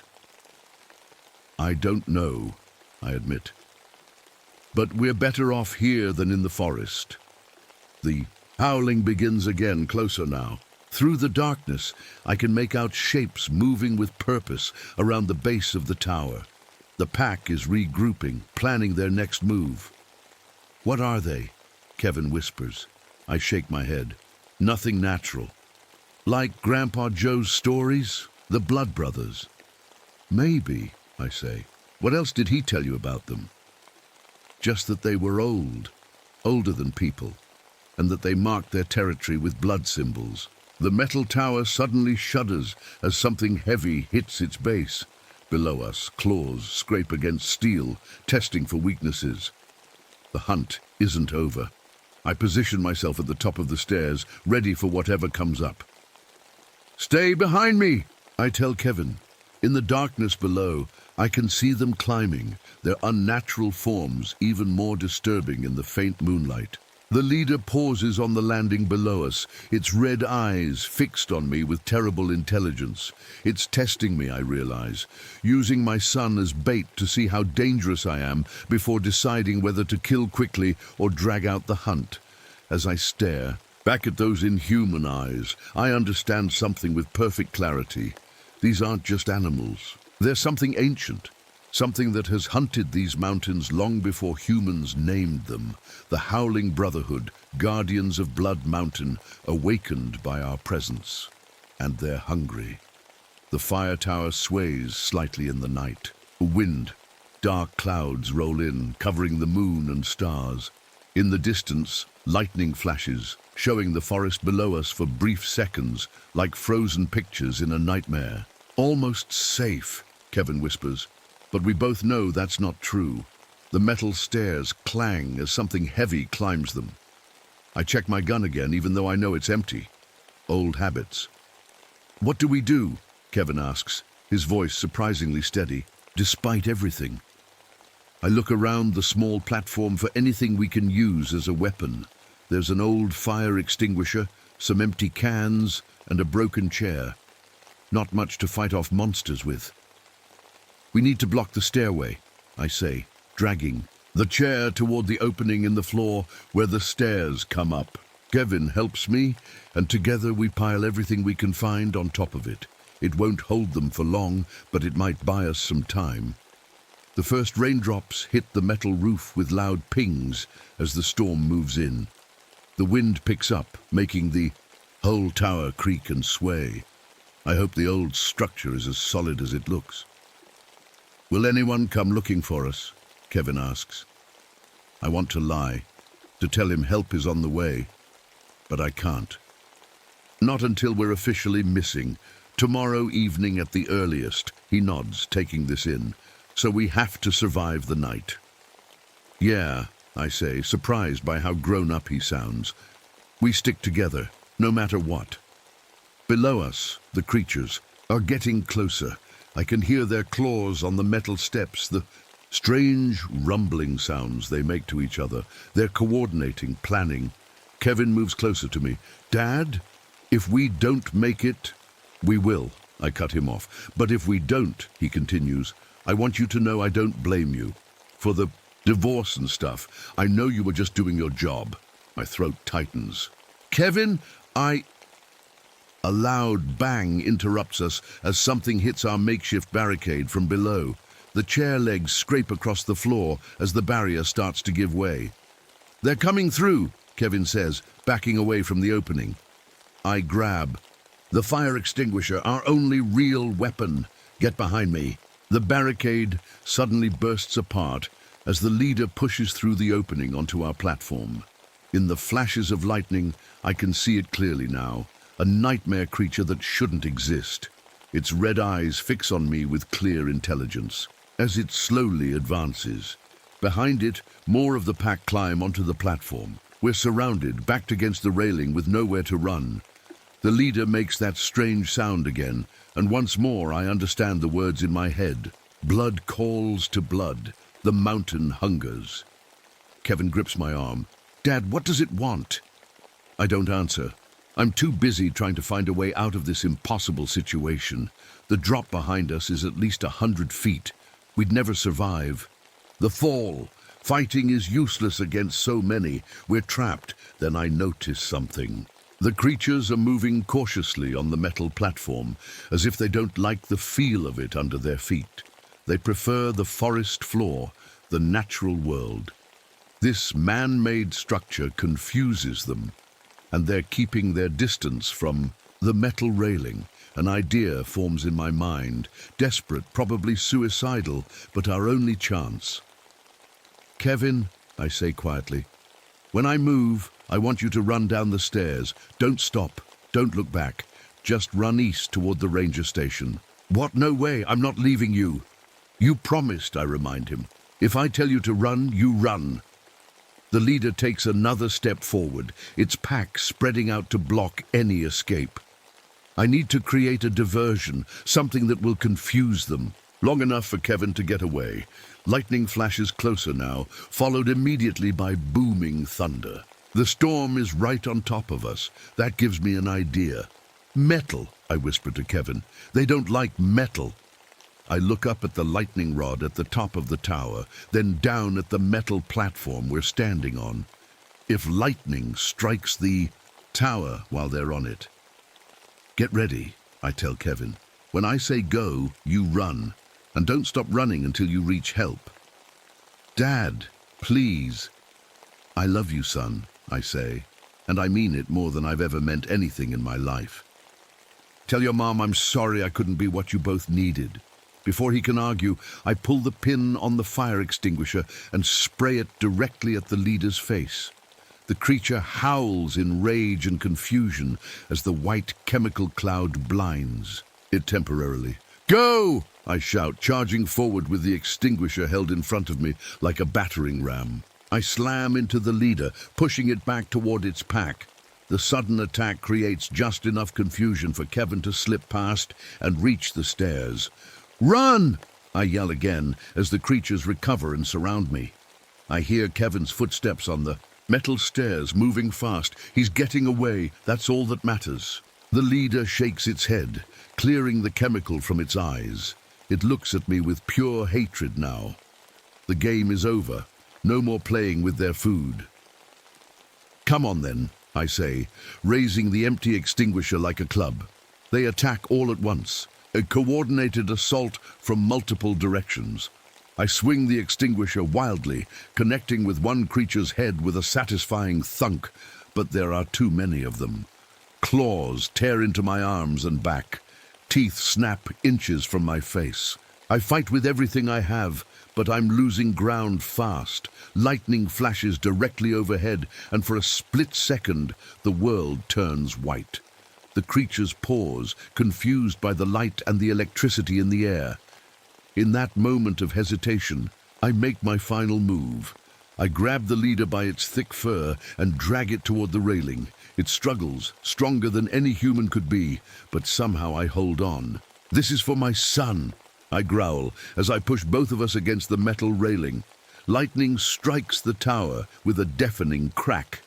"I don't know," I admit. "But we're better off here than in the forest." The howling begins again, closer now. Through the darkness, I can make out shapes moving with purpose around the base of the tower. The pack is regrouping, planning their next move. "What are they?" Kevin whispers. I shake my head. "Nothing natural. Like Grandpa Joe's stories? The Blood Brothers?" "Maybe," I say. "What else did he tell you about them?" "Just that they were old, older than people, and that they marked their territory with blood symbols." The metal tower suddenly shudders as something heavy hits its base. Below us, claws scrape against steel, testing for weaknesses. The hunt isn't over. I position myself at the top of the stairs, ready for whatever comes up. "Stay behind me," I tell Kevin. In the darkness below, I can see them climbing, their unnatural forms even more disturbing in the faint moonlight. The leader pauses on the landing below us, its red eyes fixed on me with terrible intelligence. It's testing me, I realize, using my son as bait to see how dangerous I am before deciding whether to kill quickly or drag out the hunt. As I stare, Back at those inhuman eyes, I understand something with perfect clarity. These aren't just animals. They're something ancient, something that has hunted these mountains long before humans named them. The Howling Brotherhood, guardians of Blood Mountain, awakened by our presence. And they're hungry. The fire tower sways slightly in the night. A wind, dark clouds roll in, covering the moon and stars. In the distance, lightning flashes, showing the forest below us for brief seconds, like frozen pictures in a nightmare. Almost safe, Kevin whispers, but we both know that's not true. The metal stairs clang as something heavy climbs them. I check my gun again, even though I know it's empty. Old habits. What do we do? Kevin asks, his voice surprisingly steady, despite everything. I look around the small platform for anything we can use as a weapon. There's an old fire extinguisher, some empty cans, and a broken chair. Not much to fight off monsters with. We need to block the stairway, I say, dragging the chair toward the opening in the floor where the stairs come up. Kevin helps me, and together we pile everything we can find on top of it. It won't hold them for long, but it might buy us some time. The first raindrops hit the metal roof with loud pings as the storm moves in. The wind picks up, making the whole tower creak and sway. I hope the old structure is as solid as it looks. Will anyone come looking for us? Kevin asks. I want to lie, to tell him help is on the way, but I can't. Not until we're officially missing. Tomorrow evening at the earliest, he nods, taking this in. So we have to survive the night. Yeah, I say, surprised by how grown up he sounds. We stick together, no matter what. Below us, the creatures are getting closer. I can hear their claws on the metal steps, the strange rumbling sounds they make to each other. They're coordinating, planning. Kevin moves closer to me. Dad, if we don't make it, we will. I cut him off. But if we don't, he continues, I want you to know I don't blame you. For the divorce and stuff, I know you were just doing your job. My throat tightens. Kevin, A loud bang interrupts us as something hits our makeshift barricade from below. The chair legs scrape across the floor as the barrier starts to give way. They're coming through, Kevin says, backing away from the opening. I grab the fire extinguisher, our only real weapon. Get behind me. The barricade suddenly bursts apart as the leader pushes through the opening onto our platform. In the flashes of lightning, I can see it clearly now. A nightmare creature that shouldn't exist. Its red eyes fix on me with clear intelligence. As it slowly advances, behind it, more of the pack climb onto the platform. We're surrounded, backed against the railing with nowhere to run. The leader makes that strange sound again, and once more I understand the words in my head. Blood calls to blood. The mountain hungers. Kevin grips my arm. Dad, what does it want? I don't answer. I'm too busy trying to find a way out of this impossible situation. The drop behind us is at least 100 feet. We'd never survive. The fall. Fighting is useless against so many. We're trapped. Then I notice something. The creatures are moving cautiously on the metal platform, as if they don't like the feel of it under their feet. They prefer the forest floor, the natural world. This man-made structure confuses them, and they're keeping their distance from the metal railing. An idea forms in my mind, desperate, probably suicidal, but our only chance. Kevin, I say quietly, when I move, I want you to run down the stairs. Don't stop. Don't look back. Just run east toward the ranger station. What? No way. I'm not leaving you. You promised, I remind him. If I tell you to run, you run. The leader takes another step forward, its pack spreading out to block any escape. I need to create a diversion, something that will confuse them. Long enough for Kevin to get away. Lightning flashes closer now, followed immediately by booming thunder. The storm is right on top of us. That gives me an idea. Metal, I whisper to Kevin. They don't like metal. I look up at the lightning rod at the top of the tower, then down at the metal platform we're standing on. If lightning strikes the tower while they're on it. Get ready, I tell Kevin. When I say go, you run. And don't stop running until you reach help. Dad, please. I love you, son, I say. And I mean it more than I've ever meant anything in my life. Tell your mom I'm sorry I couldn't be what you both needed. Before he can argue, I pull the pin on the fire extinguisher and spray it directly at the leader's face. The creature howls in rage and confusion as the white chemical cloud blinds it temporarily. Go! I shout, charging forward with the extinguisher held in front of me like a battering ram. I slam into the leader, pushing it back toward its pack. The sudden attack creates just enough confusion for Kevin to slip past and reach the stairs. Run! I yell again as the creatures recover and surround me. I hear Kevin's footsteps on the metal stairs, moving fast. He's getting away. That's all that matters. The leader shakes its head, clearing the chemical from its eyes. It looks at me with pure hatred now. The game is over. No more playing with their food. Come on then, I say, raising the empty extinguisher like a club. They attack all at once, a coordinated assault from multiple directions. I swing the extinguisher wildly, connecting with one creature's head with a satisfying thunk, but there are too many of them. Claws tear into my arms and back. Teeth snap inches from my face. I fight with everything I have, but I'm losing ground fast. Lightning flashes directly overhead, and for a split second, the world turns white. The creatures pause, confused by the light and the electricity in the air. In that moment of hesitation, I make my final move. I grab the leader by its thick fur and drag it toward the railing. It struggles, stronger than any human could be, but somehow I hold on. This is for my son, I growl as I push both of us against the metal railing. Lightning strikes the tower with a deafening crack.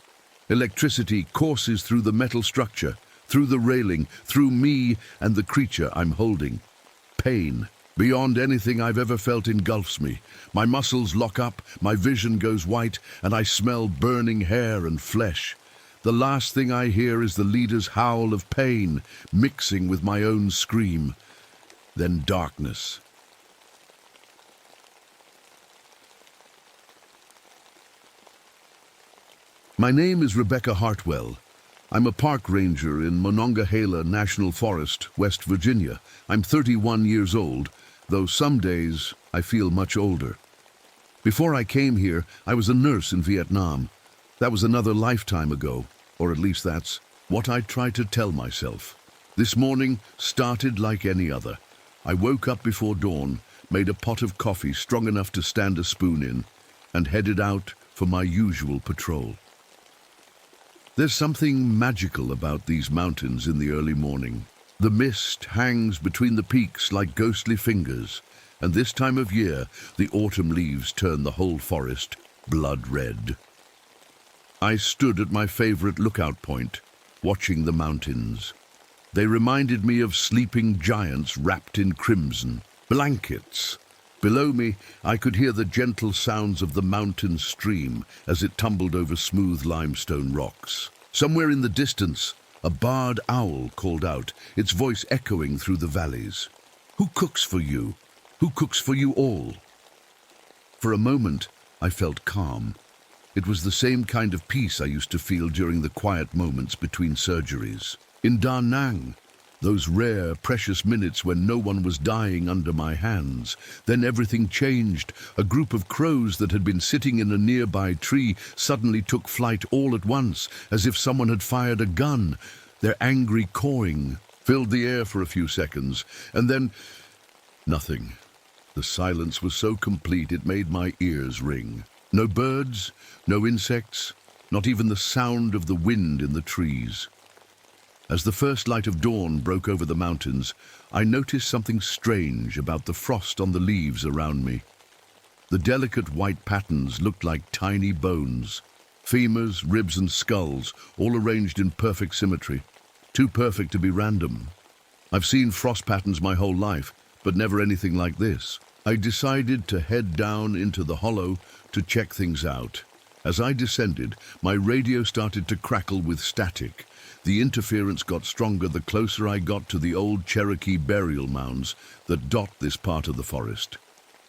Electricity courses through the metal structure, through the railing, through me and the creature I'm holding. Pain, beyond anything I've ever felt, engulfs me. My muscles lock up, my vision goes white, and I smell burning hair and flesh. The last thing I hear is the leader's howl of pain, mixing with my own scream. Then darkness. My name is Rebecca Hartwell. I'm a park ranger in Monongahela National Forest, West Virginia. I'm 31 years old, though some days I feel much older. Before I came here, I was a nurse in Vietnam. That was another lifetime ago, or at least that's what I try to tell myself. This morning started like any other. I woke up before dawn, made a pot of coffee strong enough to stand a spoon in, and headed out for my usual patrol. There's something magical about these mountains in the early morning. The mist hangs between the peaks like ghostly fingers, and this time of year, the autumn leaves turn the whole forest blood red. I stood at my favorite lookout point, watching the mountains. They reminded me of sleeping giants wrapped in crimson blankets. Below me, I could hear the gentle sounds of the mountain stream as it tumbled over smooth limestone rocks. Somewhere in the distance, a barred owl called out, its voice echoing through the valleys. Who cooks for you? Who cooks for you all? For a moment, I felt calm. It was the same kind of peace I used to feel during the quiet moments between surgeries. In Da Nang, those rare, precious minutes when no one was dying under my hands. Then everything changed. A group of crows that had been sitting in a nearby tree suddenly took flight all at once, as if someone had fired a gun. Their angry cawing filled the air for a few seconds, and then nothing. The silence was so complete it made my ears ring. No birds, no insects, not even the sound of the wind in the trees. As the first light of dawn broke over the mountains, I noticed something strange about the frost on the leaves around me. The delicate white patterns looked like tiny bones, femurs, ribs and skulls, all arranged in perfect symmetry. Too perfect to be random. I've seen frost patterns my whole life, but never anything like this. I decided to head down into the hollow to check things out. As I descended, my radio started to crackle with static, The interference got stronger the closer I got to the old Cherokee burial mounds that dot this part of the forest.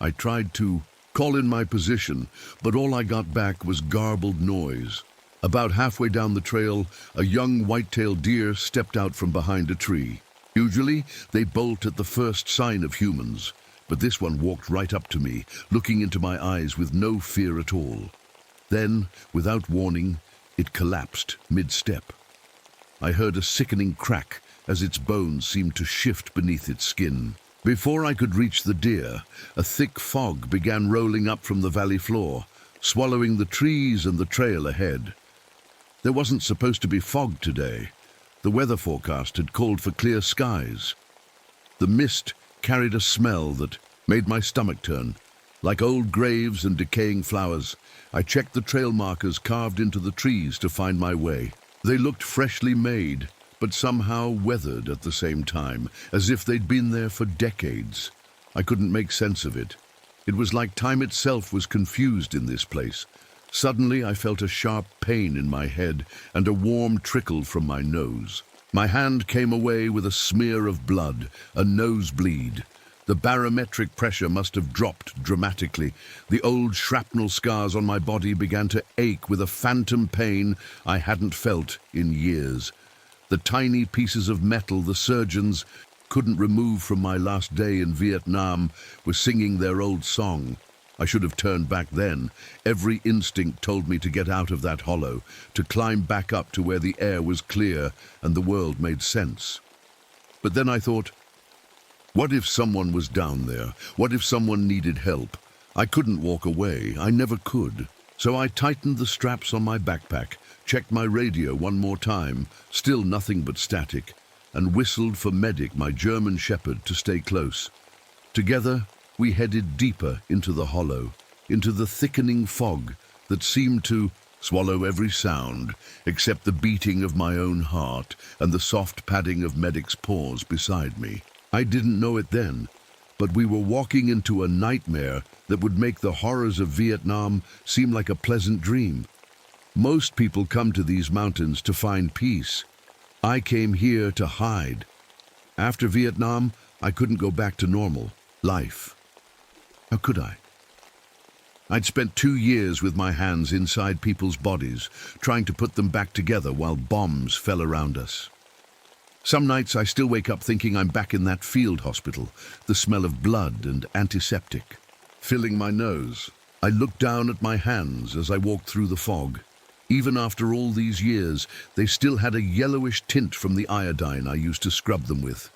I tried to call in my position, but all I got back was garbled noise. About halfway down the trail, a young white-tailed deer stepped out from behind a tree. Usually, they bolt at the first sign of humans, but this one walked right up to me, looking into my eyes with no fear at all. Then, without warning, it collapsed mid-step. I heard a sickening crack as its bones seemed to shift beneath its skin. Before I could reach the deer, a thick fog began rolling up from the valley floor, swallowing the trees and the trail ahead. There wasn't supposed to be fog today. The weather forecast had called for clear skies. The mist carried a smell that made my stomach turn. Like old graves and decaying flowers, I checked the trail markers carved into the trees to find my way. They looked freshly made, but somehow weathered at the same time, as if they'd been there for decades. I couldn't make sense of it. It was like time itself was confused in this place. Suddenly I felt a sharp pain in my head and a warm trickle from my nose. My hand came away with a smear of blood, a nosebleed. The barometric pressure must have dropped dramatically. The old shrapnel scars on my body began to ache with a phantom pain I hadn't felt in years. The tiny pieces of metal the surgeons couldn't remove from my last day in Vietnam were singing their old song. I should have turned back then. Every instinct told me to get out of that hollow, to climb back up to where the air was clear and the world made sense. But then I thought, what if someone was down there? What if someone needed help? I couldn't walk away. I never could. So I tightened the straps on my backpack, checked my radio one more time, still nothing but static, and whistled for Medic, my German shepherd, to stay close. Together, we headed deeper into the hollow, into the thickening fog that seemed to swallow every sound except the beating of my own heart and the soft padding of Medic's paws beside me. I didn't know it then, but we were walking into a nightmare that would make the horrors of Vietnam seem like a pleasant dream. Most people come to these mountains to find peace. I came here to hide. After Vietnam, I couldn't go back to normal life. How could I? I'd spent 2 years with my hands inside people's bodies, trying to put them back together while bombs fell around us. Some nights I still wake up thinking I'm back in that field hospital, the smell of blood and antiseptic filling my nose. I looked down at my hands as I walked through the fog. Even after all these years, they still had a yellowish tint from the iodine I used to scrub them with.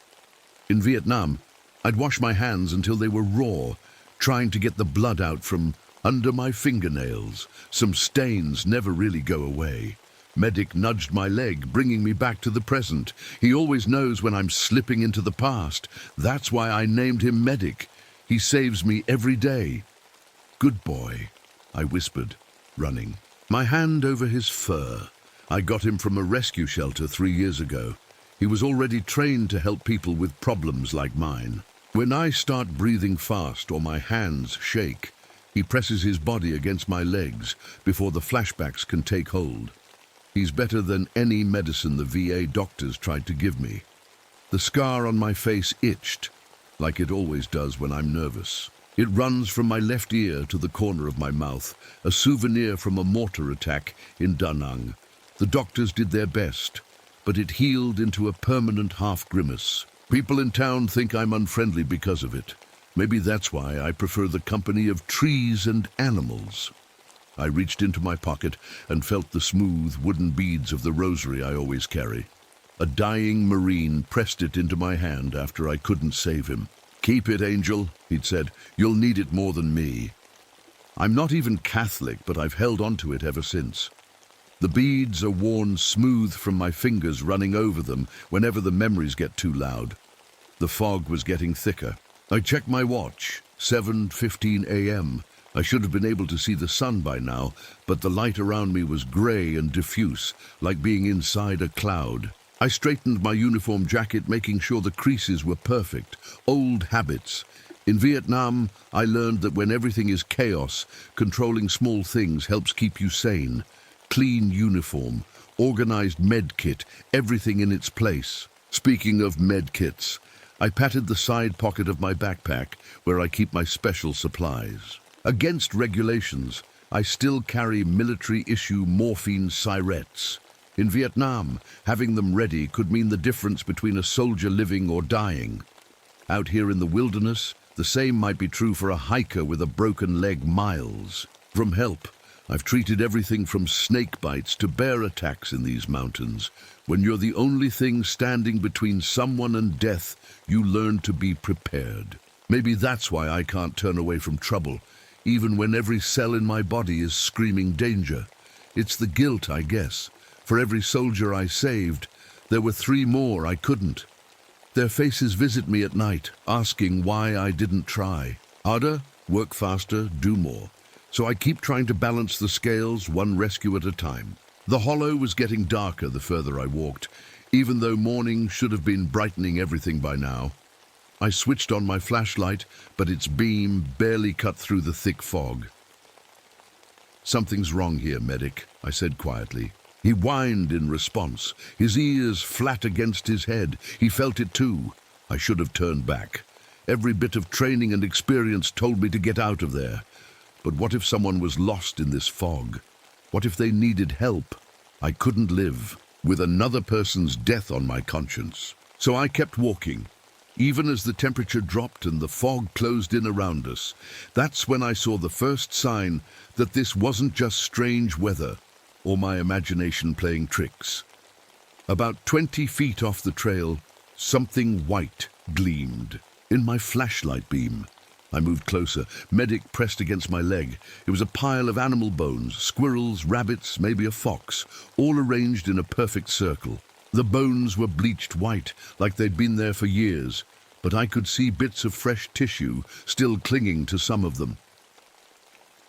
In Vietnam, I'd wash my hands until they were raw, trying to get the blood out from under my fingernails. Some stains never really go away. Medic nudged my leg, bringing me back to the present. He always knows when I'm slipping into the past. That's why I named him Medic. He saves me every day. Good boy, I whispered, running. My hand over his fur. I got him from a rescue shelter 3 years ago. He was already trained to help people with problems like mine. When I start breathing fast or my hands shake, he presses his body against my legs before the flashbacks can take hold. He's better than any medicine the VA doctors tried to give me. The scar on my face itched, like it always does when I'm nervous. It runs from my left ear to the corner of my mouth, a souvenir from a mortar attack in Da Nang. The doctors did their best, but it healed into a permanent half-grimace. People in town think I'm unfriendly because of it. Maybe that's why I prefer the company of trees and animals. I reached into my pocket and felt the smooth wooden beads of the rosary I always carry. A dying Marine pressed it into my hand after I couldn't save him. "Keep it, Angel," he'd said. "You'll need it more than me." I'm not even Catholic, but I've held on to it ever since. The beads are worn smooth from my fingers, running over them whenever the memories get too loud. The fog was getting thicker. I checked my watch, 7:15 a.m. I should have been able to see the sun by now, but the light around me was grey and diffuse, like being inside a cloud. I straightened my uniform jacket, making sure the creases were perfect. Old habits. In Vietnam, I learned that when everything is chaos, controlling small things helps keep you sane. Clean uniform, organized med kit, everything in its place. Speaking of med kits, I patted the side pocket of my backpack where I keep my special supplies. Against regulations, I still carry military-issue morphine syrettes. In Vietnam, having them ready could mean the difference between a soldier living or dying. Out here in the wilderness, the same might be true for a hiker with a broken leg miles from help. I've treated everything from snake bites to bear attacks in these mountains. When you're the only thing standing between someone and death, you learn to be prepared. Maybe that's why I can't turn away from trouble, even when every cell in my body is screaming danger. It's the guilt, I guess. For every soldier I saved, there were 3 more I couldn't. Their faces visit me at night, asking why I didn't try. Harder, work faster, do more. So I keep trying to balance the scales, one rescue at a time. The hollow was getting darker the further I walked, even though morning should have been brightening everything by now. I switched on my flashlight, but its beam barely cut through the thick fog. "Something's wrong here, medic," I said quietly. He whined in response, his ears flat against his head. He felt it too. I should have turned back. Every bit of training and experience told me to get out of there. But what if someone was lost in this fog? What if they needed help? I couldn't live with another person's death on my conscience. So I kept walking, even as the temperature dropped and the fog closed in around us. That's when I saw the first sign that this wasn't just strange weather or my imagination playing tricks. About 20 feet off the trail, something white gleamed in my flashlight beam. I moved closer. Medic pressed against my leg. It was a pile of animal bones, squirrels, rabbits, maybe a fox, all arranged in a perfect circle. The bones were bleached white, like they'd been there for years, but I could see bits of fresh tissue still clinging to some of them.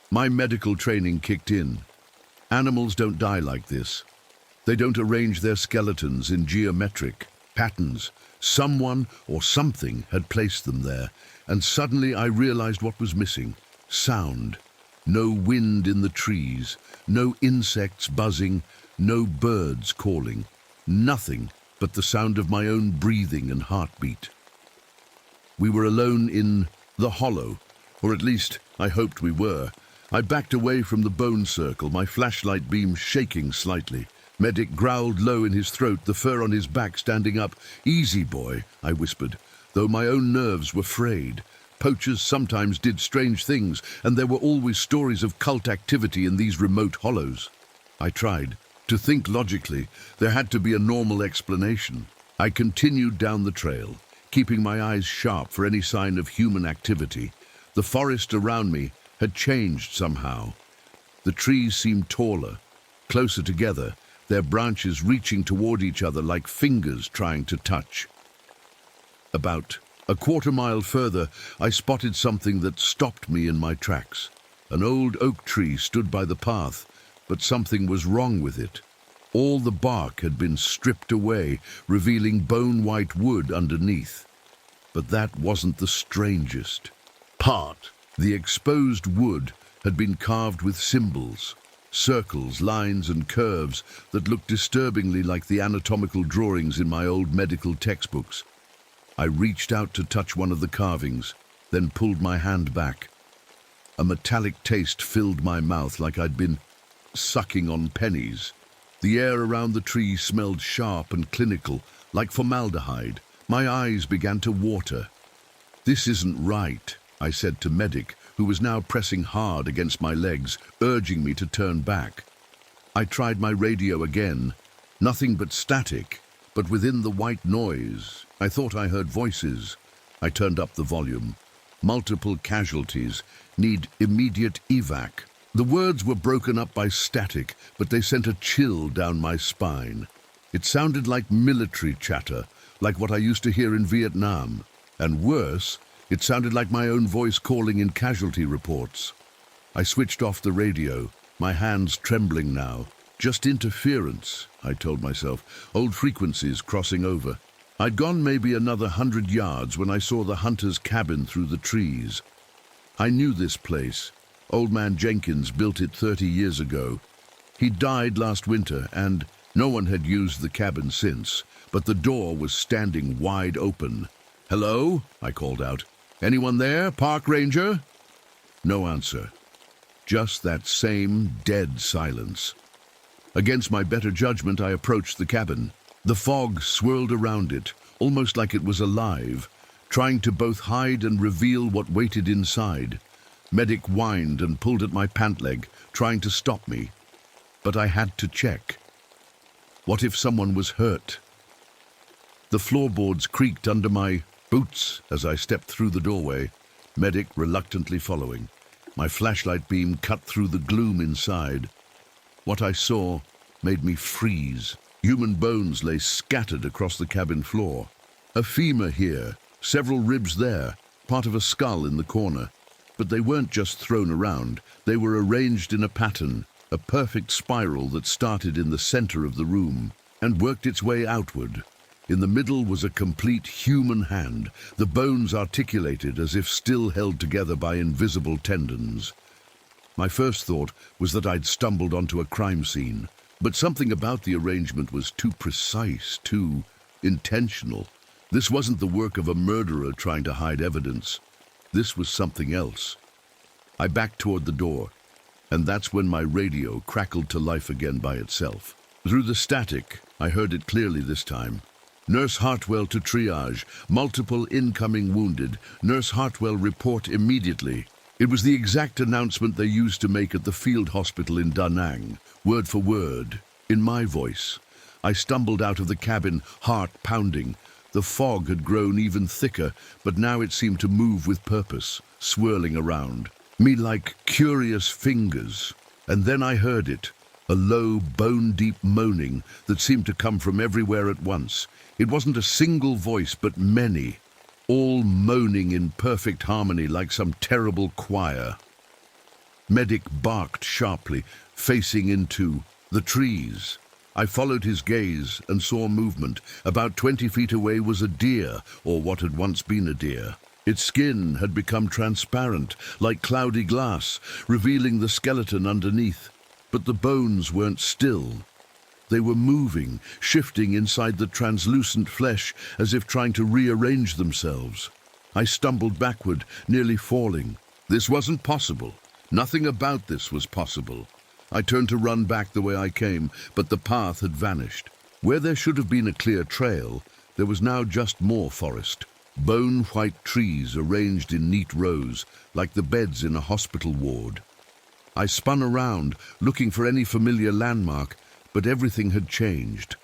My medical training kicked in. Animals don't die like this. They don't arrange their skeletons in geometric patterns. Someone or something had placed them there, and suddenly I realized what was missing. Sound. No wind in the trees, no insects buzzing, no birds calling. Nothing but the sound of my own breathing and heartbeat. We were alone in the hollow, or at least I hoped we were. I backed away from the bone circle, my flashlight beam shaking slightly. Medic growled low in his throat, the fur on his back standing up. "Easy, boy," I whispered, though my own nerves were frayed. Poachers sometimes did strange things, and there were always stories of cult activity in these remote hollows. I tried to think logically. There had to be a normal explanation. I continued down the trail, keeping my eyes sharp for any sign of human activity. The forest around me had changed somehow. The trees seemed taller, closer together, their branches reaching toward each other like fingers trying to touch. About a quarter-mile further, I spotted something that stopped me in my tracks. An old oak tree stood by the path, but something was wrong with it. All the bark had been stripped away, revealing bone-white wood underneath. But that wasn't the strangest part. The exposed wood had been carved with symbols, circles, lines, and curves that looked disturbingly like the anatomical drawings in my old medical textbooks. I reached out to touch one of the carvings, then pulled my hand back. A metallic taste filled my mouth like I'd been sucking on pennies. The air around the tree smelled sharp and clinical, like formaldehyde. My eyes began to water. "This isn't right," I said to Medic, who was now pressing hard against my legs, urging me to turn back. I tried my radio again. Nothing but static, but within the white noise, I thought I heard voices. I turned up the volume. "Multiple casualties. Need immediate evac." The words were broken up by static, but they sent a chill down my spine. It sounded like military chatter, like what I used to hear in Vietnam. And worse, it sounded like my own voice calling in casualty reports. I switched off the radio, my hands trembling now. Just interference, I told myself, old frequencies crossing over. I'd gone maybe another 100 yards when I saw the hunter's cabin through the trees. I knew this place. Old man Jenkins built it 30 years ago. He died last winter, and No one had used the cabin since, but the door was standing wide open. "Hello?" I called out. "Anyone there, park ranger?" No answer. Just that same dead silence. Against my better judgment, I approached the cabin. The fog swirled around it, almost like it was alive, trying to both hide and reveal what waited inside. Medic whined and pulled at my pant leg, trying to stop me. But I had to check. What if someone was hurt? The floorboards creaked under my boots as I stepped through the doorway, Medic reluctantly following. My flashlight beam cut through the gloom inside. What I saw made me freeze. Human bones lay scattered across the cabin floor. A femur here, several ribs there, part of a skull in the corner. But they weren't just thrown around. They were arranged in a pattern, a perfect spiral that started in the center of the room and worked its way outward. In the middle was a complete human hand, the bones articulated as if still held together by invisible tendons. My first thought was that I'd stumbled onto a crime scene, but something about the arrangement was too precise, too intentional. This wasn't the work of a murderer trying to hide evidence. This was something else. I backed toward the door, and that's when my radio crackled to life again by itself. Through the static, I heard it clearly this time. "Nurse Hartwell to triage. Multiple incoming wounded. Nurse Hartwell report immediately." It was the exact announcement they used to make at the field hospital in Da Nang, word for word, in my voice. I stumbled out of the cabin, heart pounding. The fog had grown even thicker, but now it seemed to move with purpose, swirling around me like curious fingers. And then I heard it, a low, bone-deep moaning that seemed to come from everywhere at once. It wasn't a single voice, but many, all moaning in perfect harmony like some terrible choir. Medic barked sharply, facing into the trees. I followed his gaze and saw movement. About 20 feet away was a deer, or what had once been a deer. Its skin had become transparent, like cloudy glass, revealing the skeleton underneath. But the bones weren't still. They were moving, shifting inside the translucent flesh as if trying to rearrange themselves. I stumbled backward, nearly falling. This wasn't possible. Nothing about this was possible. I turned to run back the way I came, but the path had vanished. Where there should have been a clear trail, there was now just more forest. Bone-white trees arranged in neat rows, like the beds in a hospital ward. I spun around, looking for any familiar landmark, but everything had changed.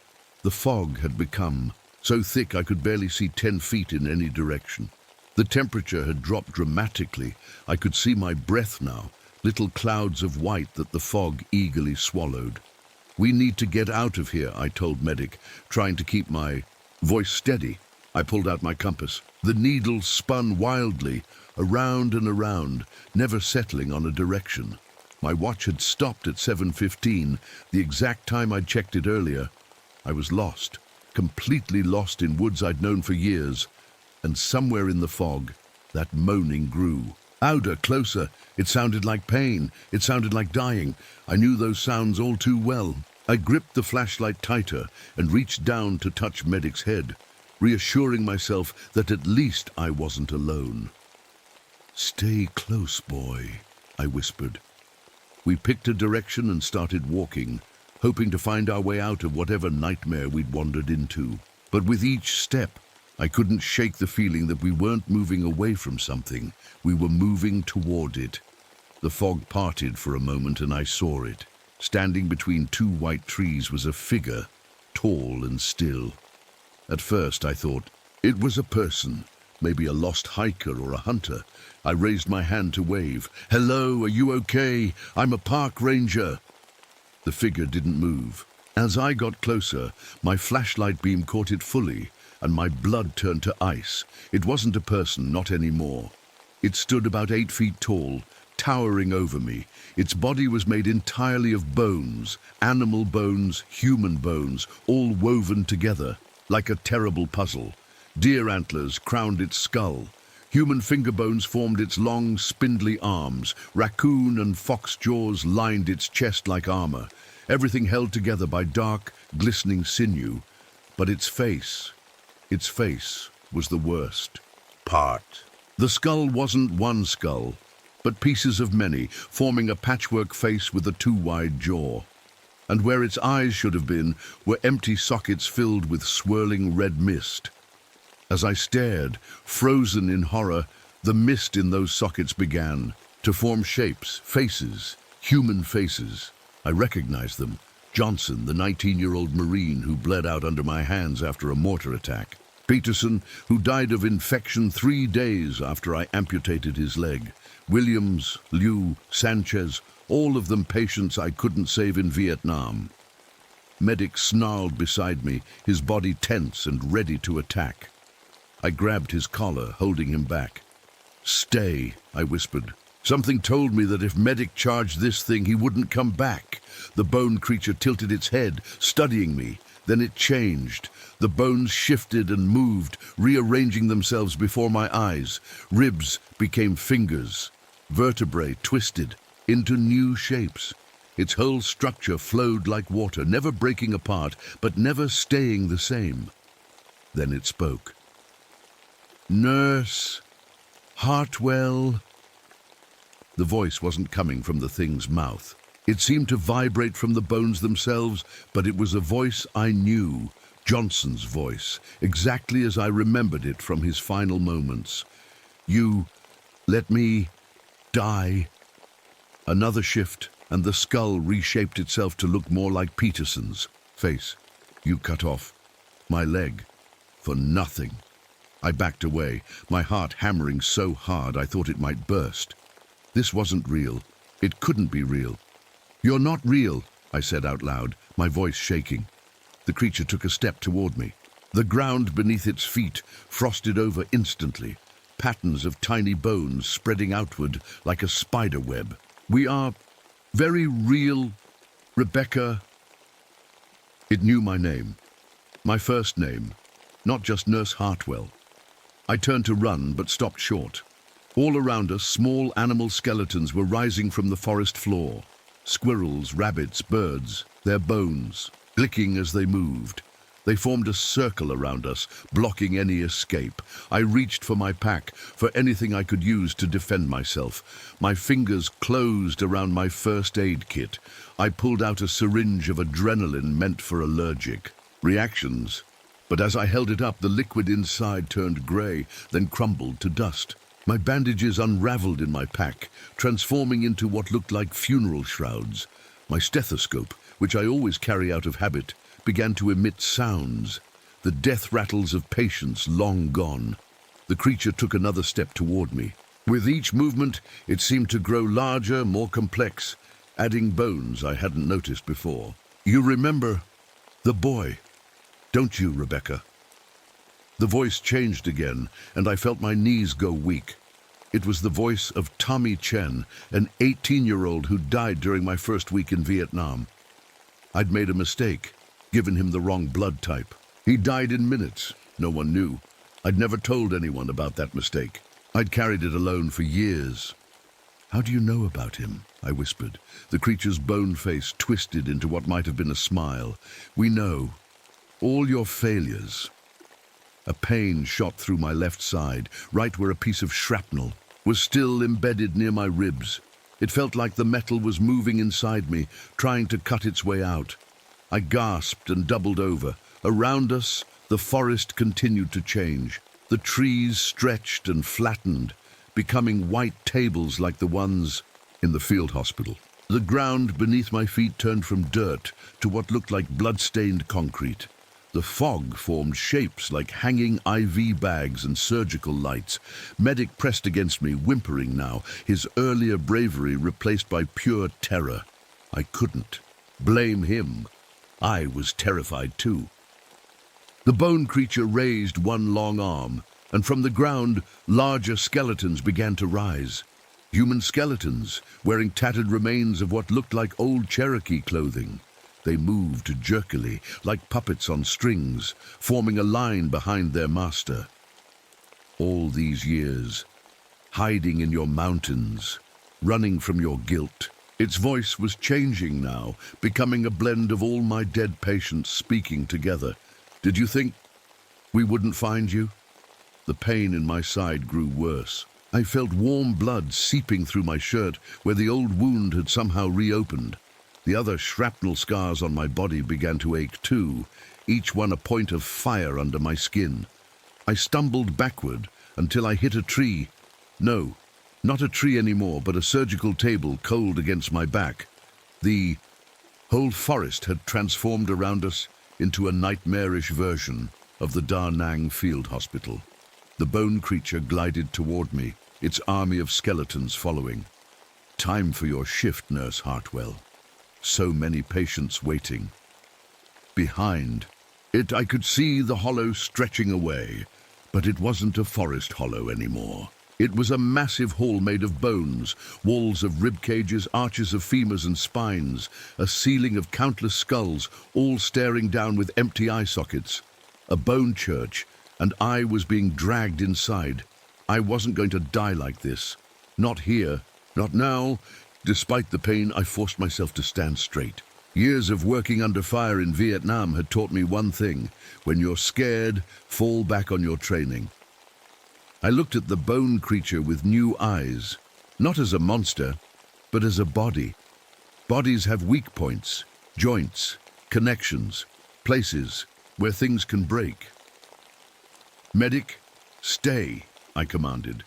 The fog had become so thick I could barely see 10 feet in any direction. The temperature had dropped dramatically. I could see my breath now, little clouds of white that the fog eagerly swallowed. "We need to get out of here," I told Medic, trying to keep my voice steady. I pulled out my compass. The needle spun wildly, around and around, never settling on a direction. My watch had stopped at 7:15, the exact time I'd checked it earlier. I was lost, completely lost in woods I'd known for years. And somewhere in the fog, that moaning grew. Louder, closer. It sounded like pain. It sounded like dying. I knew those sounds all too well. I gripped the flashlight tighter and reached down to touch Medic's head, reassuring myself that at least I wasn't alone. "Stay close, boy," I whispered. We picked a direction and started walking, hoping to find our way out of whatever nightmare we'd wandered into. But with each step, I couldn't shake the feeling that we weren't moving away from something. We were moving toward it. The fog parted for a moment and I saw it. Standing between two white trees was a figure, tall and still. At first I thought it was a person, maybe a lost hiker or a hunter. I raised my hand to wave. "Hello, are you okay? I'm a park ranger." The figure didn't move. As I got closer, my flashlight beam caught it fully, and my blood turned to ice. It wasn't a person, not anymore. It stood about 8 feet tall, towering over me. Its body was made entirely of bones, animal bones, human bones, all woven together, like a terrible puzzle. Deer antlers crowned its skull. Human finger bones formed its long, spindly arms. Raccoon and fox jaws lined its chest like armor. everything held together by dark, glistening sinew. But its face was the worst part. The skull wasn't one skull, but pieces of many, forming a patchwork face with a too-wide jaw. And where its eyes should have been were empty sockets filled with swirling red mist. As I stared, frozen in horror, the mist in those sockets began to form shapes, faces, human faces. I recognized them. Johnson, the 19-year-old Marine who bled out under my hands after a mortar attack. Peterson, who died of infection 3 days after I amputated his leg. Williams, Liu, Sanchez, all of them patients I couldn't save in Vietnam. Medic snarled beside me, his body tense and ready to attack. I grabbed his collar, holding him back. "Stay," I whispered. Something told me that if Medic charged this thing, he wouldn't come back. The bone creature tilted its head, studying me. Then it changed. The bones shifted and moved, rearranging themselves before my eyes. Ribs became fingers. Vertebrae twisted into new shapes. Its whole structure flowed like water, never breaking apart, but never staying the same. Then it spoke. "Nurse Hartwell." The voice wasn't coming from the thing's mouth. It seemed to vibrate from the bones themselves, but it was a voice I knew, Johnson's voice, exactly as I remembered it from his final moments. "You let me die." Another shift, and the skull reshaped itself to look more like Peterson's face. "You cut off my leg for nothing." I backed away, my heart hammering so hard I thought it might burst. This wasn't real. It couldn't be real. "You're not real," I said out loud, my voice shaking. The creature took a step toward me. The ground beneath its feet frosted over instantly, patterns of tiny bones spreading outward like a spider web. "We are very real, Rebecca." It knew my name, my first name, not just Nurse Hartwell. I turned to run, but stopped short. All around us, small animal skeletons were rising from the forest floor. Squirrels, rabbits, birds, their bones, clicking as they moved. They formed a circle around us, blocking any escape. I reached for my pack, for anything I could use to defend myself. My fingers closed around my first aid kit. I pulled out a syringe of adrenaline meant for allergic reactions. But as I held it up, the liquid inside turned grey, then crumbled to dust. My bandages unraveled in my pack, transforming into what looked like funeral shrouds. My stethoscope, which I always carry out of habit, began to emit sounds, the death rattles of patients long gone. The creature took another step toward me. With each movement, it seemed to grow larger, more complex, adding bones I hadn't noticed before. "You remember the boy, don't you, Rebecca?" The voice changed again, and I felt my knees go weak. It was the voice of Tommy Chen, an 18-year-old who died during my first week in Vietnam. I'd made a mistake, given him the wrong blood type. He died in minutes. No one knew. I'd never told anyone about that mistake. I'd carried it alone for years. "How do you know about him?" I whispered. The creature's bone face twisted into what might have been a smile. "We know. All your failures." A pain shot through my left side, right where a piece of shrapnel was still embedded near my ribs. It felt like the metal was moving inside me, trying to cut its way out. I gasped and doubled over. Around us, the forest continued to change. The trees stretched and flattened, becoming white tables like the ones in the field hospital. The ground beneath my feet turned from dirt to what looked like blood-stained concrete. The fog formed shapes like hanging IV bags and surgical lights. Medic pressed against me, whimpering now, his earlier bravery replaced by pure terror. I couldn't blame him. I was terrified too. The bone creature raised one long arm, and from the ground, larger skeletons began to rise. Human skeletons, wearing tattered remains of what looked like old Cherokee clothing. They moved jerkily, like puppets on strings, forming a line behind their master. All these years, hiding in your mountains, running from your guilt, Its voice was changing now, becoming a blend of all my dead patients speaking together. Did you think we wouldn't find you? The pain in my side grew worse. I felt warm blood seeping through my shirt where the old wound had somehow reopened. The other shrapnel scars on my body began to ache too, each one a point of fire under my skin. I stumbled backward until I hit a tree. No, not a tree anymore, but a surgical table cold against my back. The whole forest had transformed around us into a nightmarish version of the Da Nang Field Hospital. The bone creature glided toward me, its army of skeletons following. Time for your shift, Nurse Hartwell. So many patients waiting. Behind it, I could see the hollow stretching away, but it wasn't a forest hollow anymore. It was a massive hall made of bones, walls of rib cages, arches of femurs and spines, a ceiling of countless skulls, all staring down with empty eye sockets. A bone church, and I was being dragged inside. I wasn't going to die like this. Not here, not now. Despite the pain, I forced myself to stand straight. Years of working under fire in Vietnam had taught me one thing: when you're scared, fall back on your training. I looked at the bone creature with new eyes, not as a monster, but as a body. Bodies have weak points, joints, connections, places where things can break. Medic, stay, I commanded,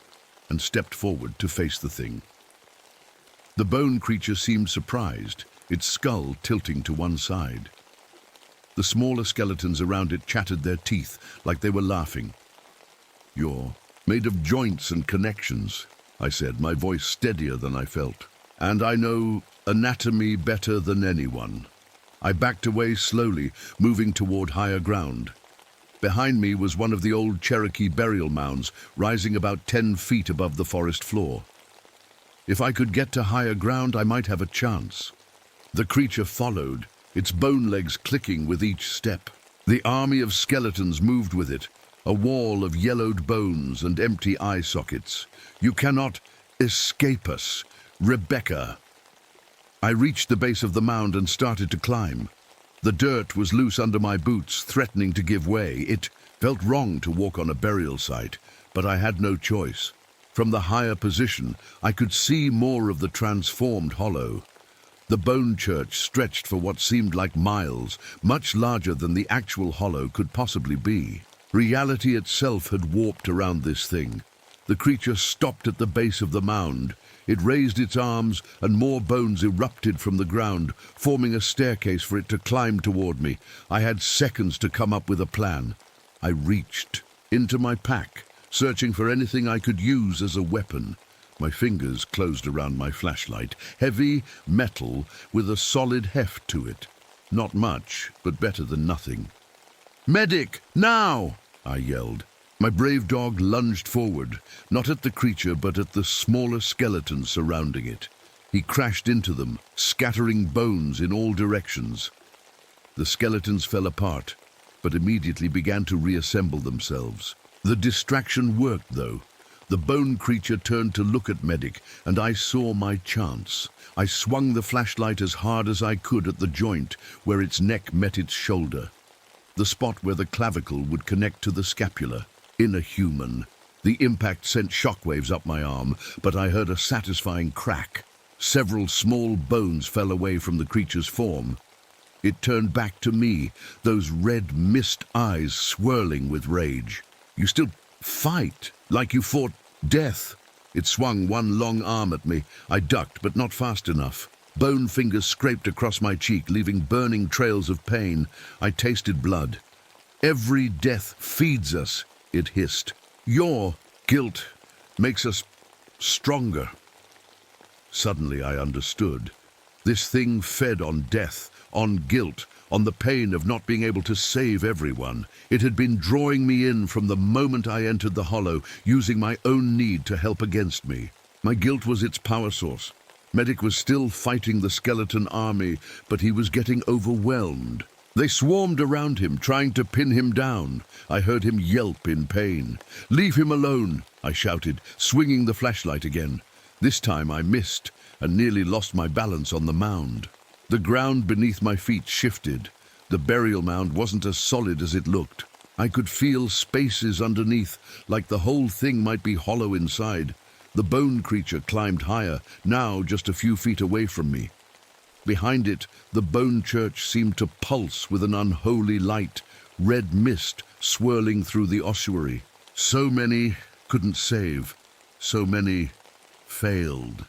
and stepped forward to face the thing. The bone creature seemed surprised, its skull tilting to one side. The smaller skeletons around it chattered their teeth like they were laughing. "You're made of joints and connections," I said, my voice steadier than I felt. "And I know anatomy better than anyone." I backed away slowly, moving toward higher ground. Behind me was one of the old Cherokee burial mounds, rising about 10 feet above the forest floor. If I could get to higher ground, I might have a chance. The creature followed, its bone legs clicking with each step. The army of skeletons moved with it, a wall of yellowed bones and empty eye sockets. "You cannot escape us, Rebecca." I reached the base of the mound and started to climb. The dirt was loose under my boots, threatening to give way. It felt wrong to walk on a burial site, but I had no choice. From the higher position, I could see more of the transformed hollow. The bone church stretched for what seemed like miles, much larger than the actual hollow could possibly be. Reality itself had warped around this thing. The creature stopped at the base of the mound. It raised its arms, and more bones erupted from the ground, forming a staircase for it to climb toward me. I had seconds to come up with a plan. I reached into my pack, searching for anything I could use as a weapon. My fingers closed around my flashlight, heavy metal with a solid heft to it. Not much, but better than nothing. "Medic, now!" I yelled. My brave dog lunged forward, not at the creature but at the smaller skeletons surrounding it. He crashed into them, scattering bones in all directions. The skeletons fell apart, but immediately began to reassemble themselves. The distraction worked, though. The bone creature turned to look at Medic, and I saw my chance. I swung the flashlight as hard as I could at the joint where its neck met its shoulder, the spot where the clavicle would connect to the scapula. In a human. The impact sent shockwaves up my arm, but I heard a satisfying crack. Several small bones fell away from the creature's form. It turned back to me, those red mist eyes swirling with rage. "You still fight, like you fought death." It swung one long arm at me. I ducked, but not fast enough. Bone fingers scraped across my cheek, leaving burning trails of pain. I tasted blood. "Every death feeds us," it hissed. "Your guilt makes us stronger." Suddenly I understood. This thing fed on death, on guilt, on the pain of not being able to save everyone. It had been drawing me in from the moment I entered the hollow, using my own need to help against me. My guilt was its power source. Medic was still fighting the skeleton army, but he was getting overwhelmed. They swarmed around him, trying to pin him down. I heard him yelp in pain. "Leave him alone," I shouted, swinging the flashlight again. This time I missed, and nearly lost my balance on the mound. The ground beneath my feet shifted. The burial mound wasn't as solid as it looked. I could feel spaces underneath, like the whole thing might be hollow inside. The bone creature climbed higher, now just a few feet away from me. Behind it, the bone church seemed to pulse with an unholy light, red mist swirling through the ossuary. So many couldn't save, so many failed.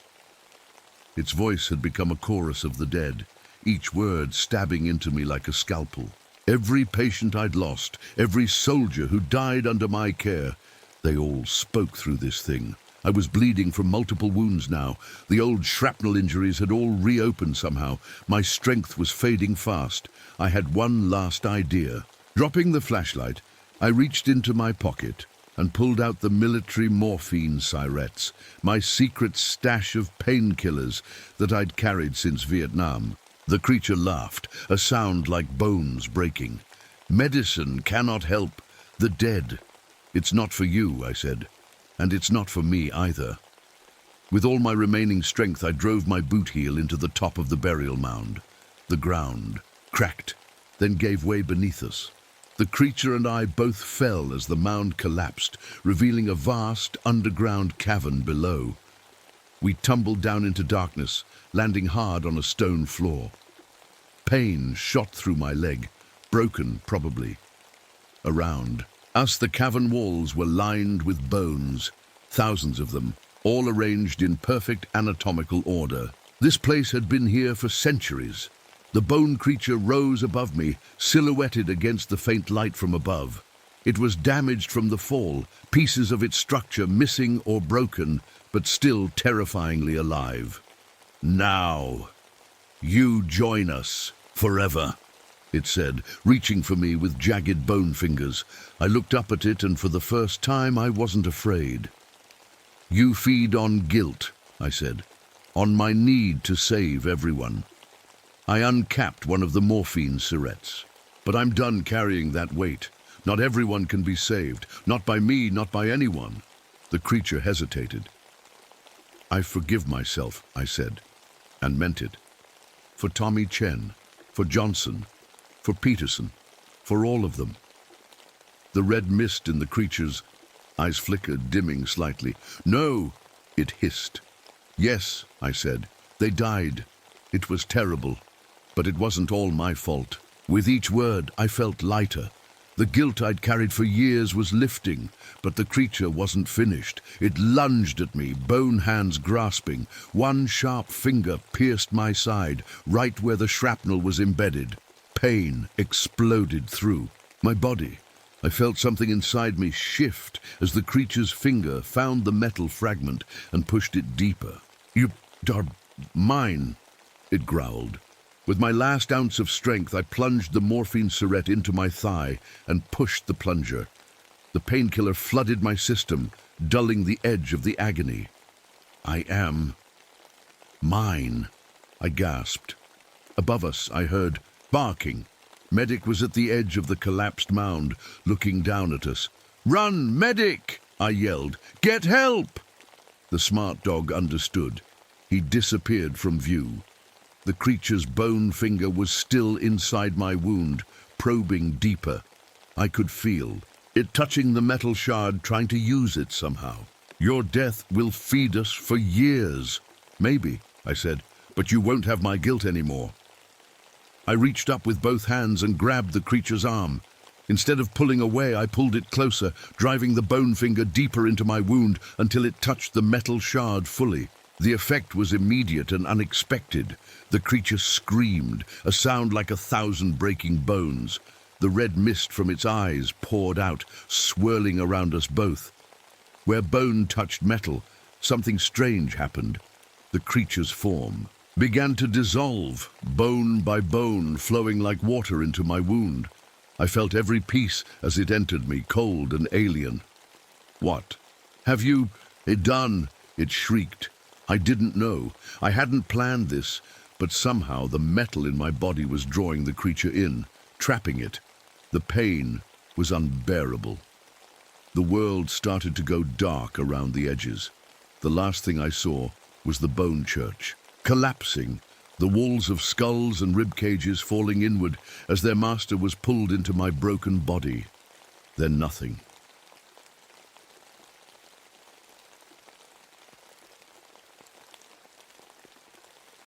Its voice had become a chorus of the dead, each word stabbing into me like a scalpel. Every patient I'd lost, every soldier who died under my care, they all spoke through this thing. I was bleeding from multiple wounds now. The old shrapnel injuries had all reopened somehow. My strength was fading fast. I had one last idea. Dropping the flashlight, I reached into my pocket and pulled out the military morphine syrettes, my secret stash of painkillers that I'd carried since Vietnam. The creature laughed, a sound like bones breaking. "Medicine cannot help the dead." "It's not for you," I said. "And it's not for me either." With all my remaining strength, I drove my boot heel into the top of the burial mound. The ground cracked, then gave way beneath us. The creature and I both fell as the mound collapsed, revealing a vast underground cavern below. We tumbled down into darkness, landing hard on a stone floor. Pain shot through my leg, broken probably. Around us, the cavern walls were lined with bones, thousands of them, all arranged in perfect anatomical order. This place had been here for centuries. The bone creature rose above me, silhouetted against the faint light from above. It was damaged from the fall, pieces of its structure missing or broken, but still terrifyingly alive. "Now, you join us forever," it said, reaching for me with jagged bone fingers. I looked up at it, and for the first time I wasn't afraid. "You feed on guilt," I said, "on my need to save everyone." I uncapped one of the morphine syrettes. "But I'm done carrying that weight. Not everyone can be saved. Not by me, not by anyone." The creature hesitated. "I forgive myself," I said, and meant it. For Tommy Chen, for Johnson, for Peterson, for all of them. The red mist in the creature's eyes flickered, dimming slightly. "No," it hissed. "Yes," I said, "they died. It was terrible. But it wasn't all my fault." With each word, I felt lighter. The guilt I'd carried for years was lifting, but the creature wasn't finished. It lunged at me, bone hands grasping. One sharp finger pierced my side, right where the shrapnel was embedded. Pain exploded through my body. I felt something inside me shift as the creature's finger found the metal fragment and pushed it deeper. "You are mine," it growled. With my last ounce of strength, I plunged the morphine syrette into my thigh and pushed the plunger. The painkiller flooded my system, dulling the edge of the agony. "I am mine," I gasped. Above us, I heard barking. Medic was at the edge of the collapsed mound, looking down at us. "Run, Medic!" I yelled. "Get help!" The smart dog understood. He disappeared from view. The creature's bone finger was still inside my wound, probing deeper. I could feel it touching the metal shard, trying to use it somehow. "Your death will feed us for years." "Maybe," I said, "but you won't have my guilt anymore." I reached up with both hands and grabbed the creature's arm. Instead of pulling away, I pulled it closer, driving the bone finger deeper into my wound until it touched the metal shard fully. The effect was immediate and unexpected. The creature screamed, a sound like 1,000 breaking bones. The red mist from its eyes poured out, swirling around us both. Where bone touched metal, something strange happened. The creature's form began to dissolve, bone by bone, flowing like water into my wound. I felt every piece as it entered me, cold and alien. "What have you done?" it shrieked. I didn't know. I hadn't planned this, but somehow the metal in my body was drawing the creature in, trapping it. The pain was unbearable. The world started to go dark around the edges. The last thing I saw was the bone church. collapsing, the walls of skulls and rib cages falling inward as their master was pulled into my broken body. Then nothing.